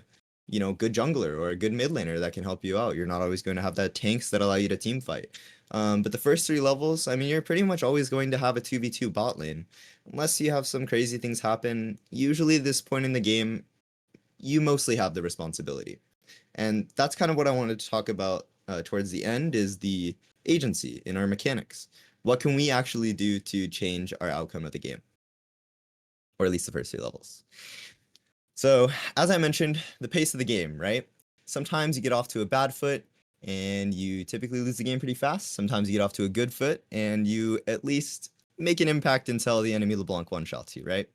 you know, good jungler or a good mid laner that can help you out. You're not always going to have that tanks that allow you to team fight. But the first 3 levels, I mean, you're pretty much always going to have a 2v2 bot lane. Unless you have some crazy things happen, usually at this point in the game, you mostly have the responsibility. And that's kind of what I wanted to talk about towards the end, is the agency in our mechanics. What can we actually do to change our outcome of the game? Or at least the first 3 levels. So, as I mentioned, the pace of the game, right? Sometimes you get off to a bad foot and you typically lose the game pretty fast. Sometimes you get off to a good foot and you at least make an impact until the enemy LeBlanc one-shots you, right?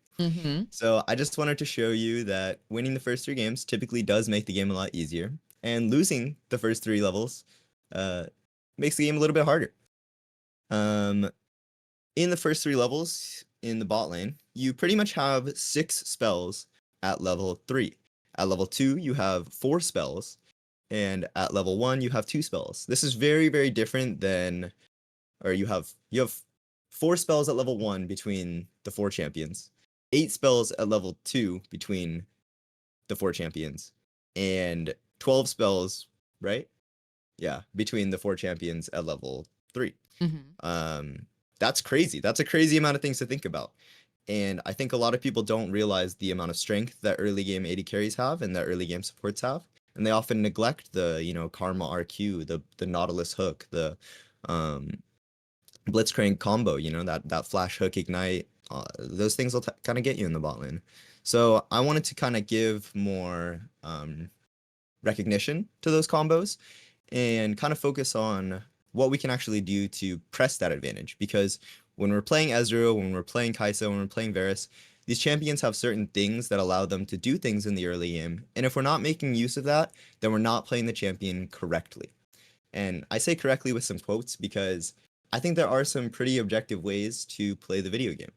So I just wanted to show you that winning the first 3 games typically does make the game a lot easier, and losing the first 3 levels makes the game a little bit harder. In the first 3 levels in the bot lane, you pretty much have 6 spells at level 3. At level 2, you have 4 spells, and at level 1, you have 2 spells. This is very, very different than, or you have 4 spells at level 1 between the 4 champions, 8 spells at level 2 between the 4 champions, and 12 spells, right? Yeah, between the 4 champions at level 3. That's crazy. That's a crazy amount of things to think about. And I think a lot of people don't realize the amount of strength that early game AD carries have and that early game supports have. And they often neglect the, you know, Karma RQ, the Nautilus hook, the Blitzcrank combo, you know, that flash hook ignite. Those things will kind of get you in the bot lane. So I wanted to kind of give more recognition to those combos and kind of focus on what we can actually do to press that advantage. Because when we're playing Ezreal, when we're playing Kai'Sa, when we're playing Varus, these champions have certain things that allow them to do things in the early game. And if we're not making use of that, then we're not playing the champion correctly. And I say correctly with some quotes because I think there are some pretty objective ways to play the video game.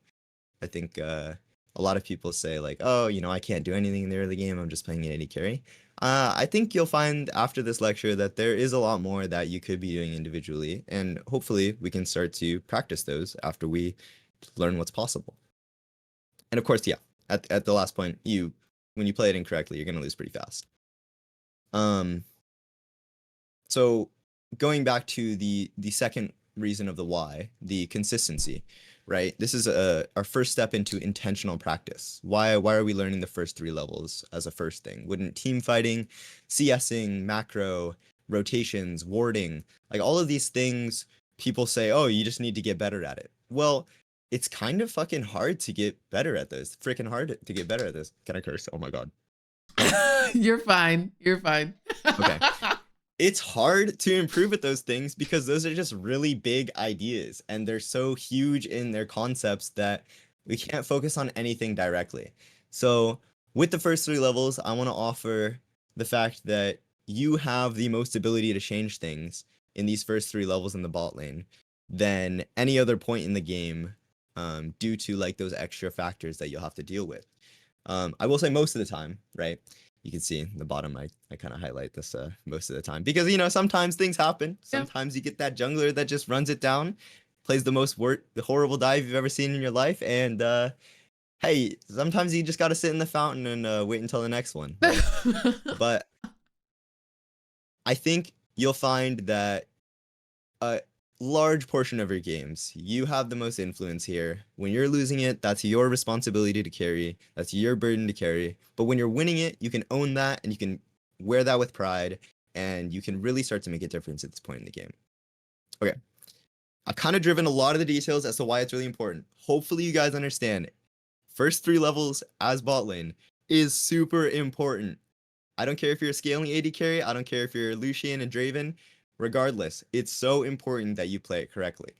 I think a lot of people say like, oh, you know, I can't do anything in the early game, I'm just playing an AD carry. I think you'll find after this lecture that there is a lot more that you could be doing individually, and hopefully we can start to practice those after we learn what's possible. And of course, yeah, at the last point, when you play it incorrectly, you're going to lose pretty fast. So going back to the second reason of the why, the consistency, right? This is our first step into intentional practice. Why are we learning the first 3 levels as a first thing? Wouldn't team fighting, CSing, macro, rotations, warding, like all of these things, people say, oh, you just need to get better at it. Well, it's kind of fucking hard to get better at this. Freaking hard to get better at this. Can I curse? Oh my god. You're fine. You're fine. Okay. It's hard to improve at those things because those are just really big ideas and they're so huge in their concepts that we can't focus on anything directly. So with the first 3 levels, I want to offer the fact that you have the most ability to change things in these first 3 levels in the bot lane than any other point in the game, due to like those extra factors that you'll have to deal with. I will say most of the time, right? You can see in the bottom, I kind of highlight this most of the time because, you know, sometimes things happen. Sometimes you get that jungler that just runs it down, plays the horrible dive you've ever seen in your life. And hey, sometimes you just got to sit in the fountain and wait until the next one. Right? But I think you'll find that a large portion of your games, you have the most influence here. When you're losing it, that's your responsibility to carry. That's your burden to carry. But when you're winning it, you can own that and you can wear that with pride, and you can really start to make a difference at this point in the game. Okay. I've kind of driven a lot of the details as to why it's really important. Hopefully you guys understand. First 3 levels as bot lane is super important. I don't care if you're a scaling AD carry. I don't care if you're Lucian and Draven. Regardless, it's so important that you play it correctly.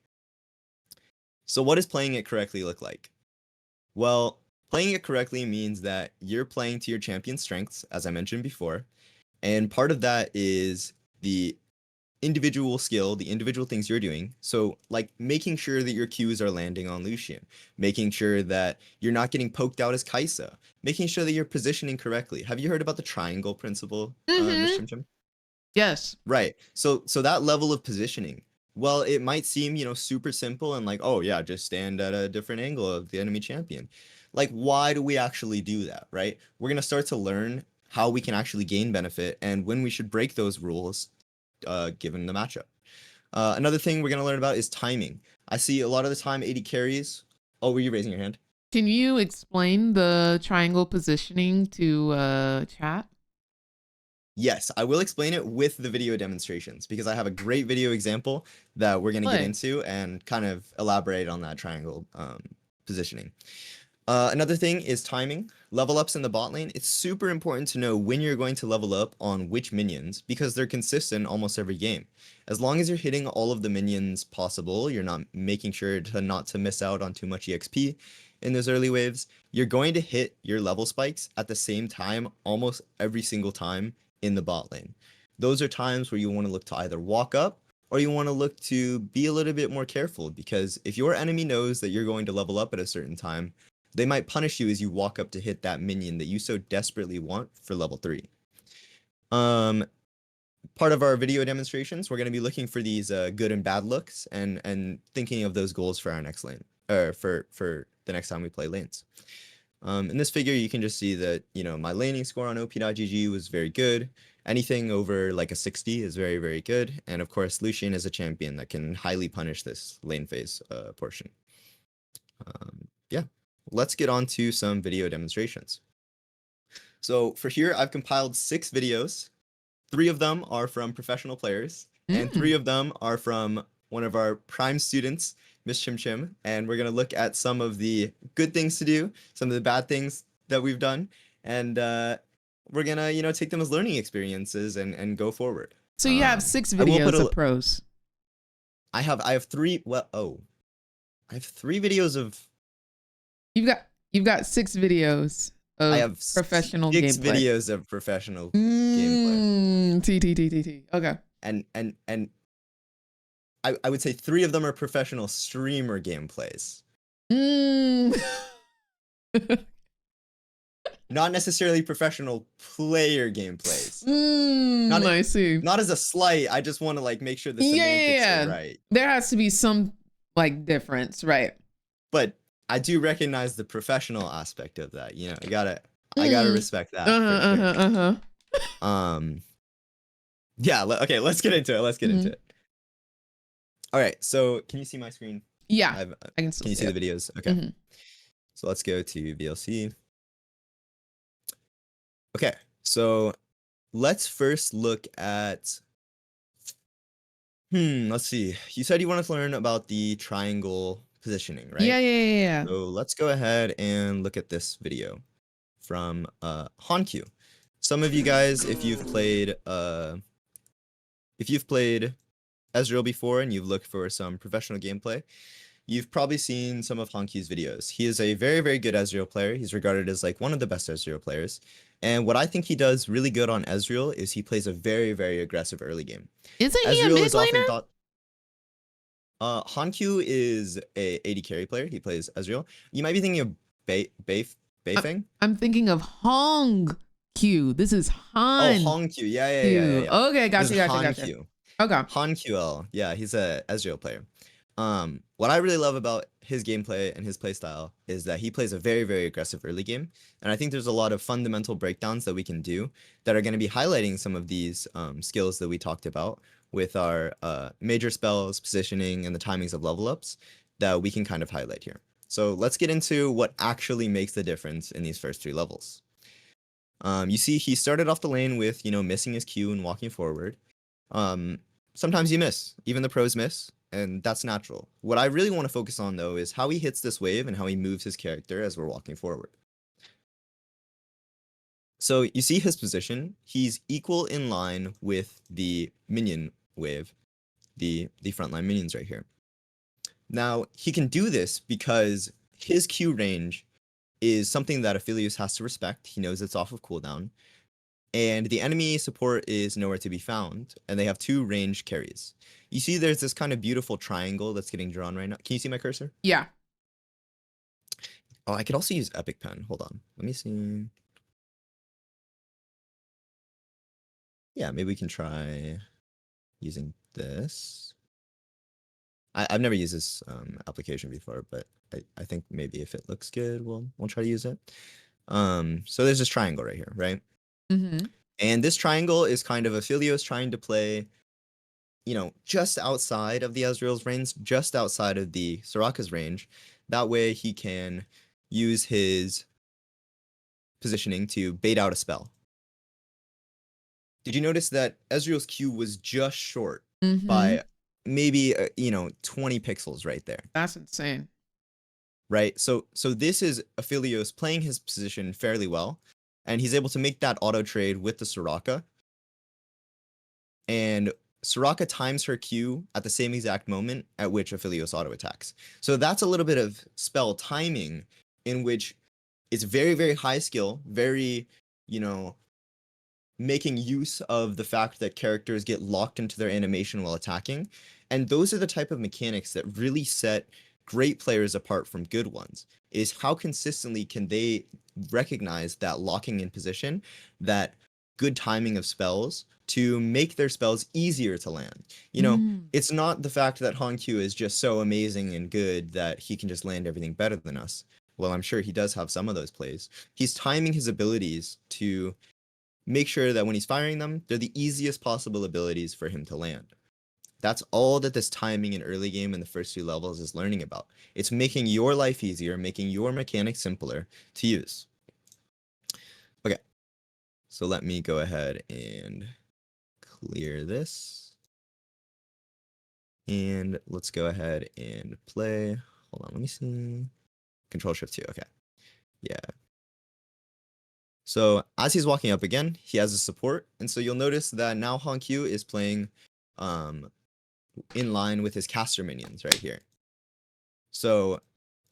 So what does playing it correctly look like? Well, playing it correctly means that you're playing to your champion's strengths, as I mentioned before. And part of that is the individual skill, the individual things you're doing. So like making sure that your Qs are landing on Lucian, making sure that you're not getting poked out as Kaisa, making sure that you're positioning correctly. Have you heard about the triangle principle, Miss Chim Chim? Yes. Right. So that level of positioning, well, it might seem, super simple and like, oh yeah, just stand at a different angle of the enemy champion. Like, why do we actually do that, right? We're gonna start to learn how we can actually gain benefit and when we should break those rules, given the matchup. Another thing we're gonna learn about is timing. I see a lot of the time AD carries. Oh, were you raising your hand? Can you explain the triangle positioning to chat? Yes, I will explain it with the video demonstrations because I have a great video example that we're going to get into and kind of elaborate on that triangle positioning. Another thing is timing. Level ups in the bot lane. It's super important to know when you're going to level up on which minions because they're consistent almost every game. As long as you're hitting all of the minions possible, you're not making sure to not to miss out on too much EXP in those early waves, you're going to hit your level spikes at the same time almost every single time in the bot lane. Those are times where you want to look to either walk up or you want to look to be a little bit more careful because if your enemy knows that you're going to level up at a certain time, they might punish you as you walk up to hit that minion that you so desperately want for level 3. Part of our video demonstrations, we're going to be looking for these good and bad looks and thinking of those goals for our next lane, or for the next time we play lanes. In this figure, you can just see that, my laning score on op.gg was very good. Anything over like a 60 is very, very good. And of course, Lucian is a champion that can highly punish this lane phase portion. Yeah, let's get on to some video demonstrations. So for here, I've compiled 6 videos. 3 of them are from professional players, and 3 of them are from one of our prime students, Miss Chim Chim, and we're gonna look at some of the good things to do, some of the bad things that we've done, and we're gonna take them as learning experiences and go forward. So you have 6 videos of pros. I have 3. I have 3 videos of. You've got 6 videos of I have professional 6 gameplay. videos of professional gameplay. T. Okay. And I would say 3 of them are professional streamer gameplays. Not necessarily professional player gameplays. I see. Not as a slight. I just want to like make sure the semantics are right. There has to be some like difference, right? But I do recognize the professional aspect of that. I gotta respect that. Yeah. Okay. Let's get into it. All right. So can you see my screen? Yeah. I can see the videos? Okay. So let's go to VLC. Okay. So let's first look at. Let's see. You said you wanted to learn about the triangle positioning, right? Yeah. So let's go ahead and look at this video from Hanq. Some of you guys, if you've played Ezreal before and you've looked for some professional gameplay, you've probably seen some of Hanq's videos. He is a very, very good Ezreal player. He's regarded as like one of the best Ezreal players. And what I think he does really good on Ezreal is he plays a very, very aggressive early game. Isn't he a mid laner? Hanq is a AD carry player. He plays Ezreal. You might be thinking of Beifeng. I'm thinking of Hong Q. This is Han. Oh, Hanq. Yeah. Okay, gotcha. Okay. Hanq. Yeah, he's a Ezreal player. What I really love about his gameplay and his playstyle is that he plays a very, very aggressive early game. And I think there's a lot of fundamental breakdowns that we can do that are going to be highlighting some of these skills that we talked about with our major spells, positioning, and the timings of level ups that we can kind of highlight here. So let's get into what actually makes the difference in these first 3 levels. You see he started off the lane with, missing his Q and walking forward. Sometimes you miss, even the pros miss, and that's natural. What I really want to focus on though is how he hits this wave and how he moves his character as we're walking forward. So you see his position, he's equal in line with the minion wave, the frontline minions right here. Now, he can do this because his Q range is something that Aphelios has to respect. He knows it's off of cooldown. And the enemy support is nowhere to be found, and they have 2 ranged carries. You see there's this kind of beautiful triangle that's getting drawn right now. Can you see my cursor? Yeah. Oh, I could also use Epic Pen. Hold on. Let me see. Yeah, maybe we can try using this. I've never used this application before, but I think maybe if it looks good, we'll try to use it. So there's this triangle right here, right? Mm-hmm. And this triangle is kind of Aphelios trying to play, just outside of the Ezreal's range, just outside of the Soraka's range. That way he can use his positioning to bait out a spell. Did you notice that Ezreal's Q was just short by maybe 20 pixels right there? That's insane. Right? So this is Aphelios playing his position fairly well, and he's able to make that auto trade with the Soraka. And Soraka times her Q at the same exact moment at which Aphelios auto attacks. So that's a little bit of spell timing in which it's very, very high skill, very, making use of the fact that characters get locked into their animation while attacking. And those are the type of mechanics that really set great players apart from good ones, is how consistently can they recognize that locking in position, that good timing of spells to make their spells easier to land. It's not the fact that Hankyu is just so amazing and good that he can just land everything better than us. Well, I'm sure he does have some of those plays. He's timing his abilities to make sure that when he's firing them, they're the easiest possible abilities for him to land. That's all that this timing in early game in the first 2 levels is learning about. It's making your life easier, making your mechanics simpler to use. Okay, so let me go ahead and clear this. And let's go ahead and play. Hold on, let me see. Control Shift 2, okay. Yeah. So as he's walking up again, he has a support. And so you'll notice that now Hankyu is playing in line with his caster minions right here. So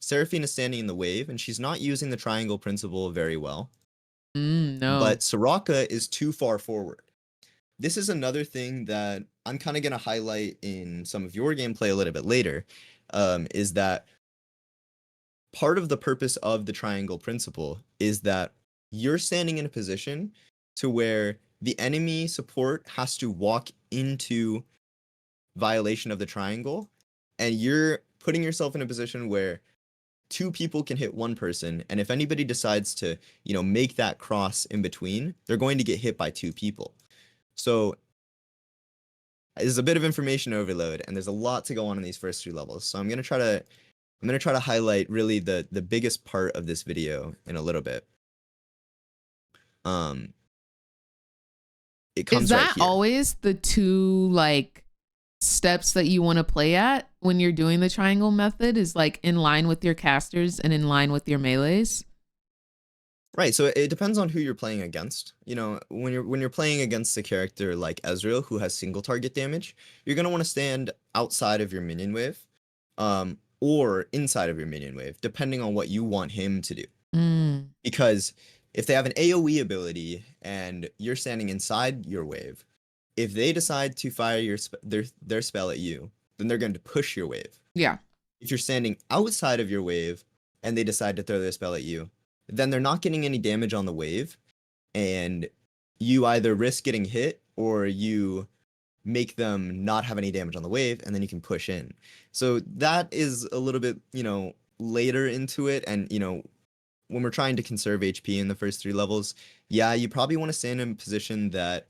Seraphine is standing in the wave, and she's not using the triangle principle very well. No. But Soraka is too far forward. This is another thing that I'm kind of going to highlight in some of your gameplay a little bit later, is that part of the purpose of the triangle principle is that you're standing in a position to where the enemy support has to walk into violation of the triangle, and you're putting yourself in a position where 2 people can hit 1 person, and if anybody decides to, make that cross in between, they're going to get hit by 2 people. So there's a bit of information overload, and there's a lot to go on in these first 3 levels. So I'm gonna try to highlight really the biggest part of this video in a little bit. It comes Is that right here. always the 2 steps that you want to play at when you're doing the triangle method, is in line with your casters and in line with your melees? Right, so it depends on who you're playing against. When you're playing against a character like Ezreal who has single target damage, you're gonna want to stand outside of your minion wave, or inside of your minion wave, depending on what you want him to do. Because if they have an AoE ability and you're standing inside your wave, if they decide to fire their spell at you, then they're going to push your wave. Yeah. If you're standing outside of your wave and they decide to throw their spell at you, then they're not getting any damage on the wave, and you either risk getting hit or you make them not have any damage on the wave, and then you can push in. So that is a little bit, later into it, and when we're trying to conserve HP in the first 3 levels, yeah, you probably want to stand in a position that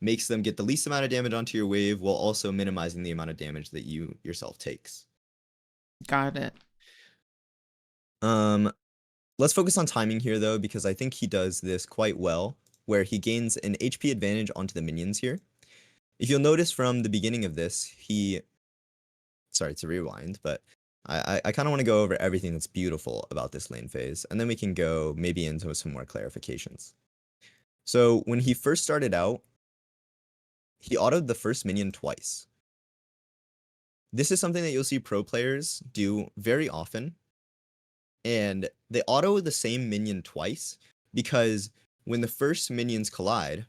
makes them get the least amount of damage onto your wave while also minimizing the amount of damage that you yourself takes. Got it. Let's focus on timing here though, because I think he does this quite well, where he gains an HP advantage onto the minions here. If you'll notice from the beginning of this, sorry to rewind, but I kind of want to go over everything that's beautiful about this lane phase, and then we can go maybe into some more clarifications. So when he first started out, he autoed the first minion twice. This is something that you'll see pro players do very often, and they auto the same minion twice because when the first minions collide,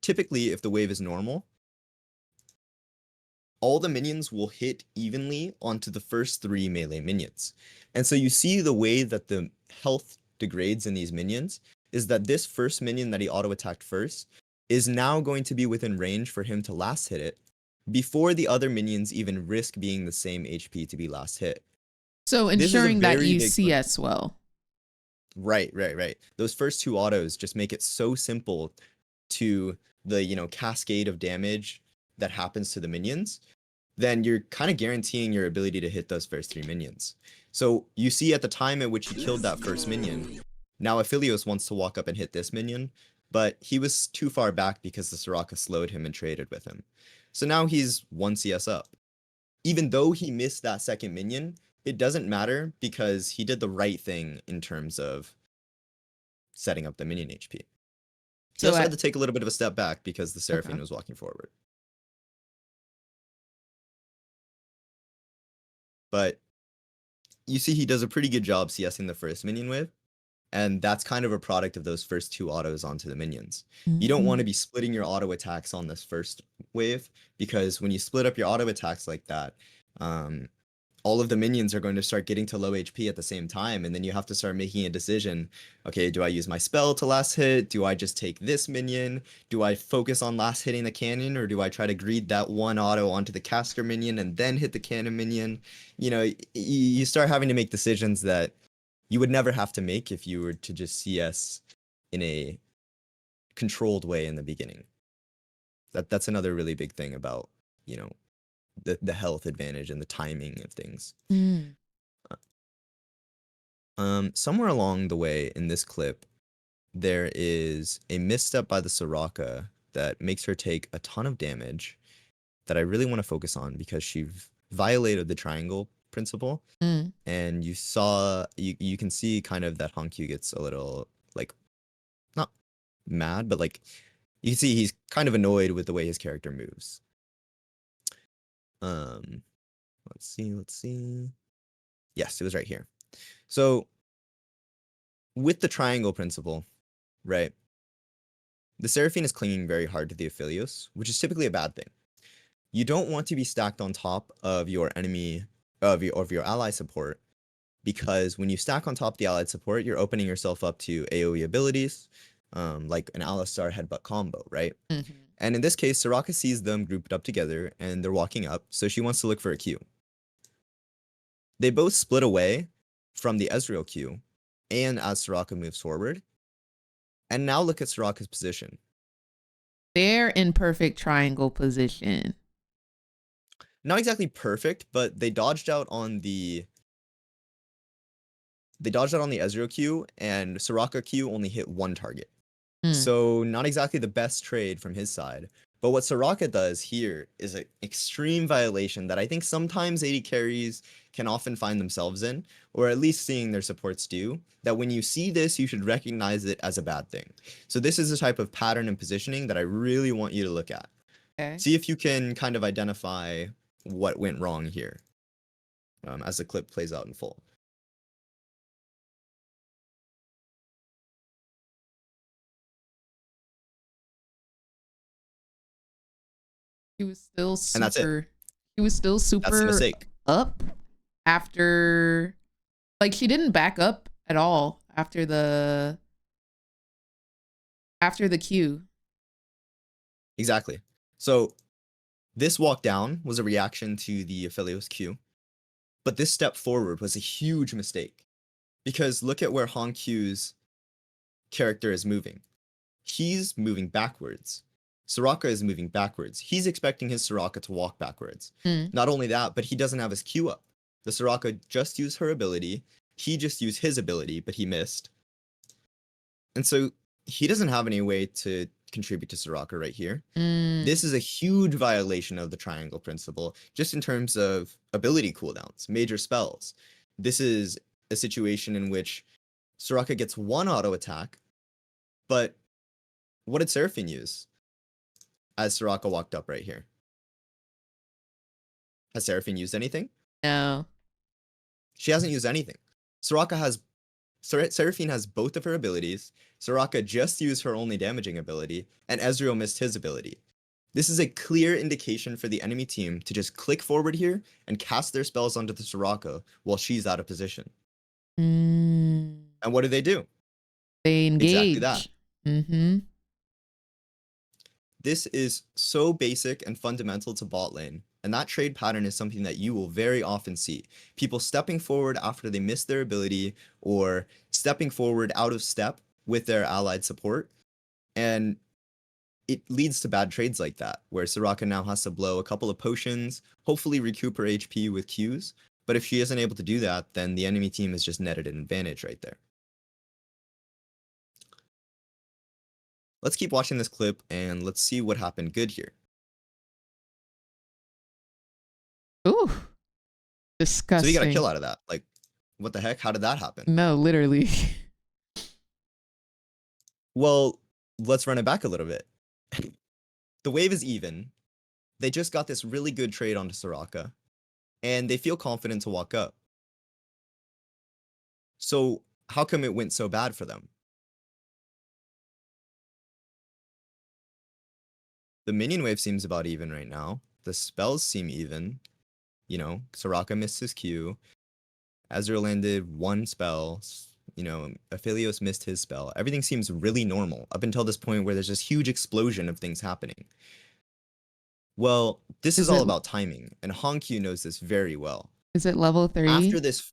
typically if the wave is normal, all the minions will hit evenly onto the first 3 melee minions. And so you see the way that the health degrades in these minions is that this first minion that he auto-attacked first is now going to be within range for him to last hit it before the other minions even risk being the same HP to be last hit. So ensuring that you CS well. Right. Those first 2 autos just make it so simple to the, cascade of damage that happens to the minions, then you're kind of guaranteeing your ability to hit those first 3 minions. So you see at the time at which he killed that first minion, now Aphelios wants to walk up and hit this minion, but he was too far back because the Soraka slowed him and traded with him. So now he's 1 CS up. Even though he missed that second minion, it doesn't matter because he did the right thing in terms of setting up the minion HP. He also had to take a little bit of a step back because the Seraphine was walking forward. But you see he does a pretty good job CSing the first minion wave, and that's kind of a product of those first 2 autos onto the minions. You don't want to be splitting your auto attacks on this first wave, because when you split up your auto attacks like that, all of the minions are going to start getting to low HP at the same time, and then you have to start making a decision. Okay, do I use my spell to last hit? Do I just take this minion? Do I focus on last hitting the cannon, or do I try to greed that one auto onto the caster minion and then hit the cannon minion? You start having to make decisions that you would never have to make if you were to just CS in a controlled way in the beginning. That's another really big thing about, the health advantage and the timing of things. Somewhere along the way in this clip, there is a misstep by the Soraka that makes her take a ton of damage that I really want to focus on because she violated the triangle principle. And you can see kind of that Hankyu gets a little, not mad, but you can see he's kind of annoyed with the way his character moves. Let's see. Yes, it was right here. So with the triangle principle, right, the Seraphine is clinging very hard to the Aphelios, which is typically a bad thing. You don't want to be stacked on top of your enemy, of your ally support, because when you stack on top of the allied support, you're opening yourself up to AoE abilities, like an Alistar headbutt combo, right? And in this case, Soraka sees them grouped up together and they're walking up, so she wants to look for a Q. They both split away from the Ezreal Q, and as Soraka moves forward, and now look at Soraka's position. They're in perfect triangle position. Not exactly perfect, but they dodged out on the Ezreal Q, and Soraka Q only hit 1 target. So not exactly the best trade from his side. But what Soraka does here is an extreme violation that I think sometimes AD carries can often find themselves in, or at least seeing their supports do, that when you see this, you should recognize it as a bad thing. So this is a type of pattern and positioning that I really want you to look at. Okay. See if you can kind of identify what went wrong here as the clip plays out in full. He was still super. And that's it. He was still super That's the mistake. Up after, he didn't back up at all after the Q. Exactly. So this walk down was a reaction to the Aphelios Q, but this step forward was a huge mistake because look at where Han Q's character is moving. He's moving backwards. Soraka is moving backwards. He's expecting his Soraka to walk backwards. Not only that, but he doesn't have his Q up. The Soraka just used her ability. He just used his ability, but he missed. And so he doesn't have any way to contribute to Soraka right here. This is a huge violation of the triangle principle, just in terms of ability cooldowns, major spells. This is a situation in which Soraka gets one auto attack, but what did Seraphine use as Soraka walked up right here? Has Seraphine used anything? No. She hasn't used anything. Seraphine has both of her abilities. Soraka just used her only damaging ability, and Ezreal missed his ability. This is a clear indication for the enemy team to just click forward here and cast their spells onto the Soraka while she's out of position. And what do? They engage. Exactly that. This is so basic and fundamental to bot lane, and that trade pattern is something that you will very often see. People stepping forward after they miss their ability, or stepping forward out of step with their allied support, and it leads to bad trades like that, where Soraka now has to blow a couple of potions, hopefully recoup her HP with Qs, but if she isn't able to do that, then the enemy team has just netted an advantage right there. Let's keep watching this clip and let's see what happened good here. Ooh. Disgusting. So you got a kill out of that. Like, what the heck? How did that happen? No, literally. Well, let's run it back a little bit. The wave is even. They just got this really good trade onto Soraka, and they feel confident to walk up. So how come it went so bad for them? The minion wave seems about even right now. The spells seem even. You know, Soraka missed his Q. Ezreal landed one spell. You know, Aphelios missed his spell. Everything seems really normal up until this point where there's this huge explosion of things happening. Well, this is all about timing, and Honkyu knows this very well. Is it level 3? After this,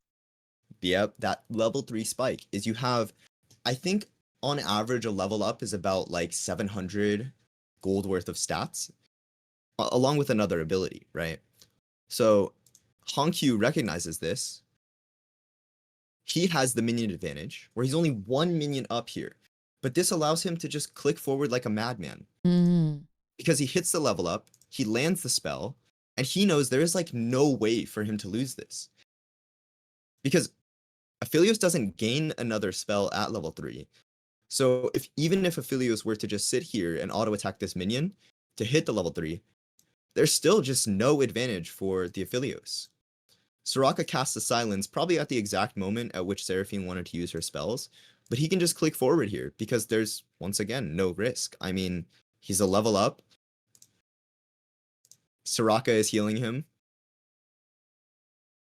yep, that level 3 spike is you have, I think on average, a level up is about like 700 gold worth of stats, along with another ability, right? So Honkyu recognizes this. He has the minion advantage, where he's only one minion up here, but this allows him to just click forward like a madman. Because he hits the level up, he lands the spell, and he knows there is like no way for him to lose this. Because Aphelios doesn't gain another spell at level 3. So even if Aphelios were to just sit here and auto attack this minion to hit the level 3, there's still just no advantage for the Aphelios. Soraka casts a silence probably at the exact moment at which Seraphine wanted to use her spells, but he can just click forward here because there's, once again, no risk. I mean, he's a level up. Soraka is healing him.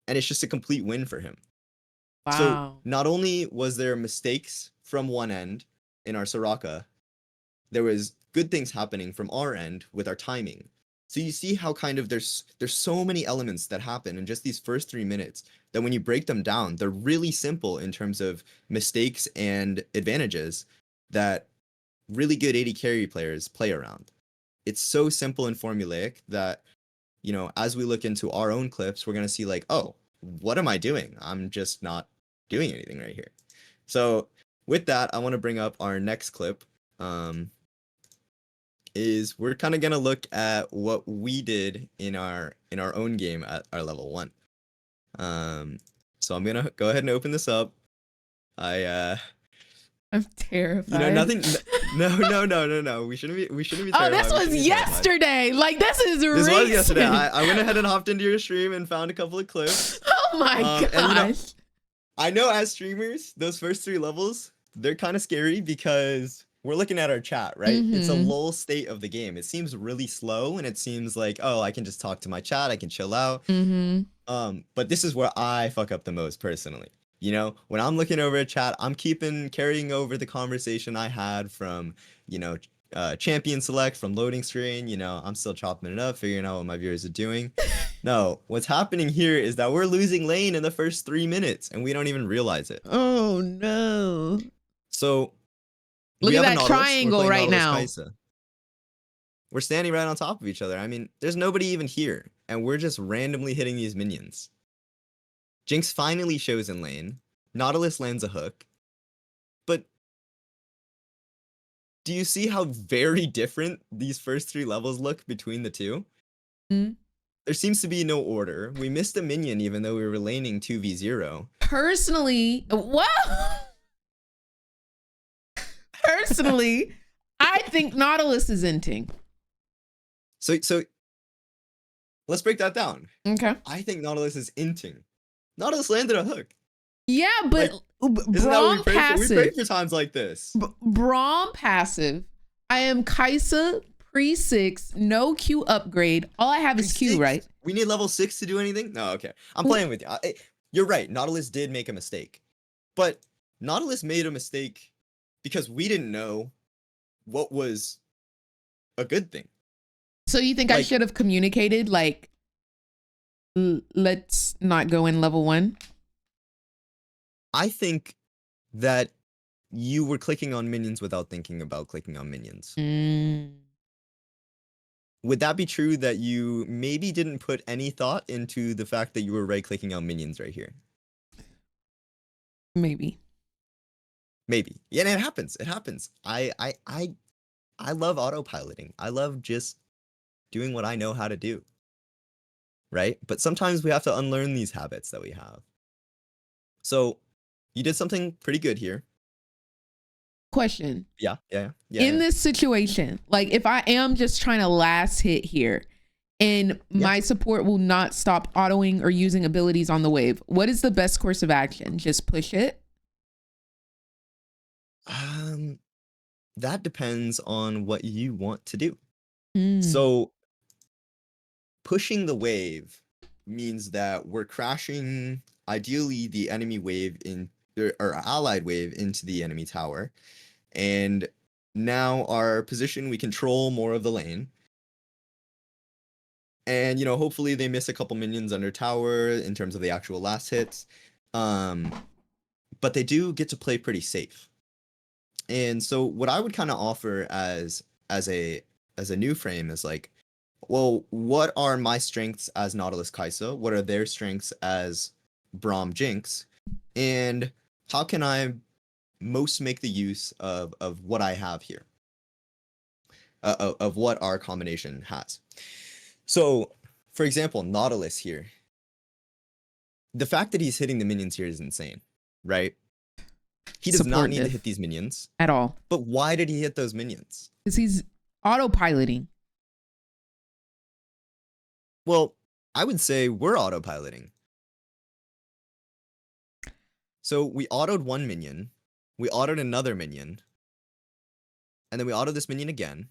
And it's just a complete win for him. Wow. So not only was there mistakes from one end in our Soraka, there was good things happening from our end with our timing. So you see how kind of there's so many elements that happen in just these first 3 minutes that when you break them down, they're really simple in terms of mistakes and advantages that really good AD carry players play around. It's so simple and formulaic that, you know, as we look into our own clips, we're going to see like, oh, what am I doing? I'm just not doing anything right here. So with that, I want to bring up our next clip. Is we're kind of going to look at what we did in our own game at our level 1. So I'm going to go ahead and open this up. I'm terrified. You know, nothing. No. We shouldn't be terrified. Oh, this was yesterday. Like, this is recent. This was yesterday. I went ahead and hopped into your stream and found a couple of clips. Oh my gosh. And, you know, I know as streamers, those first 3 levels, they're kind of scary because we're looking at our chat, right? It's a lull state of the game. It seems really slow and it seems like, oh, I can just talk to my chat. I can chill out. But this is where I fuck up the most personally. You know, when I'm looking over a chat, I'm carrying over the conversation I had from, you know, champion select from loading screen. You know, I'm still chopping it up, figuring out what my viewers are doing. No, what's happening here is that we're losing lane in the first 3 minutes, and we don't even realize it. Oh no. So Look we at have a that Nautilus, we're triangle playing right Nautilus now. Kai'Sa. We're standing right on top of each other. I mean, there's nobody even here, and we're just randomly hitting these minions. Jinx finally shows in lane. Nautilus lands a hook. But do you see how very different these first 3 levels look between the two? Mm. There seems to be no order. We missed a minion even though we were laning 2v0. Personally, what? Personally, I think Nautilus is inting. So let's break that down. Okay. I think Nautilus is inting. Nautilus landed a hook. Yeah, but Isn't that what Braum we pray for? We pray passive. for times like this. Braum passive. I am Kai'Sa pre-6, no Q upgrade. All I have is Q, Pre-6? right? We need level 6 to do anything? No, okay. I'm playing with you. You're right. Nautilus did make a mistake. But Nautilus made a mistake because we didn't know what was a good thing. So you think I Like- should have communicated, like, let's not go in level 1? I think that you were clicking on minions without thinking about clicking on minions. Would that be true that you maybe didn't put any thought into the fact that you were right-clicking on minions right here? Maybe. Maybe. Yeah, and it happens. It happens. I love autopiloting. I love just doing what I know how to do. Right? But sometimes we have to unlearn these habits that we have. So you did something pretty good here. Question. Yeah. In this situation, like if I am just trying to last hit here and my support will not stop autoing or using abilities on the wave, what is the best course of action? Just push it? That depends on what you want to do. Mm. So pushing the wave means that we're crashing ideally the enemy wave in or allied wave into the enemy tower. And now our position, we control more of the lane. And, you know, hopefully they miss a couple minions under tower in terms of the actual last hits. But they do get to play pretty safe. And so what I would kind of offer as a new frame is like, well, what are my strengths as Nautilus Kai'Sa? What are their strengths as Braum Jinx? And how can I most make the use of what I have here? Of what our combination has. So, for example, Nautilus here. The fact that he's hitting the minions here is insane, right? He does not need to hit these minions. At all. But why did he hit those minions? Because he's autopiloting. Well, I would say we're autopiloting. So we autoed one minion, we autoed another minion, and then we autoed this minion again, and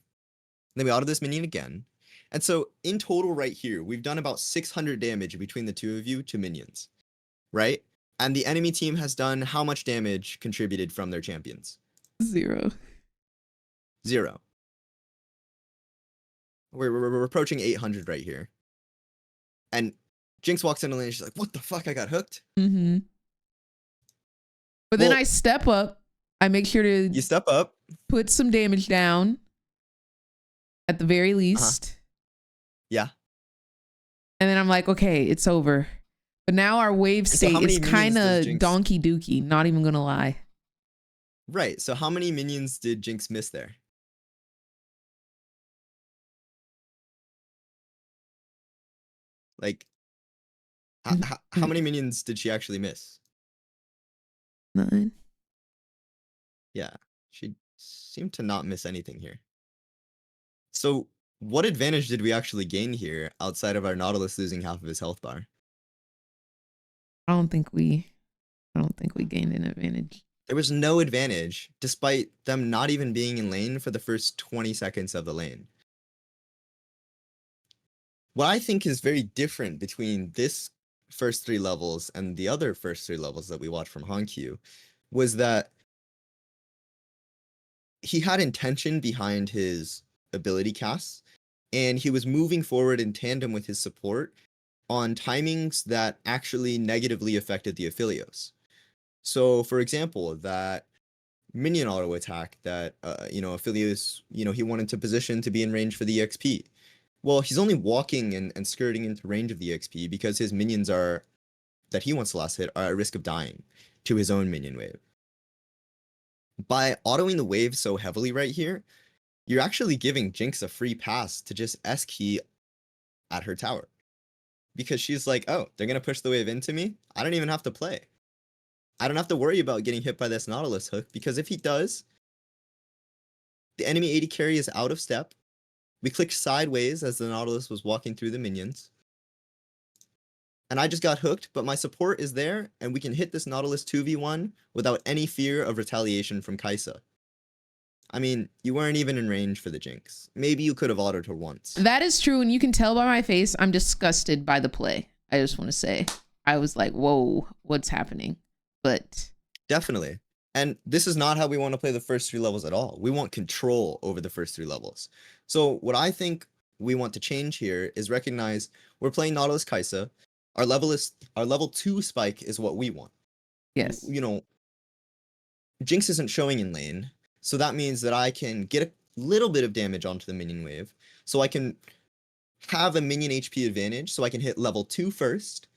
then we autoed this minion again. And so in total right here, we've done about 600 damage between the two of you to minions, right? And the enemy team has done how much damage contributed from their champions? 0. 0. We're approaching 800 right here. And Jinx walks in the lane and she's like, what the fuck, I got hooked? Mm-hmm. But then I step up. I make sure to You step up. Put some damage down. At the very least. Yeah. And then I'm like, okay, it's over. But now our wave state is kind of donkey dookie, not even gonna lie. Right. So how many minions did Jinx miss there? Like, how many minions did she actually miss? 9. Yeah, she seemed to not miss anything here. So what advantage did we actually gain here outside of our Nautilus losing half of his health bar? I don't think we gained an advantage. There was no advantage, despite them not even being in lane for the first 20 seconds of the lane. What I think is very different between this first 3 levels and the other first 3 levels that we watched from Hankyu was that he had intention behind his ability casts, and he was moving forward in tandem with his support on timings that actually negatively affected the Aphelios. So, for example, that minion auto attack that Aphelios, he wanted to position to be in range for the EXP. Well, he's only walking and skirting into range of the EXP because his minions are that he wants to last hit are at risk of dying to his own minion wave. By autoing the wave so heavily right here, you're actually giving Jinx a free pass to just S-key at her tower. Because she's like, oh, they're going to push the wave into me? I don't even have to play. I don't have to worry about getting hit by this Nautilus hook, because if he does, the enemy AD carry is out of step. We clicked sideways as the Nautilus was walking through the minions. And I just got hooked, but my support is there, and we can hit this Nautilus 2v1 without any fear of retaliation from Kai'Sa. I mean, you weren't even in range for the Jinx. Maybe you could have autoed her once. That is true, and you can tell by my face, I'm disgusted by the play. I just want to say. I was like, whoa, what's happening? But definitely. And this is not how we want to play the first 3 levels at all. We want control over the first 3 levels. So what I think we want to change here is recognize we're playing Nautilus Kai'Sa. Our level 2 spike is what we want. yes. Jinx isn't showing in lane, so that means that I can get a little bit of damage onto the minion wave, so I can have a minion HP advantage, so I can hit level 2 first.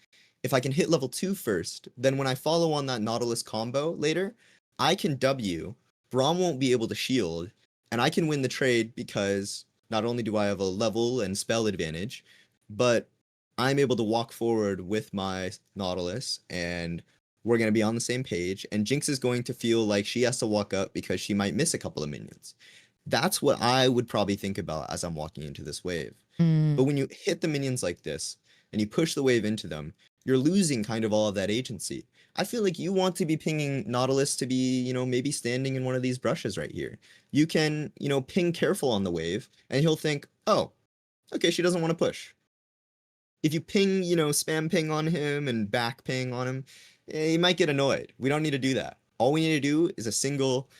If I can hit level 2 first, then when I follow on that Nautilus combo later, I can W, Braum won't be able to shield, and I can win the trade because not only do I have a level and spell advantage, but I'm able to walk forward with my Nautilus, and we're going to be on the same page, and Jinx is going to feel like she has to walk up because she might miss a couple of minions. That's what I would probably think about as I'm walking into this wave. But when you hit the minions like this, and you push the wave into them, you're losing kind of all of that agency. I feel like you want to be pinging Nautilus to be, maybe standing in one of these brushes right here. You can, ping careful on the wave, and he'll think, oh, okay, she doesn't want to push. If you ping, spam ping on him and back ping on him, he might get annoyed. We don't need to do that. All we need to do is a single,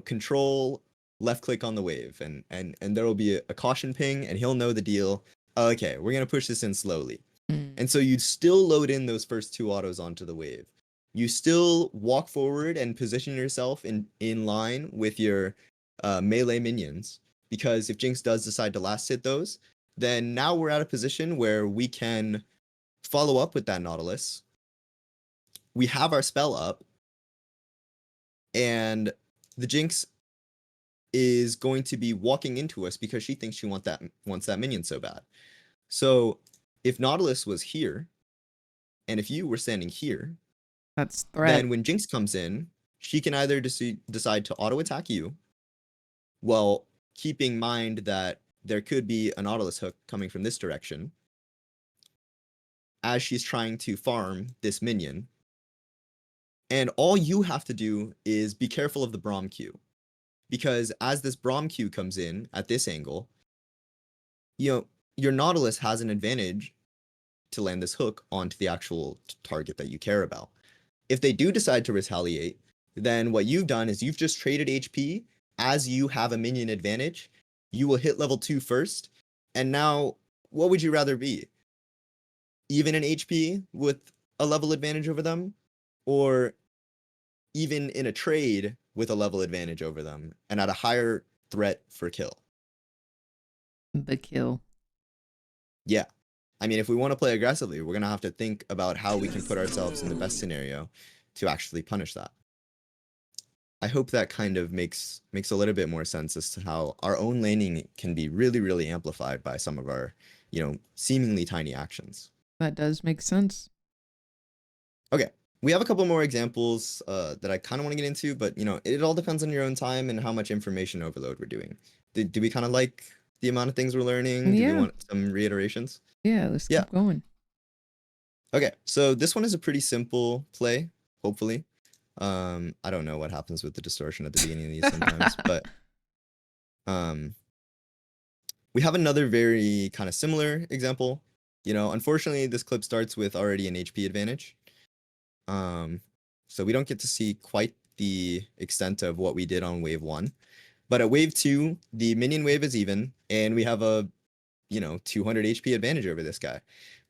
control left click on the wave, and there will be a caution ping, and he'll know the deal. Okay, we're going to push this in slowly. And so you'd still load in those first 2 autos onto the wave. You still walk forward and position yourself in line with your melee minions, because if Jinx does decide to last hit those, then now we're at a position where we can follow up with that Nautilus. We have our spell up, and the Jinx is going to be walking into us because she thinks she wants that minion so bad. So if Nautilus was here, and if you were standing here, That's threat. then when Jinx comes in, she can either decide to auto attack you, while keeping in mind that there could be a Nautilus hook coming from this direction as she's trying to farm this minion. And all you have to do is be careful of the Braum Q, because as this Braum Q comes in at this angle, your Nautilus has an advantage to land this hook onto the actual target that you care about. If they do decide to retaliate, then what you've done is you've just traded HP. As you have a minion advantage, you will hit level 2 first, and now what would you rather be? Even in HP with a level advantage over them, or even in a trade with a level advantage over them and at a higher threat for kill? The kill. Yeah. I mean, if we want to play aggressively, we're going to have to think about how we can put ourselves in the best scenario to actually punish that. I hope that kind of makes a little bit more sense as to how our own laning can be really, really amplified by some of our, seemingly tiny actions. That does make sense. Okay. We have a couple more examples that I kind of want to get into, but, it all depends on your own time and how much information overload we're doing. Do we kind of like the amount of things we're learning? Yeah. Do we want some reiterations? Yeah, let's keep going. Okay, so this one is a pretty simple play, hopefully. I don't know what happens with the distortion at the beginning of these sometimes, but we have another very kind of similar example. Unfortunately, this clip starts with already an HP advantage. So we don't get to see quite the extent of what we did on wave 1. But at wave 2, the minion wave is even, and we have a, 200 HP advantage over this guy.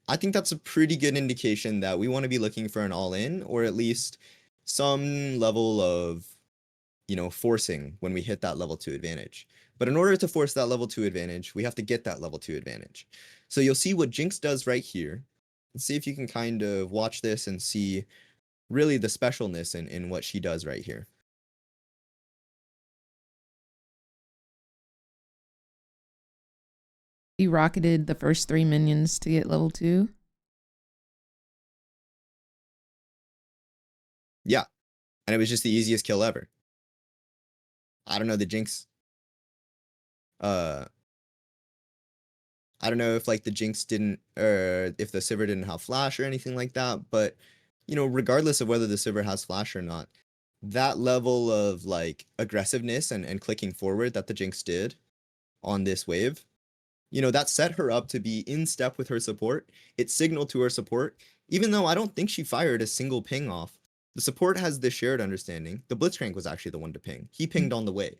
I think that's a pretty good indication that we want to be looking for an all-in, or at least some level of, forcing when we hit that level 2 advantage. But in order to force that level 2 advantage, we have to get that level 2 advantage. So you'll see what Jinx does right here. Let's see if you can kind of watch this and see really the specialness in what she does right here. He rocketed the first 3 minions to get level 2. Yeah. And it was just the easiest kill ever. I don't know, the Jinx. I don't know if like the Jinx didn't, or if the Sivir didn't have flash or anything like that, but regardless of whether the Sivir has flash or not, that level of like aggressiveness and clicking forward that the Jinx did on this wave, that set her up to be in step with her support. It signaled to her support, even though I don't think she fired a single ping off. The support has this shared understanding. The Blitzcrank was actually the one to ping. He pinged on the way.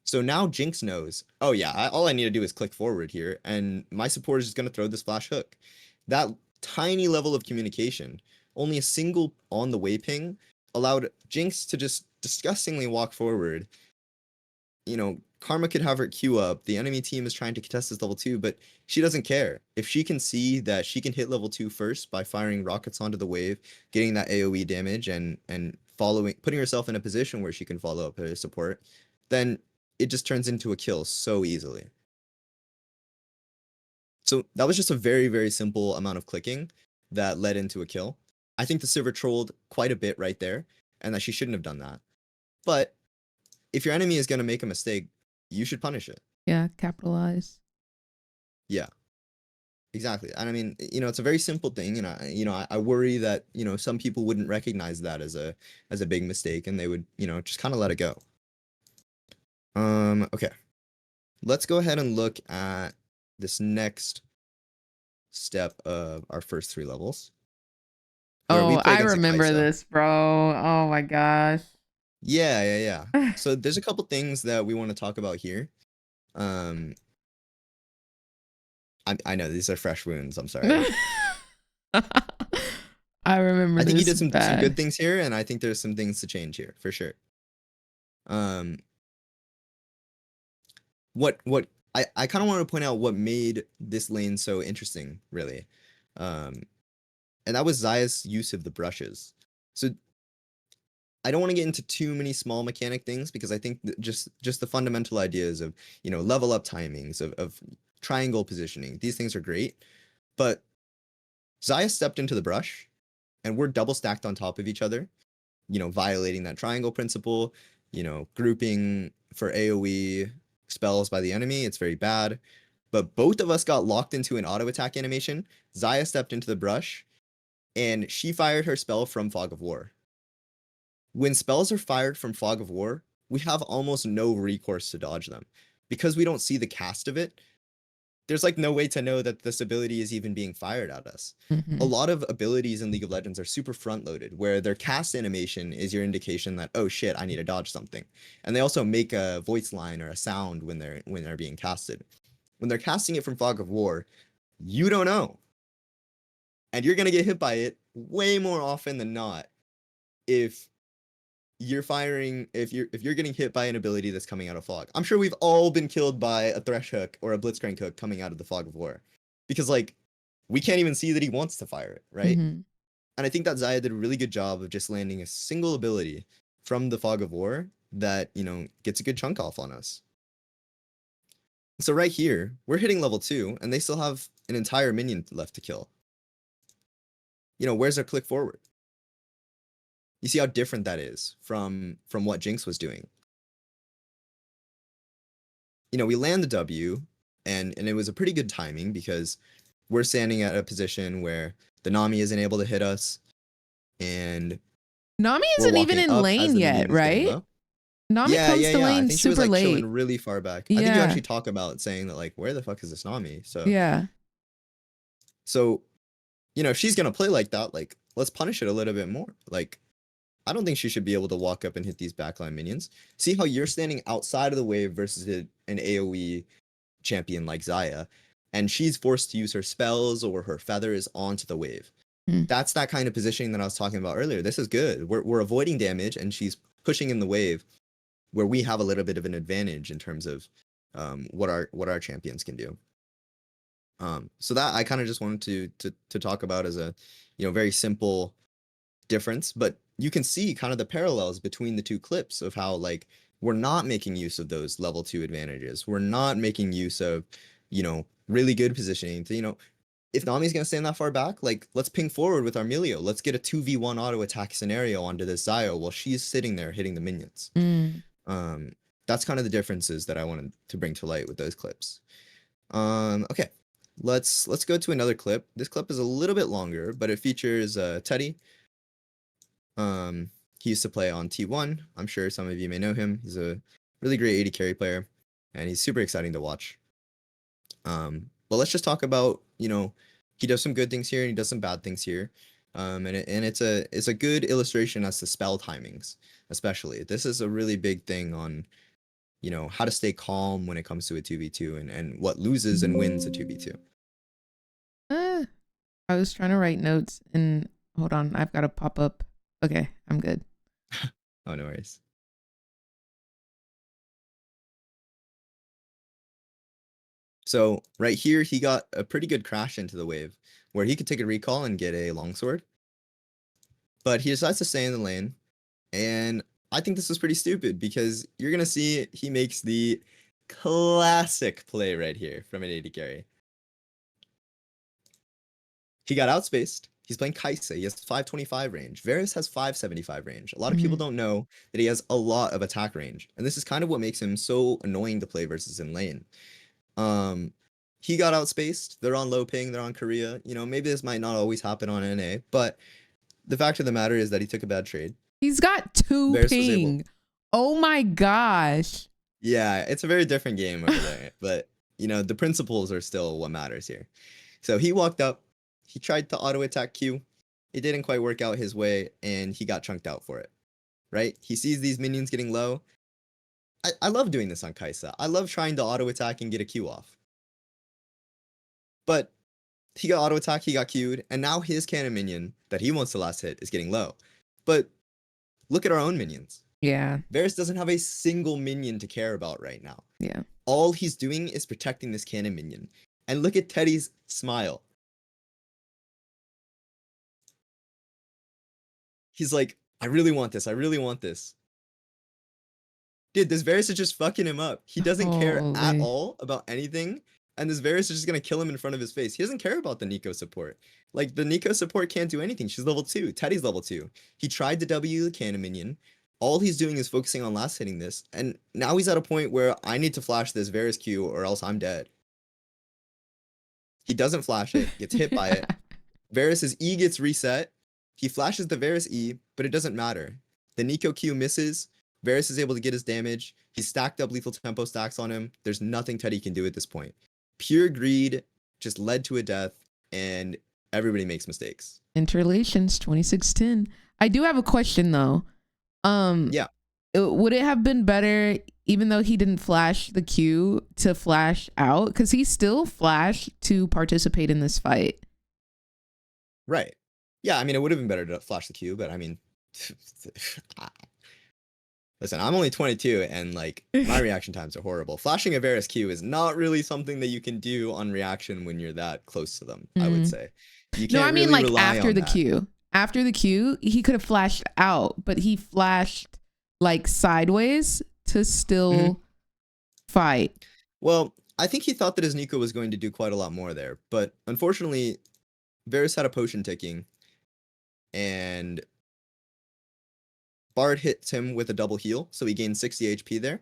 So now Jinx knows, oh yeah, all I need to do is click forward here, and my support is just going to throw this flash hook. That tiny level of communication, only a single on the way ping, allowed Jinx to just disgustingly walk forward. Karma could have her queue up. The enemy team is trying to contest this level 2, but she doesn't care. If she can see that she can hit level 2 first by firing rockets onto the wave, getting that AoE damage, and putting herself in a position where she can follow up her support, then it just turns into a kill so easily. So that was just a very, very simple amount of clicking that led into a kill. I think the Sivir trolled quite a bit right there, and that she shouldn't have done that. But if your enemy is going to make a mistake, you should punish it. Yeah, capitalize. Yeah, exactly. And I mean, it's a very simple thing. And I worry that, some people wouldn't recognize that as a big mistake, and they would, just kind of let it go. Okay. Let's go ahead and look at this next step of our first 3 levels. Oh, I remember this, bro. Oh my gosh. Yeah. So there's a couple things that we want to talk about here. I know these are fresh wounds. I'm sorry. I remember. I think you did some good things here, and I think there's some things to change here for sure. What I kind of want to point out what made this lane so interesting, really. And that was Xayah's use of the brushes. So I don't want to get into too many small mechanic things, because I think that just the fundamental ideas of, level up timings, of triangle positioning, these things are great. But Xayah stepped into the brush, and we're double stacked on top of each other, violating that triangle principle, grouping for AoE spells by the enemy. It's very bad. But both of us got locked into an auto attack animation. Xayah stepped into the brush, and she fired her spell from Fog of War. When spells are fired from Fog of War, we have almost no recourse to dodge them. Because we don't see the cast of it, there's like no way to know that this ability is even being fired at us. A lot of abilities in League of Legends are super front-loaded, where their cast animation is your indication that, oh shit, I need to dodge something. And they also make a voice line or a sound when they're being casted. When they're casting it from Fog of War, you don't know. And you're gonna get hit by it way more often than not if you're getting hit by an ability that's coming out of fog. I'm sure we've all been killed by a thresh hook or a blitzcrank hook coming out of the Fog of War, because like we can't even see that he wants to fire it, right? And I think that Xayah did a really good job of just landing a single ability from the Fog of War that, gets a good chunk off on us. So right here, we're hitting level 2, and they still have an entire minion left to kill. Where's our click forward? You see how different that is from what Jinx was doing. We land the W, and it was a pretty good timing, because we're standing at a position where the Nami isn't able to hit us, and Nami isn't even in lane yet, right? Nami comes to lane I think she super was, like, late. chilling really far back. I think you actually talk about saying that, like, where the fuck is this Nami? So yeah. So, if she's gonna play like that, like, let's punish it a little bit more. Like, I don't think she should be able to walk up and hit these backline minions. See how you're standing outside of the wave versus an AoE champion like Xayah, and she's forced to use her spells or her feathers onto the wave. That's that kind of positioning that I was talking about earlier. This is good. We're avoiding damage, and she's pushing in the wave, where we have a little bit of an advantage in terms of what our champions can do. So that I kind of just wanted to talk about as a very simple difference, but you can see kind of the parallels between the two clips of how like we're not making use of those level 2 advantages. We're not making use of really good positioning to if Nami's gonna stand that far back, like let's ping forward with our Milio. Let's get a 2v1 auto attack scenario onto this Xayah while she's sitting there hitting the minions. That's kind of the differences that I wanted to bring to light with those clips. Okay, let's go to another clip. This clip is a little bit longer, but it features Teddy. He used to play on T1. I'm sure some of you may know him. He's a really great AD carry player, and he's super exciting to watch. But let's just talk about, he does some good things here and he does some bad things here. And it's a good illustration as to spell timings, especially. This is a really big thing on, how to stay calm when it comes to a 2v2 and what loses and wins a 2v2. I was trying to write notes and hold on, I've got to pop up. Okay, I'm good. Oh, no worries. So right here, he got a pretty good crash into the wave where he could take a recall and get a longsword. But he decides to stay in the lane. And I think this is pretty stupid because you're going to see he makes the classic play right here from an AD carry. He got outspaced. He's playing Kai'Sa. He has 525 range. Varus has 575 range. A lot of people don't know that he has a lot of attack range. And this is kind of what makes him so annoying to play versus in lane. He got outspaced. They're on low ping. They're on Korea. Maybe this might not always happen on NA, but the fact of the matter is that he took a bad trade. He's got 2 ping. Oh my gosh. Yeah, it's a very different game over there, but the principles are still what matters here. So he walked up. He tried to auto attack Q. It didn't quite work out his way, and he got chunked out for it. Right? He sees these minions getting low. I love doing this on Kai'Sa. I love trying to auto attack and get a Q off. But he got auto attack, he got Q'd, and now his cannon minion that he wants to last hit is getting low. But look at our own minions. Yeah. Varus doesn't have a single minion to care about right now. Yeah. All he's doing is protecting this cannon minion. And look at Teddy's smile. He's like, I really want this. I really want this. Dude, this Varus is just fucking him up. He doesn't care at all about anything. And this Varus is just going to kill him in front of his face. He doesn't care about the Nico support. Like, the Nico support can't do anything. She's level 2. Teddy's level 2. He tried to W the cannon minion. All he's doing is focusing on last hitting this. And now he's at a point where I need to flash this Varus Q or else I'm dead. He doesn't flash it. Gets hit by it. Varus's E gets reset. He flashes the Varus E, but it doesn't matter. The Nico Q misses. Varus is able to get his damage. He's stacked up lethal tempo stacks on him. There's nothing Teddy can do at this point. Pure greed just led to a death, and everybody makes mistakes. Interrelations 2610. I do have a question though. Yeah. Would it have been better, even though he didn't flash the Q, to flash out? Because he still flashed to participate in this fight. Right. Yeah, I mean, it would have been better to flash the Q, but I mean, listen, I'm only 22 and like my reaction times are horrible. Flashing a Varus Q is not really something that you can do on reaction when you're that close to them, I would say. You can't no, I mean really like after the Q. After the Q, he could have flashed out, but he flashed like sideways to still fight. Well, I think he thought that his Nico was going to do quite a lot more there, but unfortunately, Varus had a potion ticking, and Bard hits him with a double heal, so he gained 60 HP there.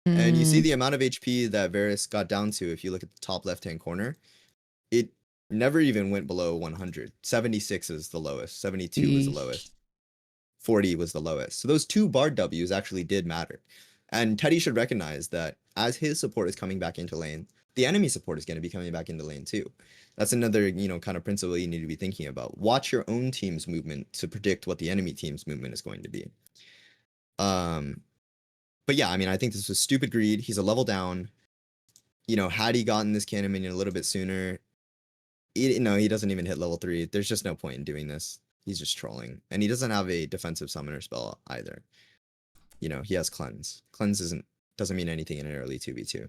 And you see the amount of HP that Varus got down to if you look at the top left-hand corner. It never even went below 100. 76 is the lowest. 72 was the lowest. 40 was the lowest. So those 2 Bard Ws actually did matter. And Teddy should recognize that as his support is coming back into lane, the enemy support is going to be coming back into lane too. That's another, kind of principle you need to be thinking about. Watch your own team's movement to predict what the enemy team's movement is going to be. But yeah, I mean, I think this was stupid greed. He's a level down. Had he gotten this cannon minion a little bit sooner, no, he doesn't even hit level 3. There's just no point in doing this. He's just trolling. And he doesn't have a defensive summoner spell either. He has cleanse. Cleanse doesn't mean anything in an early 2v2.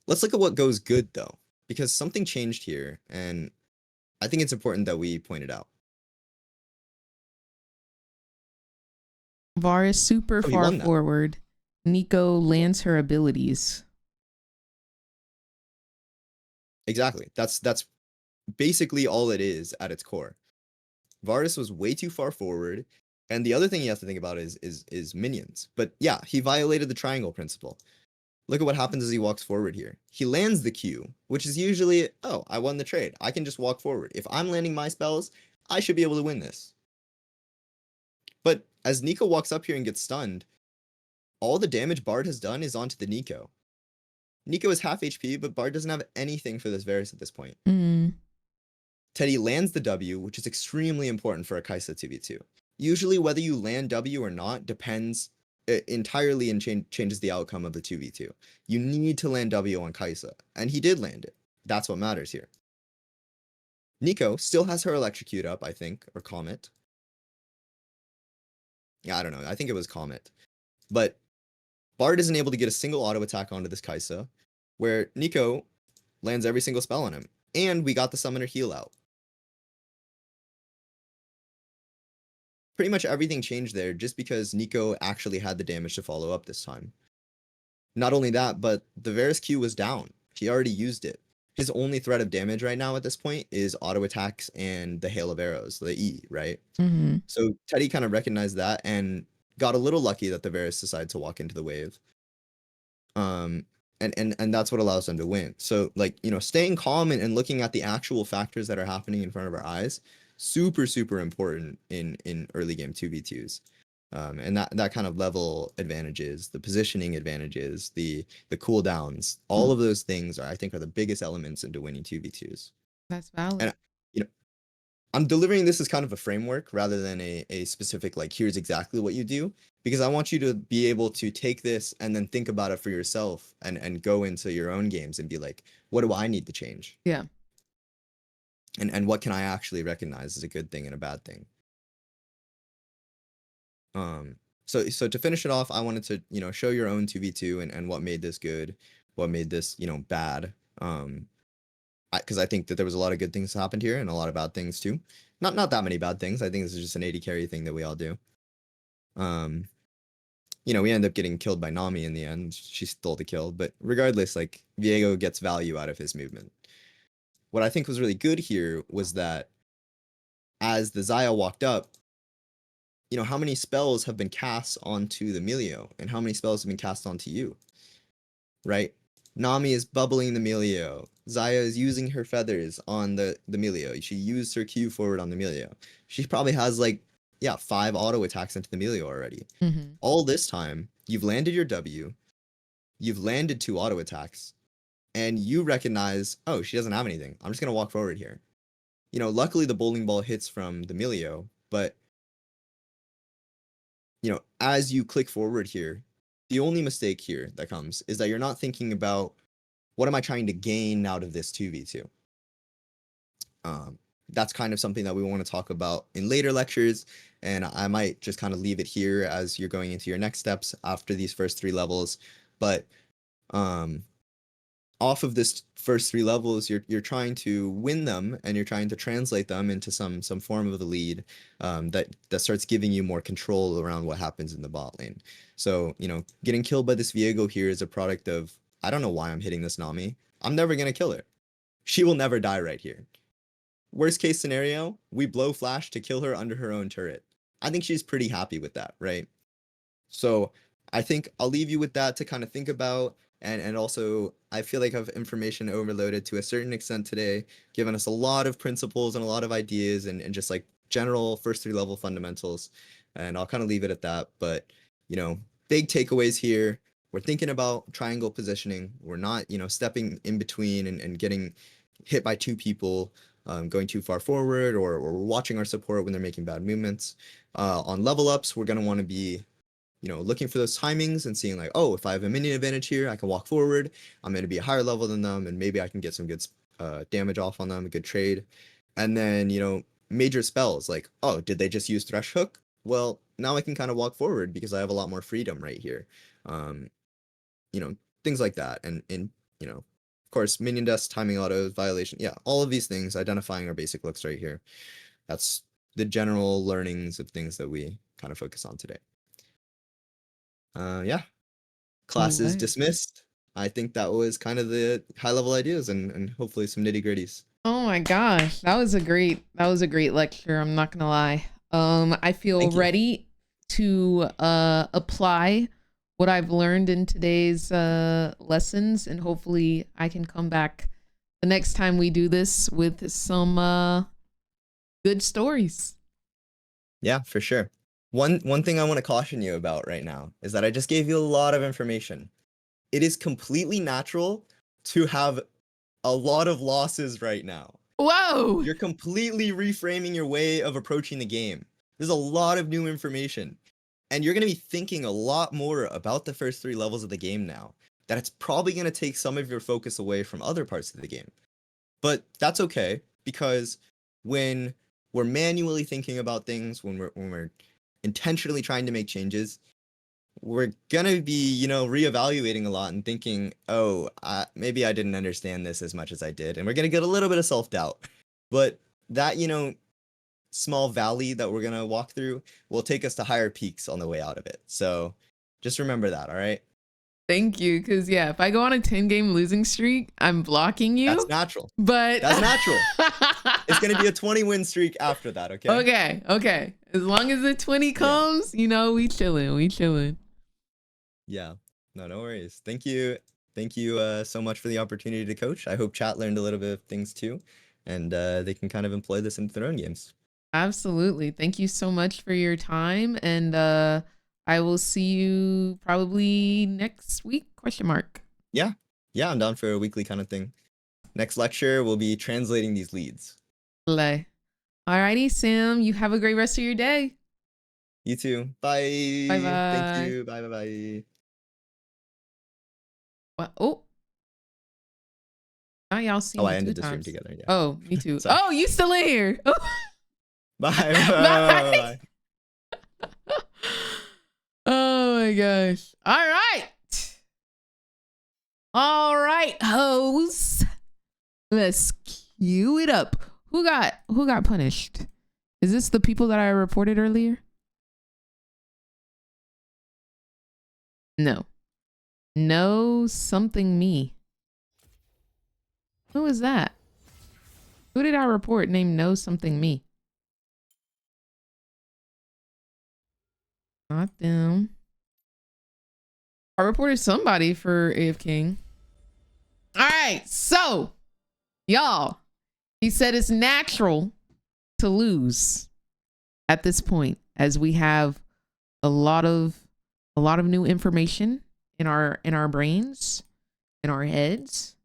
Let's look at what goes good though, because something changed here, and I think it's important that we point it out. Var is super Oh, he far won that. forward. Nico lands her abilities. Exactly. That's basically all it is at its core. Varus was way too far forward, and the other thing you have to think about is minions. But yeah, he violated the triangle principle. Look at what happens as he walks forward here. He lands the Q, which is usually, oh, I won the trade. I can just walk forward. If I'm landing my spells, I should be able to win this. But as Nico walks up here and gets stunned, all the damage Bard has done is onto the Nico. Nico is half HP, but Bard doesn't have anything for this Varus at this point. Teddy lands the W, which is extremely important for a Kai'Sa 2v2. Usually, whether you land W or not depends entirely and changes the outcome of the 2v2. You need to land W on Kai'Sa, and he did land it. That's what matters here. Nico still has her Electrocute up, I think, or Comet. Yeah, I don't know. I think it was Comet. But Bard isn't able to get a single auto attack onto this Kai'Sa, where Nico lands every single spell on him. And we got the summoner heal out. Pretty much everything changed there just because Nico actually had the damage to follow up this time. Not only that, but the Varus Q was down. He already used it. His only threat of damage right now at this point is auto attacks and the hail of arrows, the E, right? So Teddy kind of recognized that and got a little lucky that the Varus decided to walk into the wave. And that's what allows them to win. So staying calm and looking at the actual factors that are happening in front of our eyes, super important in early game 2v2s. And that kind of level advantages, the positioning advantages, the cooldowns, all of those things I think are the biggest elements into winning 2v2s. That's valid. And I'm delivering this as kind of a framework rather than a specific here's exactly what you do, because I want you to be able to take this and then think about it for yourself and go into your own games and be like, what do I need to change? Yeah. And what can I actually recognize as a good thing and a bad thing? So to finish it off, I wanted to, show your own 2v2 and what made this good, what made this, bad. Because I think that there was a lot of good things that happened here and a lot of bad things too. Not that many bad things. I think this is just an AD carry thing that we all do. We end up getting killed by Nami in the end. She stole the kill, but regardless, Viego gets value out of his movement. What I think was really good here was that as the Xayah walked up, how many spells have been cast onto the Melio and how many spells have been cast onto you, right? Nami is bubbling the Melio. Xayah is using her feathers on the Melio. She used her Q forward on the Melio. She probably has 5 auto attacks into the Melio already. All this time, you've landed your W, you've landed 2 auto attacks, and you recognize, oh, she doesn't have anything. I'm just going to walk forward here. Luckily the bowling ball hits from the Melio, but as you click forward here, the only mistake here that comes is that you're not thinking about what am I trying to gain out of this 2v2. That's kind of something that we want to talk about in later lectures, and I might just kind of leave it here as you're going into your next steps after these first 3 levels. But off of this first 3 levels, you're trying to win them and you're trying to translate them into some form of the lead that starts giving you more control around what happens in the bot lane. So getting killed by this Viego here is a product of, I don't know why I'm hitting this Nami. I'm never gonna kill her. She will never die right here. Worst case scenario, we blow flash to kill her under her own turret. I think she's pretty happy with that, right? So I think I'll leave you with that to kind of think about. And also, I feel like I've information overloaded to a certain extent today, giving us a lot of principles and a lot of ideas and just general first 3 level fundamentals. And I'll kind of leave it at that. But, big takeaways here. we're thinking about triangle positioning. We're not, stepping in between and getting hit by two people, going too far forward, or we're watching our support when they're making bad movements. On level ups, we're going to want to be, looking for those timings and seeing like, oh, if I have a minion advantage here, I can walk forward. I'm going to be a higher level than them, and maybe I can get some good damage off on them, a good trade. And then, major spells like, oh, did they just use Thresh Hook? Well, now I can kind of walk forward because I have a lot more freedom right here. Things like that. And of course, minion deaths, timing autos, violation. Yeah, all of these things, identifying our basic looks right here. That's the general learnings of things that we kind of focus on today. Yeah, class is Alright. dismissed. I think that was kind of the high level ideas and hopefully some nitty gritties. Oh my gosh, that was a great lecture. I'm not gonna lie. I feel Thank you. ready to apply what I've learned in today's lessons, and hopefully I can come back the next time we do this with some good stories. Yeah, for sure. One thing I want to caution you about right now is that I just gave you a lot of information. It is completely natural to have a lot of losses right now. Whoa! You're completely reframing your way of approaching the game. There's a lot of new information. And you're going to be thinking a lot more about the first 3 levels of the game now. That it's probably going to take some of your focus away from other parts of the game. But that's okay, because when we're manually thinking about things, when we're intentionally trying to make changes, we're gonna be, reevaluating a lot and thinking, oh, maybe I didn't understand this as much as I did. And we're gonna get a little bit of self-doubt. But that, small valley that we're gonna walk through will take us to higher peaks on the way out of it. So just remember that, all right? Thank you, because yeah, if I go on a 10-game losing streak, I'm blocking you. That's natural. But That's natural. It's gonna be a 20-win streak after that, okay? Okay. As long as the 20 comes, we chilling. Yeah. No worries. Thank you so much for the opportunity to coach. I hope chat learned a little bit of things too, and they can kind of employ this into their own games. Absolutely. Thank you so much for your time, and I will see you probably next week, ? Yeah, I'm down for a weekly kind of thing. Next lecture, we'll be translating these leads. Alrighty, Sam, you have a great rest of your day. You too. Bye. Bye-bye. Thank you. Bye. What? Oh. Now y'all see Oh, me I 2 ended this room times. together. Yeah. Oh, me too. Sorry. Oh, you still in here. Oh. Bye. Oh my gosh. All right, hoes. Let's cue it up. Who got punished? Is this the people that I reported earlier? No. No something me. Who is that? Who did I report named No Something Me? Not them. I reported somebody for AF King. All right, so y'all, he said it's natural to lose at this point, as we have a lot of new information in our brains, in our heads.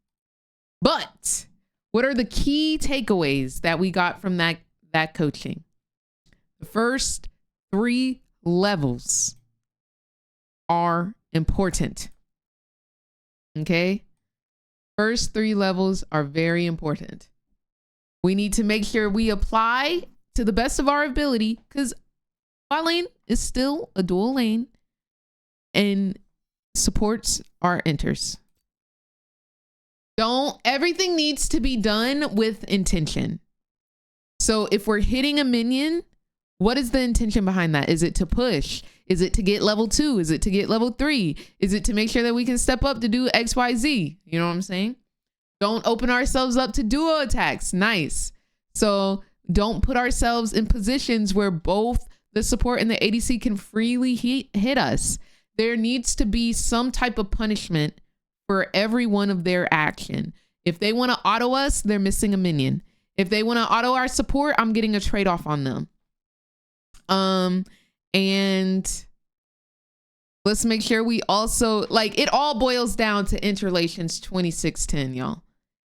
But what are the key takeaways that we got from that coaching? The first 3 levels are important. Okay? First 3 levels are very important. We need to make sure we apply to the best of our ability, because my lane is still a dual lane and supports our enters. Everything needs to be done with intention. So if we're hitting a minion, what is the intention behind that? Is it to push? Is it to get level 2? Is it to get level 3? Is it to make sure that we can step up to do XYZ? You know what I'm saying? Don't open ourselves up to duo attacks. Nice. So don't put ourselves in positions where both the support and the ADC can freely hit us. There needs to be some type of punishment for every one of their action. If they want to auto us, they're missing a minion. If they want to auto our support, I'm getting a trade off on them. And Let's make sure we also, like, it all boils down to Interrelations 2610, y'all.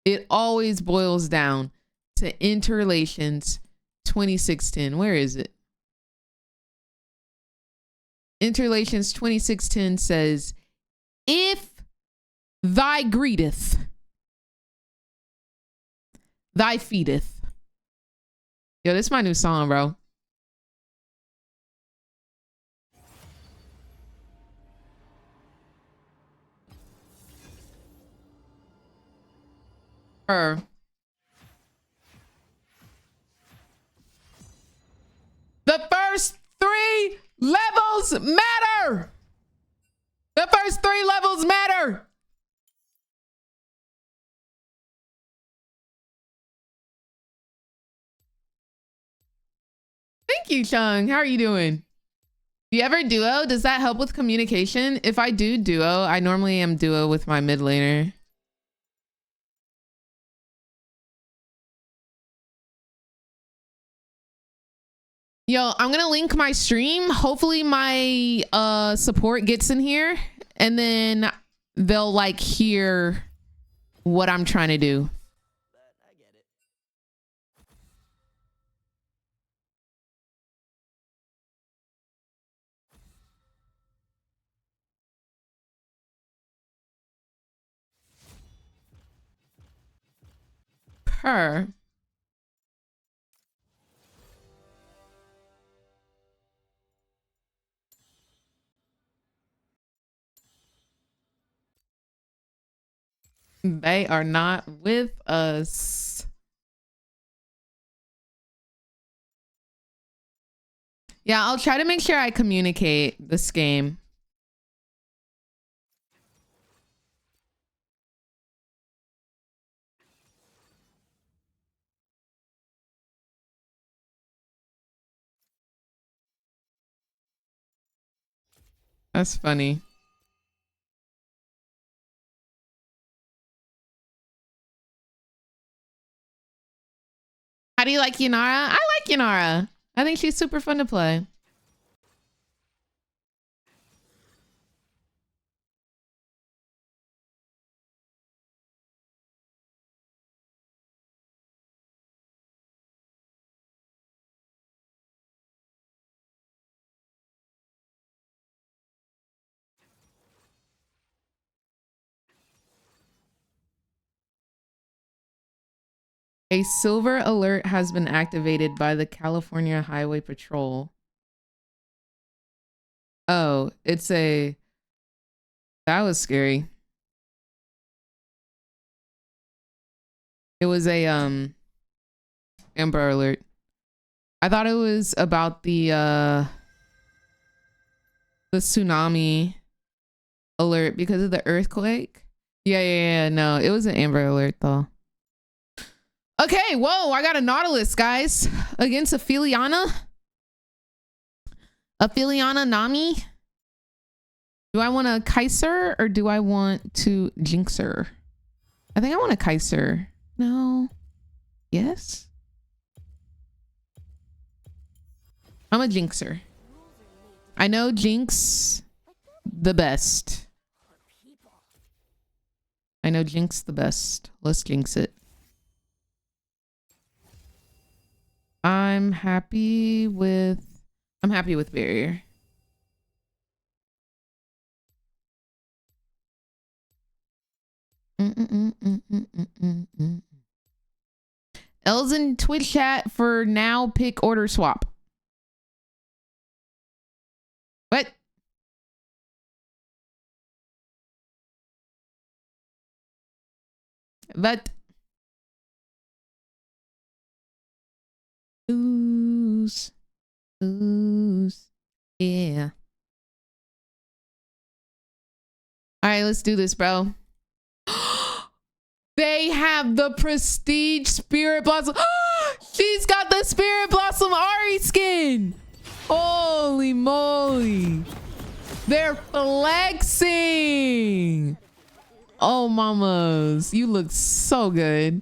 It always boils down to Interrelations 2610. Where is it? Interrelations 2610 says, if thy greeteth, thy feedeth. Yo, this is my new song, bro. The first 3 levels matter. The first 3 levels matter. Thank you, Chung. How are you doing? Do you ever duo? Does that help with communication? If I do duo, I normally am duo with my mid laner. Yo, I'm gonna link my stream. Hopefully my support gets in here and then they'll like hear what I'm trying to do. Her. They are not with us. Yeah, I'll try to make sure I communicate this game. That's funny. How do you like Yanara? I like Yanara. I think she's super fun to play. A silver alert has been activated by the California Highway Patrol. Oh, it's a... That was scary. It was a, Amber Alert. I thought it was about the tsunami alert because of the earthquake. Yeah. No, it was an Amber Alert though. Okay, whoa, I got a Nautilus, guys. Against a Filiana. A Filiana Nami. Do I want a Kaiser or do I want to Jinxer? I think I want a Kaiser. No. Yes? I'm a Jinxer. I know Jinx the best. I know Jinx the best. Let's Jinx it. I'm happy with barrier. L's in Twitch chat for now. Pick order swap. What? But ooze. Yeah. All right, let's do this, bro. They have the prestige Spirit Blossom. She's got the Spirit Blossom Ari skin. Holy moly. They're flexing. Oh, mamas. You look so good.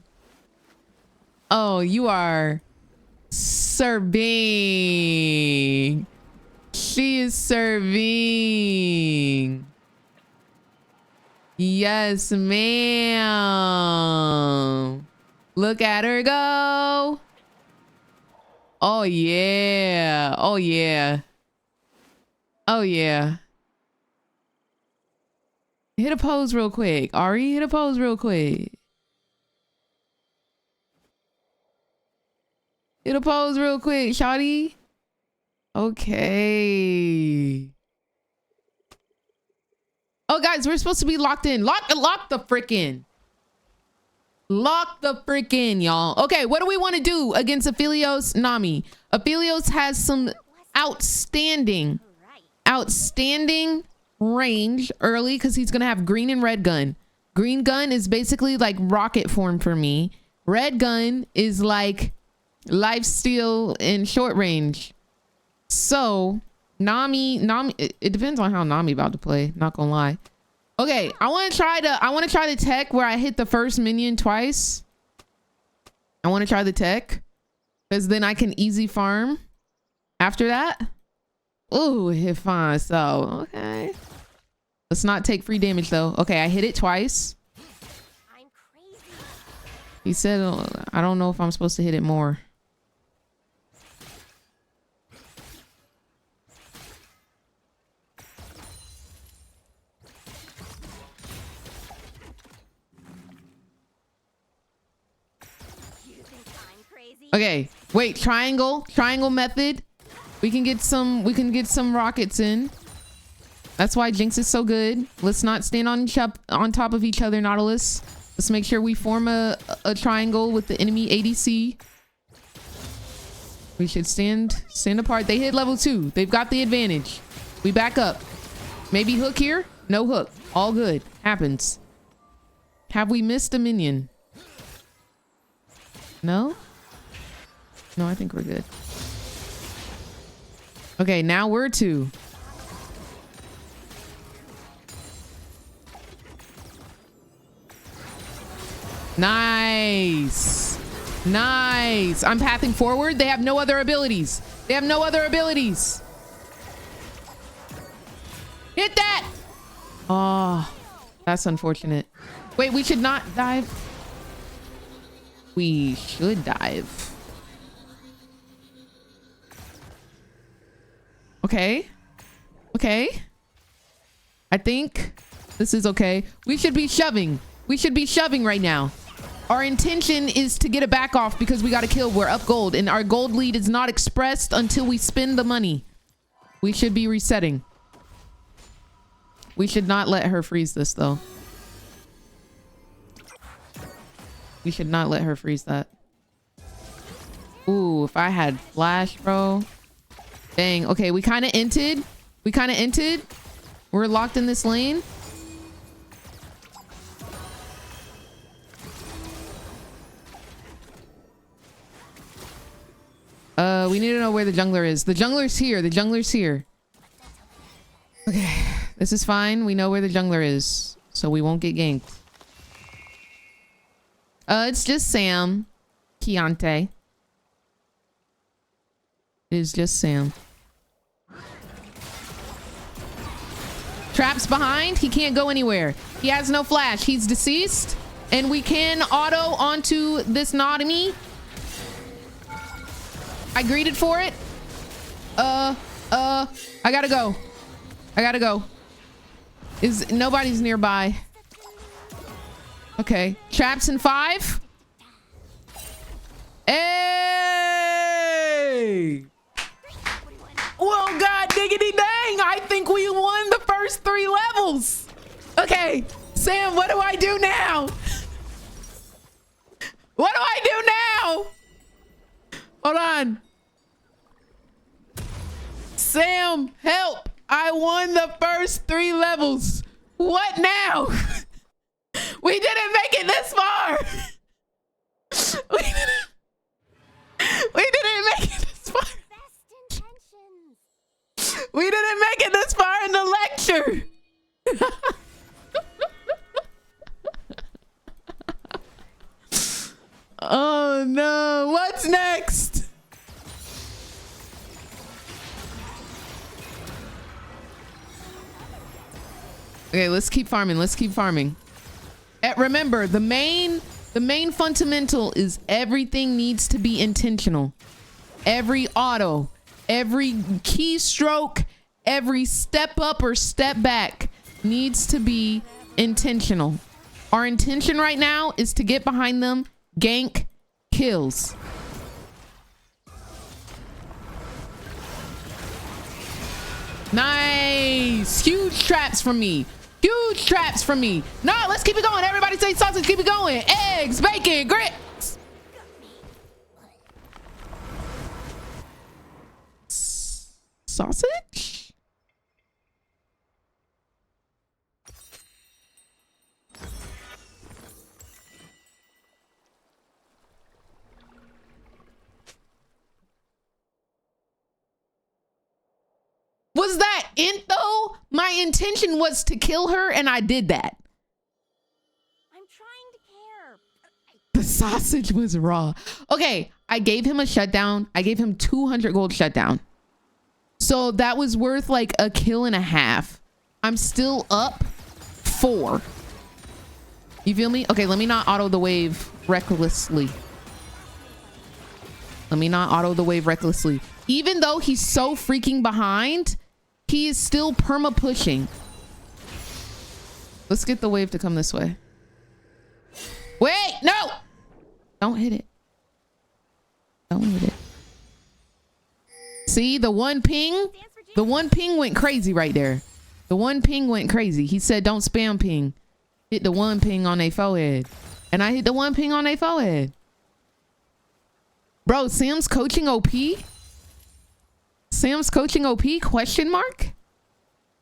Oh, you are serving. She is serving. Yes, ma'am. Look at her go. Oh, yeah. Oh, yeah. Oh, yeah. Hit a pose real quick. Ari, hit a pose real quick. Hit a pose real quick, shawty. Okay. Oh, guys, we're supposed to be locked in. Lock the frick in. Lock the frick in, y'all. Okay, what do we want to do against Aphelios Nami? Aphelios has some outstanding range early because he's gonna have green and red gun. Green gun is basically like rocket form for me. Red gun is like lifesteal in short range. So Nami, it depends on how Nami about to play, not gonna lie. Okay, I want to try the tech where I hit the first minion twice. I want to try the tech because then I can easy farm after that. Ooh, hit fine. So, okay. Let's not take free damage though. Okay, I hit it twice. I'm crazy. He said, I don't know if I'm supposed to hit it more. Okay, wait, triangle method. We can get some rockets in. That's why Jinx is so good. Let's not stand on top of each other, Nautilus. Let's make sure we form a triangle with the enemy ADC. We should stand apart. They hit level 2. They've got the advantage. We back up. Maybe hook here? No hook. All good. Happens. Have we missed a minion? No? No, I think we're good. Okay, now we're 2. Nice. Nice. I'm pathing forward. They have no other abilities. They have no other abilities. Hit that. Oh, that's unfortunate. Wait, we should not dive. We should dive. Okay. Okay. I think this is okay. We should be shoving. We should be shoving right now. Our intention is to get a back off because we got to kill. We're up gold and our gold lead is not expressed until we spend the money. We should be resetting. We should not let her freeze this though. We should not let her freeze that. Ooh, if I had flash, bro. Dang. Okay, we kind of inted. We're locked in this lane. We need to know where the jungler is. The jungler's here. The jungler's here. Okay, this is fine. We know where the jungler is, so we won't get ganked. It's just Sam. Keontae. It is just Sam. Trap's behind. He can't go anywhere. He has no flash. He's deceased. And we can auto onto this Notomy. I greeted for it. I gotta go. Nobody's nearby. Okay. Traps in 5. Hey! Well, god diggity dang! I think we won the first 3 levels. Okay, Sam, what do I do now? What do I do now? Hold on. Sam, help! I won the first 3 levels. What now? We didn't make it this far. We didn't make it this far. We didn't make it this far in the lecture. Oh no, what's next? Okay, let's keep farming. Let's keep farming. Remember, the main fundamental is everything needs to be intentional. Every auto, every keystroke, every step up or step back needs to be intentional. Our intention right now is to get behind them, gank, kills. Nice. Huge traps from me. Huge traps from me. No, let's keep it going. Everybody say sausage. Keep it going. Eggs, bacon, grits. Sausage? Was that it though? My intention was to kill her and I did that. I'm trying to care. The sausage was raw. Okay, I gave him a shutdown. I gave him 200 gold shutdown. So that was worth like a kill and a half. I'm still up 4. You feel me? Okay, let me not auto the wave recklessly. Let me not auto the wave recklessly. Even though he's so freaking behind, he is still perma pushing. Let's get the wave to come this way. Wait, no! Don't hit it. Don't hit it. See, the one ping went crazy right there. The one ping went crazy. He said, don't spam ping. Hit the one ping on their forehead. And I hit the one ping on their forehead. Bro, Sam's coaching OP? Sam's coaching OP? Question mark?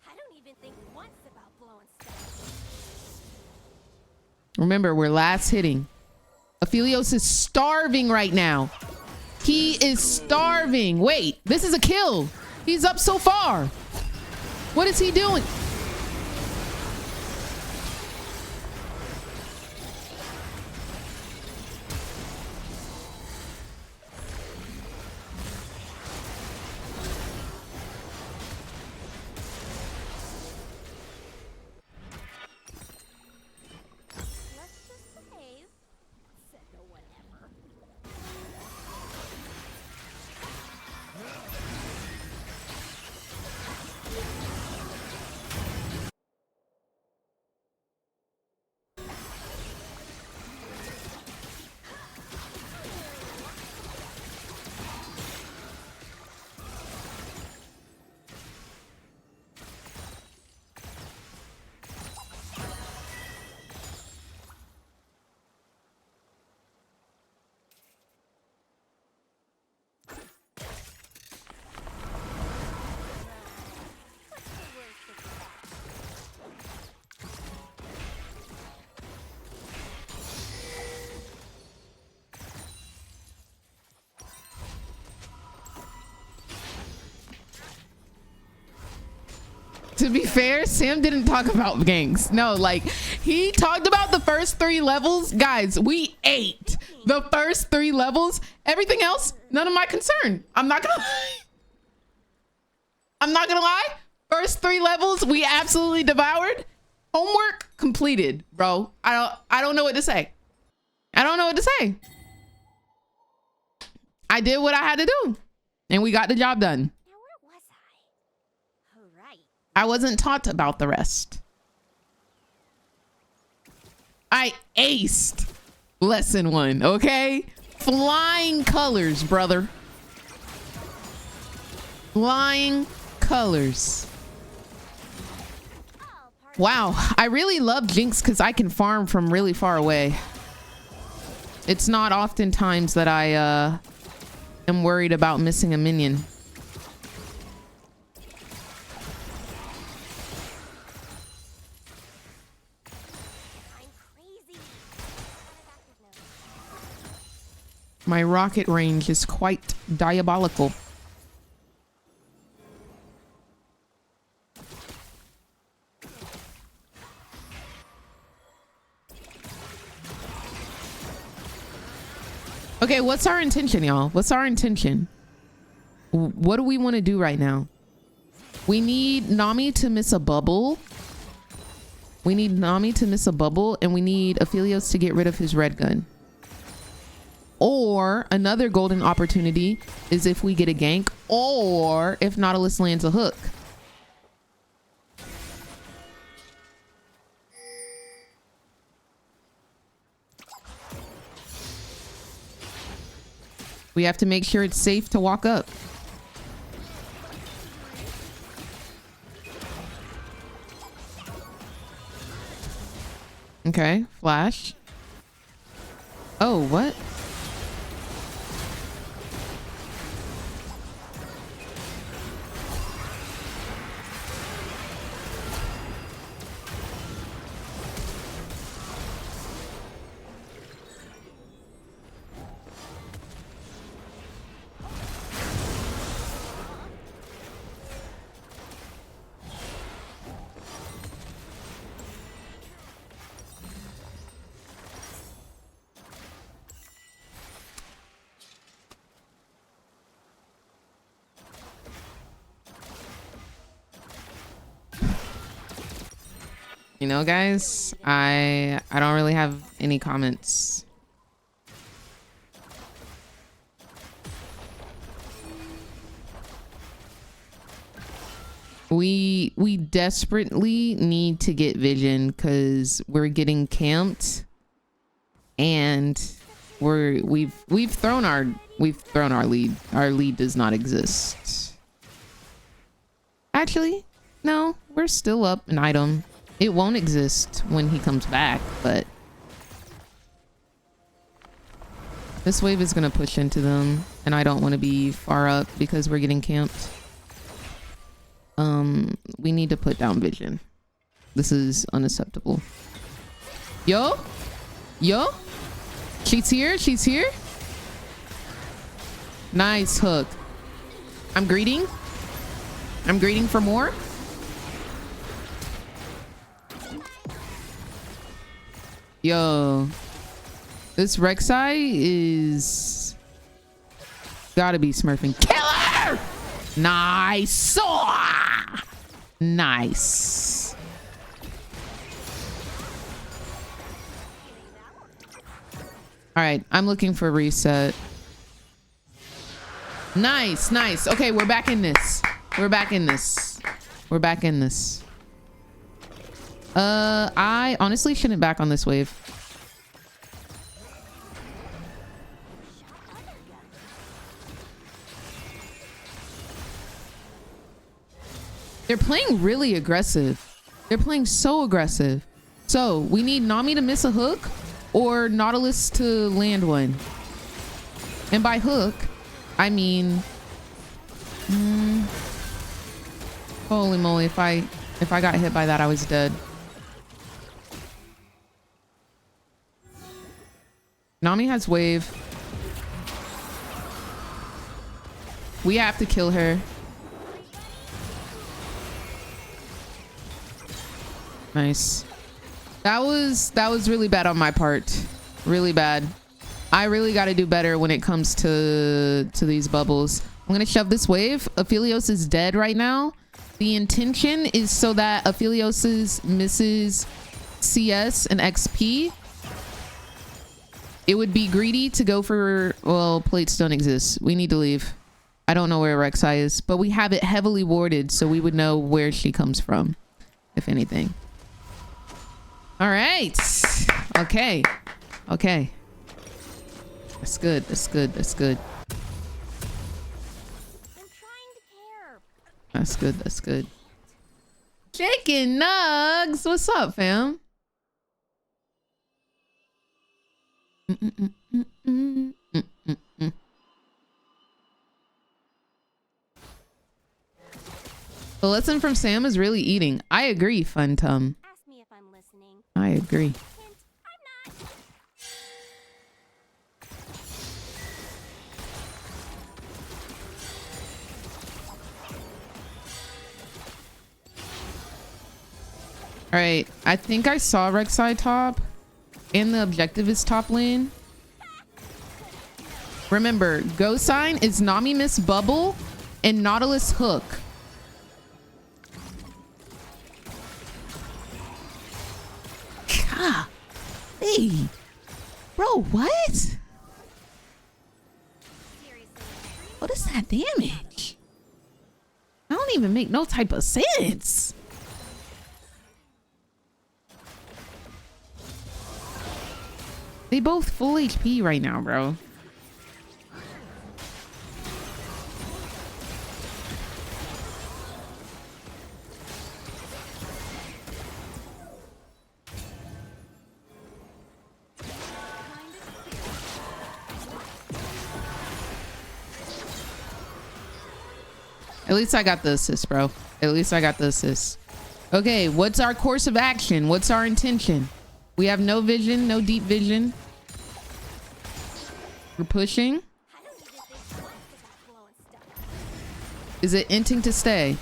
I don't even think once about blowing stuff. Remember, we're last hitting. Aphelios is starving right now. He is starving. Wait, this is a kill. He's up so far. What is he doing? Let's just behave. Said the whatever. To be fair, Sam didn't talk about ganks. No, like he talked about the first 3 levels. Guys, we ate the first 3 levels. Everything else, none of my concern. I'm not gonna lie. First 3 levels, we absolutely devoured. Homework completed, bro. I don't know what to say. I don't know what to say. I did what I had to do, and we got the job done. Now where was I? Oh, right. I wasn't taught about the rest. I aced lesson 1, okay? Flying colors, brother. Flying colors. Wow, I really love Jinx because I can farm from really far away. It's not oftentimes that I am worried about missing a minion. My rocket range is quite diabolical. Okay, what's our intention, y'all? What's our intention? What do we want to do right now? We need Nami to miss a bubble. We need Nami to miss a bubble, and we need Aphelios to get rid of his red gun. Or another golden opportunity is if we get a gank, or if Nautilus lands a hook. We have to make sure it's safe to walk up. Okay, flash. Oh, what? You know, guys, I don't really have any comments. We desperately need to get vision because we're getting camped, and we've thrown our lead. Our lead does not exist. Actually, no, we're still up an item. It won't exist when he comes back, but this wave is gonna push into them, and I don't want to be far up because we're getting camped. We need to put down vision. This is unacceptable. Yo, she's here. She's here. Nice hook. I'm greeting for more. Yo, this Rek'Sai is gotta be smurfing. Killer! Nice. Nice. All right, I'm looking for reset. Nice, nice. Okay, we're back in this. We're back in this. We're back in this. I honestly shouldn't back on this wave. They're playing really aggressive. They're playing so aggressive. So we need Nami to miss a hook or Nautilus to land one. And by hook, I mean, holy moly, if I got hit by that, I was dead. Nami has wave. We have to kill her. Nice. That was really bad on my part. Really bad. I really got to do better when it comes to these bubbles. I'm gonna shove this wave. Aphelios is dead right now. The intention is so that Aphelios misses CS and XP. It would be greedy to go for, well, plates don't exist. We need to leave. I don't know where Rek'Sai is, but we have it heavily warded, so we would know where she comes from, if anything. All right. Okay. Okay. That's good. That's good. That's good. I'm trying to care. That's good. That's good. Chicken Nugs. What's up, fam? The lesson from Sam is really eating. I agree, Fun Tum. Ask me if I'm listening. I agree. Hint, I'm not. All right, I think I saw Rek'Sai top, and the objective is top lane. Remember, go sign is Nami miss bubble and Nautilus hook. Wait, bro, what? What is that damage? I don't even make no type of sense. They both full HP right now, bro. At least I got the assist, bro. At least I got the assist. Okay, what's our course of action? What's our intention? We have no vision, no deep vision. We're pushing. Is it inting to stay?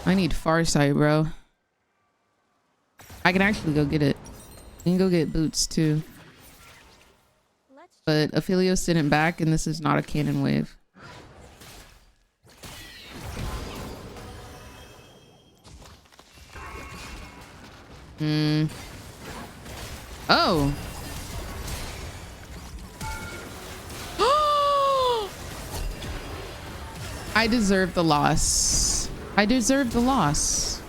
I need Farsight, bro. I can actually go get it. We can go get boots too. But Aphelios didn't back, and this is not a cannon wave. Oh. I deserve the loss. I deserve the loss.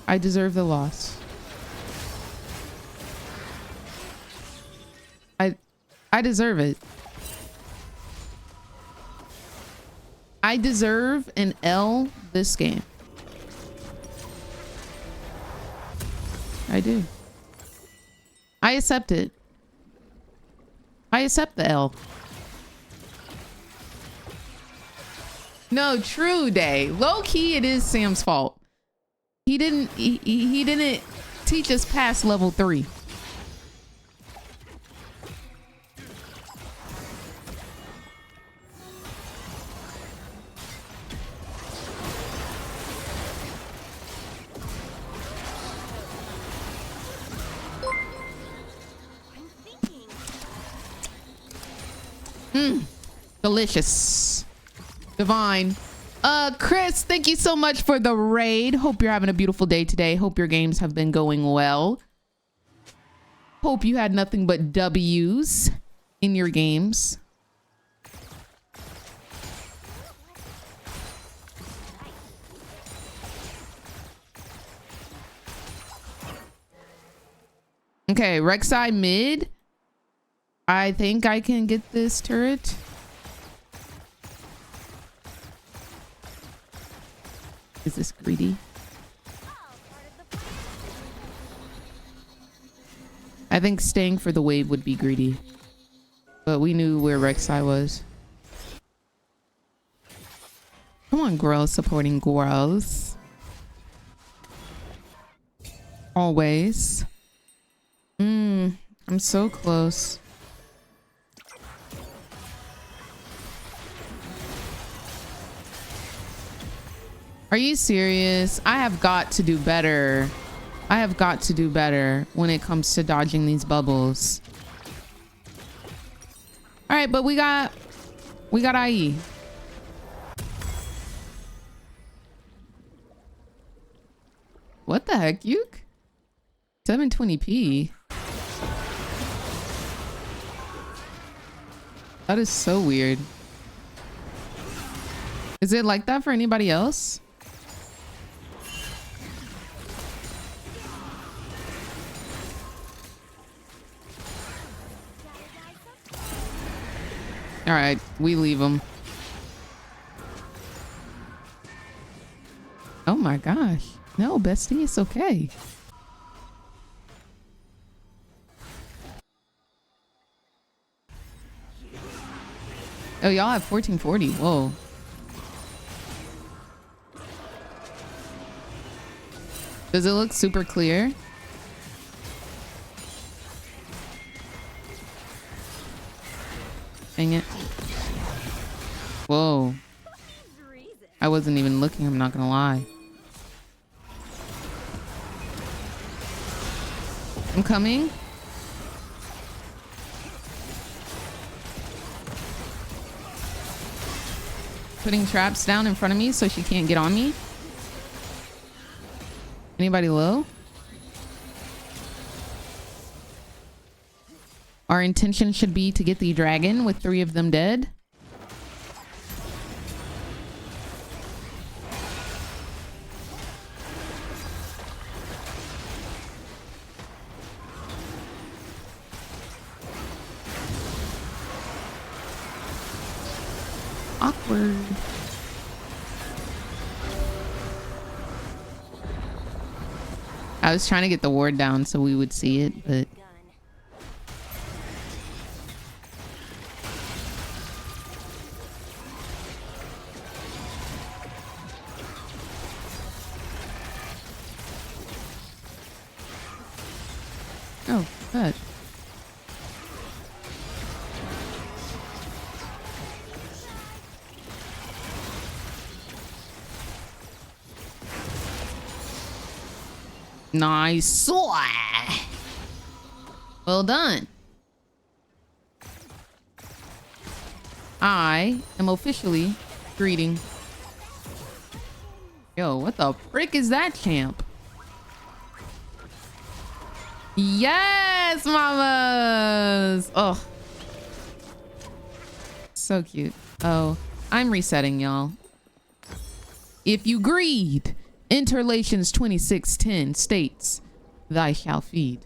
I deserve the loss. I deserve it. I deserve an L this game. I do. I accept it. I accept the L. No, true day. Low key, it is Sam's fault. He didn't teach us past level 3. Delicious. Divine. Chris, thank you so much for the raid. Hope you're having a beautiful day today. Hope your games have been going well. Hope you had nothing but W's in your games. Okay, Rek'Sai mid. I think I can get this turret. Is this greedy? I think staying for the wave would be greedy. But we knew where Rek'Sai was. Come on, girls supporting girls. Always. I'm so close. Are you serious? I have got to do better. I have got to do better when it comes to dodging these bubbles. All right, but we got IE. What the heck, Yuke? 720p. That is so weird. Is it like that for anybody else? All right, we leave them. Oh my gosh. No, bestie, it's okay. Oh, y'all have 1440. Whoa. Does it look super clear? Dang it. Whoa. I wasn't even looking, I'm not gonna lie. I'm coming. Putting traps down in front of me so she can't get on me. Anybody low? Our intention should be to get the dragon with 3 of them dead. Awkward. I was trying to get the ward down so we would see it, but oh, good. Nice. Well done. I am officially greeting. Yo, what the frick is that, champ? Yes, mamas. Oh, so cute. Oh, I'm resetting, y'all. If you greed, Interlations 26:10 states, "Thy shall feed."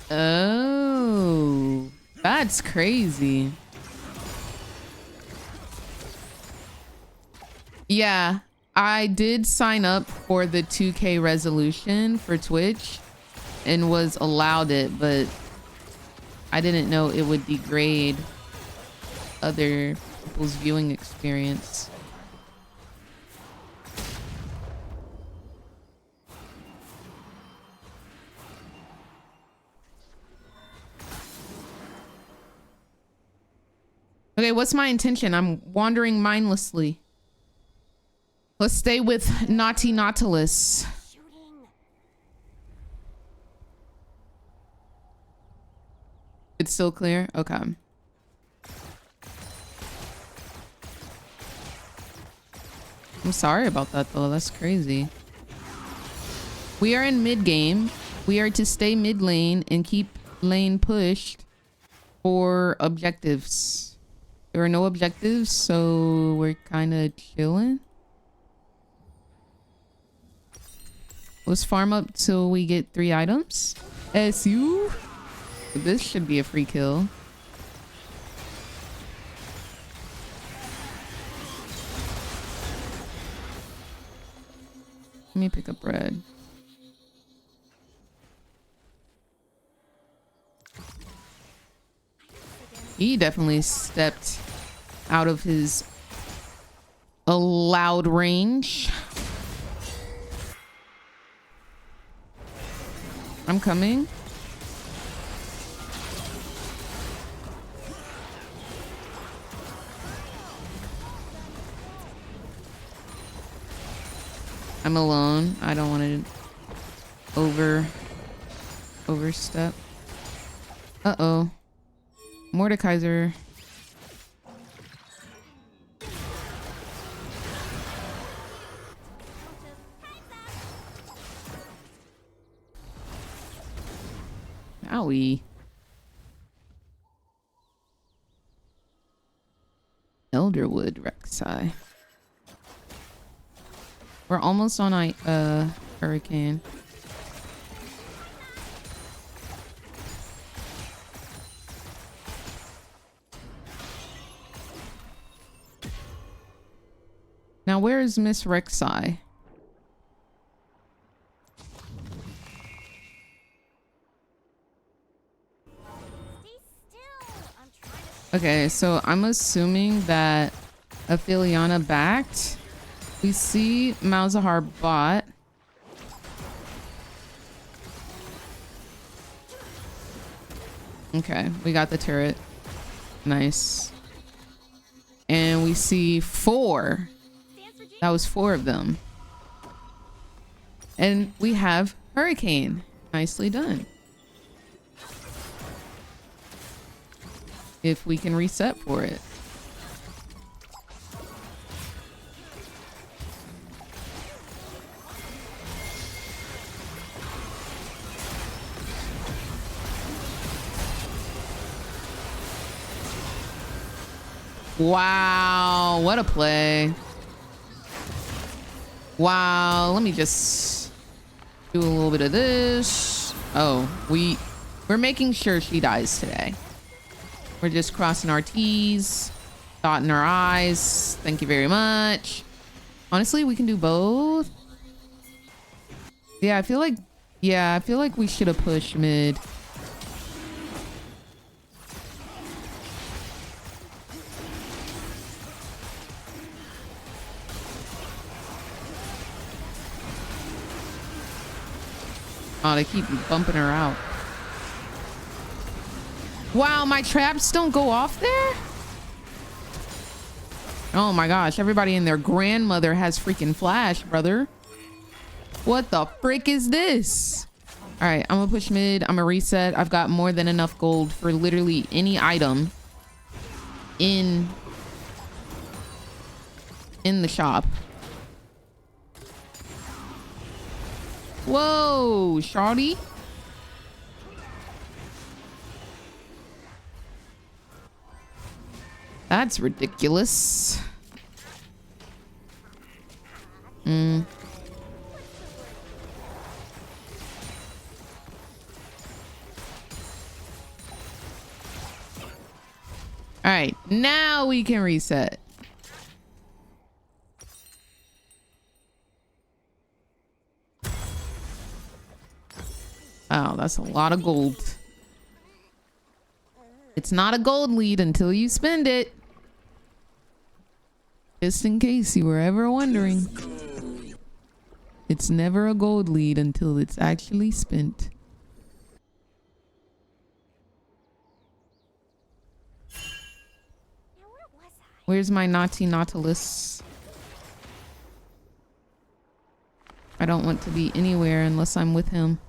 Oh, that's crazy. Yeah, I did sign up for the 2K resolution for Twitch and was allowed it, but I didn't know it would degrade other people's viewing experience. Okay, what's my intention? I'm wandering mindlessly. Let's stay with Naughty Nautilus. It's still clear? Okay. I'm sorry about that though, that's crazy. We are in mid game. We are to stay mid lane and keep lane pushed for objectives. There are no objectives, so we're kind of chilling. Let's farm up till we get 3 items. SU. This should be a free kill. Let me pick up bread. He definitely stepped out of his allowed range. I'm coming. I'm alone. I don't want to overstep. Uh-oh. Mordekaiser. Owie. Elderwood Rek'Sai. We're almost on a hurricane. Now where is Miss Rek'Sai? Okay, so I'm assuming that Apheliana backed. We see Malzahar bot. Okay, we got the turret. Nice. And we see 4. That was 4 of them. And we have Hurricane. Nicely done. If we can reset for it. Wow, what a play. Wow, let me just do a little bit of this. Oh, we're making sure she dies today. We're just crossing our T's, dotting our I's. Thank you very much. Honestly, we can do both. Yeah, I feel like we should have pushed mid. Oh, they keep bumping her out. Wow, my traps don't go off there? Oh my gosh, everybody and their grandmother has freaking flash, brother. What the frick is this? All right, I'm gonna push mid. I'm gonna reset. I've got more than enough gold for literally any item in the shop. Whoa, shawty. That's ridiculous. All right, now we can reset. Oh, that's a lot of gold. It's not a gold lead until you spend it. Just in case you were ever wondering. It's never a gold lead until it's actually spent. Now where was I? Where's my naughty Nautilus? I don't want to be anywhere unless I'm with him.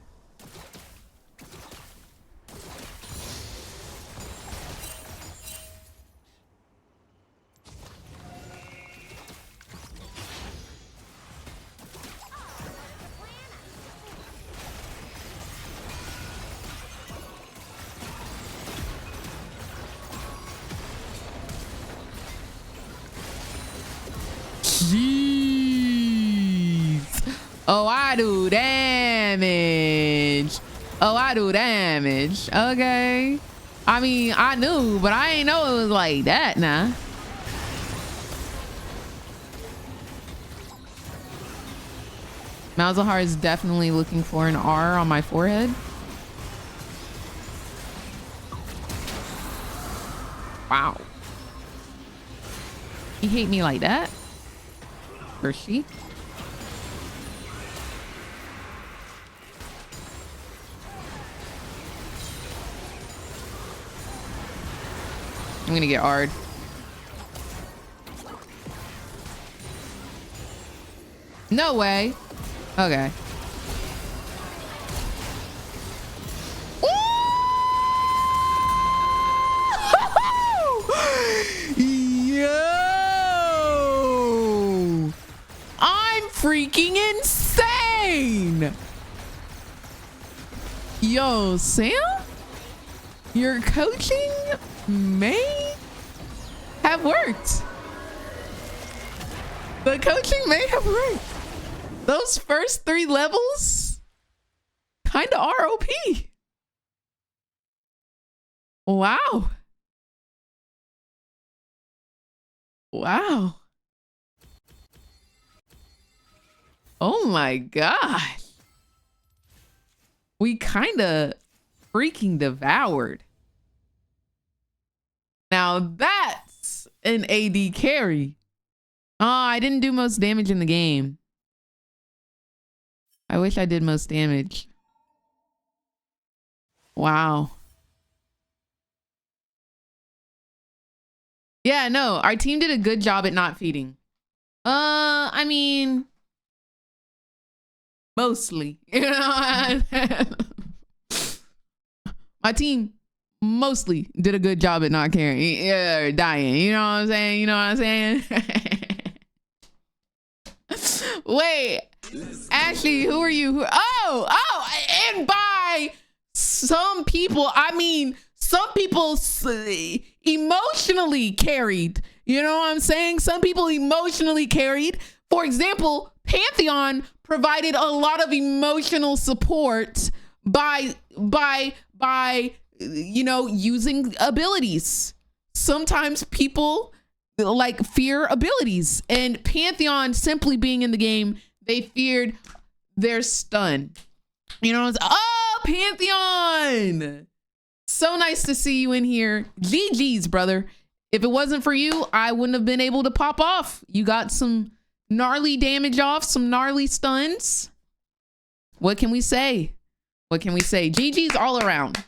Jeez. Oh, I do damage. Oh, I do damage. Okay. I mean, I knew, but I ain't know it was like that now. Malzahar is definitely looking for an R on my forehead. Wow. He hate me like that? Or she? I'm gonna get R'd. No way. Okay. Yo! I'm freaking insane! Yo, Sam? Your coaching may have worked. The coaching may have worked. Those first 3 levels kind of ROP. Wow. Wow. Oh my gosh. We kind of freaking devoured. Now that's an AD carry. Oh, I didn't do most damage in the game. I wish I did most damage. Wow. Yeah, no, our team did a good job at not feeding. I mean, mostly. You know, my team mostly did a good job at not carrying, or dying. You know what I'm saying? You know what I'm saying? Wait, Ashley, who are you? And by some people, I mean, some people emotionally carried You know what I'm saying? Some people emotionally carried. For example, Pantheon provided a lot of emotional support by you know, using abilities. Sometimes people like fear abilities, and Pantheon simply being in the game, they feared their stun. You know, it's, oh, Pantheon, so nice to see you in here. GG's, brother. If it wasn't for you, I wouldn't have been able to pop off. You got some gnarly damage off, some gnarly stuns. What can we say? What can we say? GG's all around.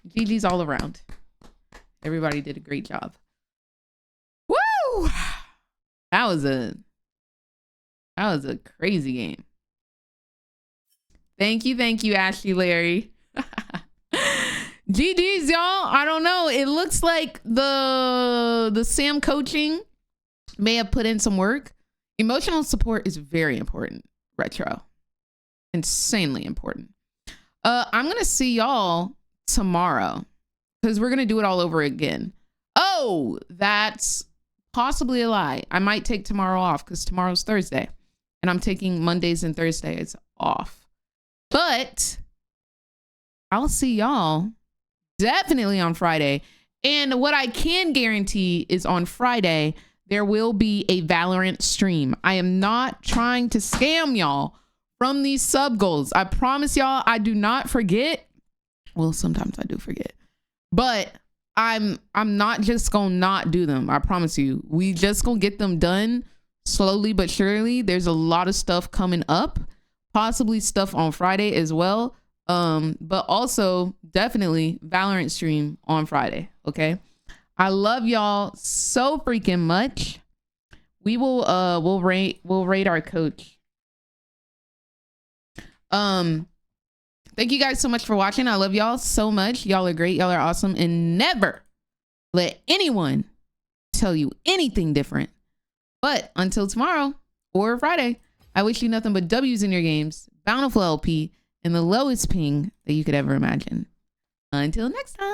GG's all around. Everybody did a great job. Woo! That was a crazy game. Thank you, Ashley Larry. GG's, y'all. I don't know. It looks like the Sam coaching may have put in some work. Emotional support is very important. Retro. Insanely important. I'm gonna see y'all tomorrow because we're gonna do it all over again. Oh, that's possibly a lie. I might take tomorrow off because tomorrow's Thursday and I'm taking Mondays and Thursdays off. But I'll see y'all definitely on Friday. And what I can guarantee is on Friday, there will be a Valorant stream. I am not trying to scam y'all from these sub goals. I promise y'all, I do not forget. Well, sometimes I do forget, but I'm not just gonna not do them. I promise you, we just gonna get them done slowly but surely. There's a lot of stuff coming up, possibly stuff on Friday as well. But also definitely Valorant stream on Friday. Okay. I love y'all so freaking much. We will we'll rate our coach. Thank you guys so much for watching. I love y'all so much. Y'all are great. Y'all are awesome. And never let anyone tell you anything different. But until tomorrow or Friday, I wish you nothing but W's in your games, bountiful LP, and the lowest ping that you could ever imagine. Until next time.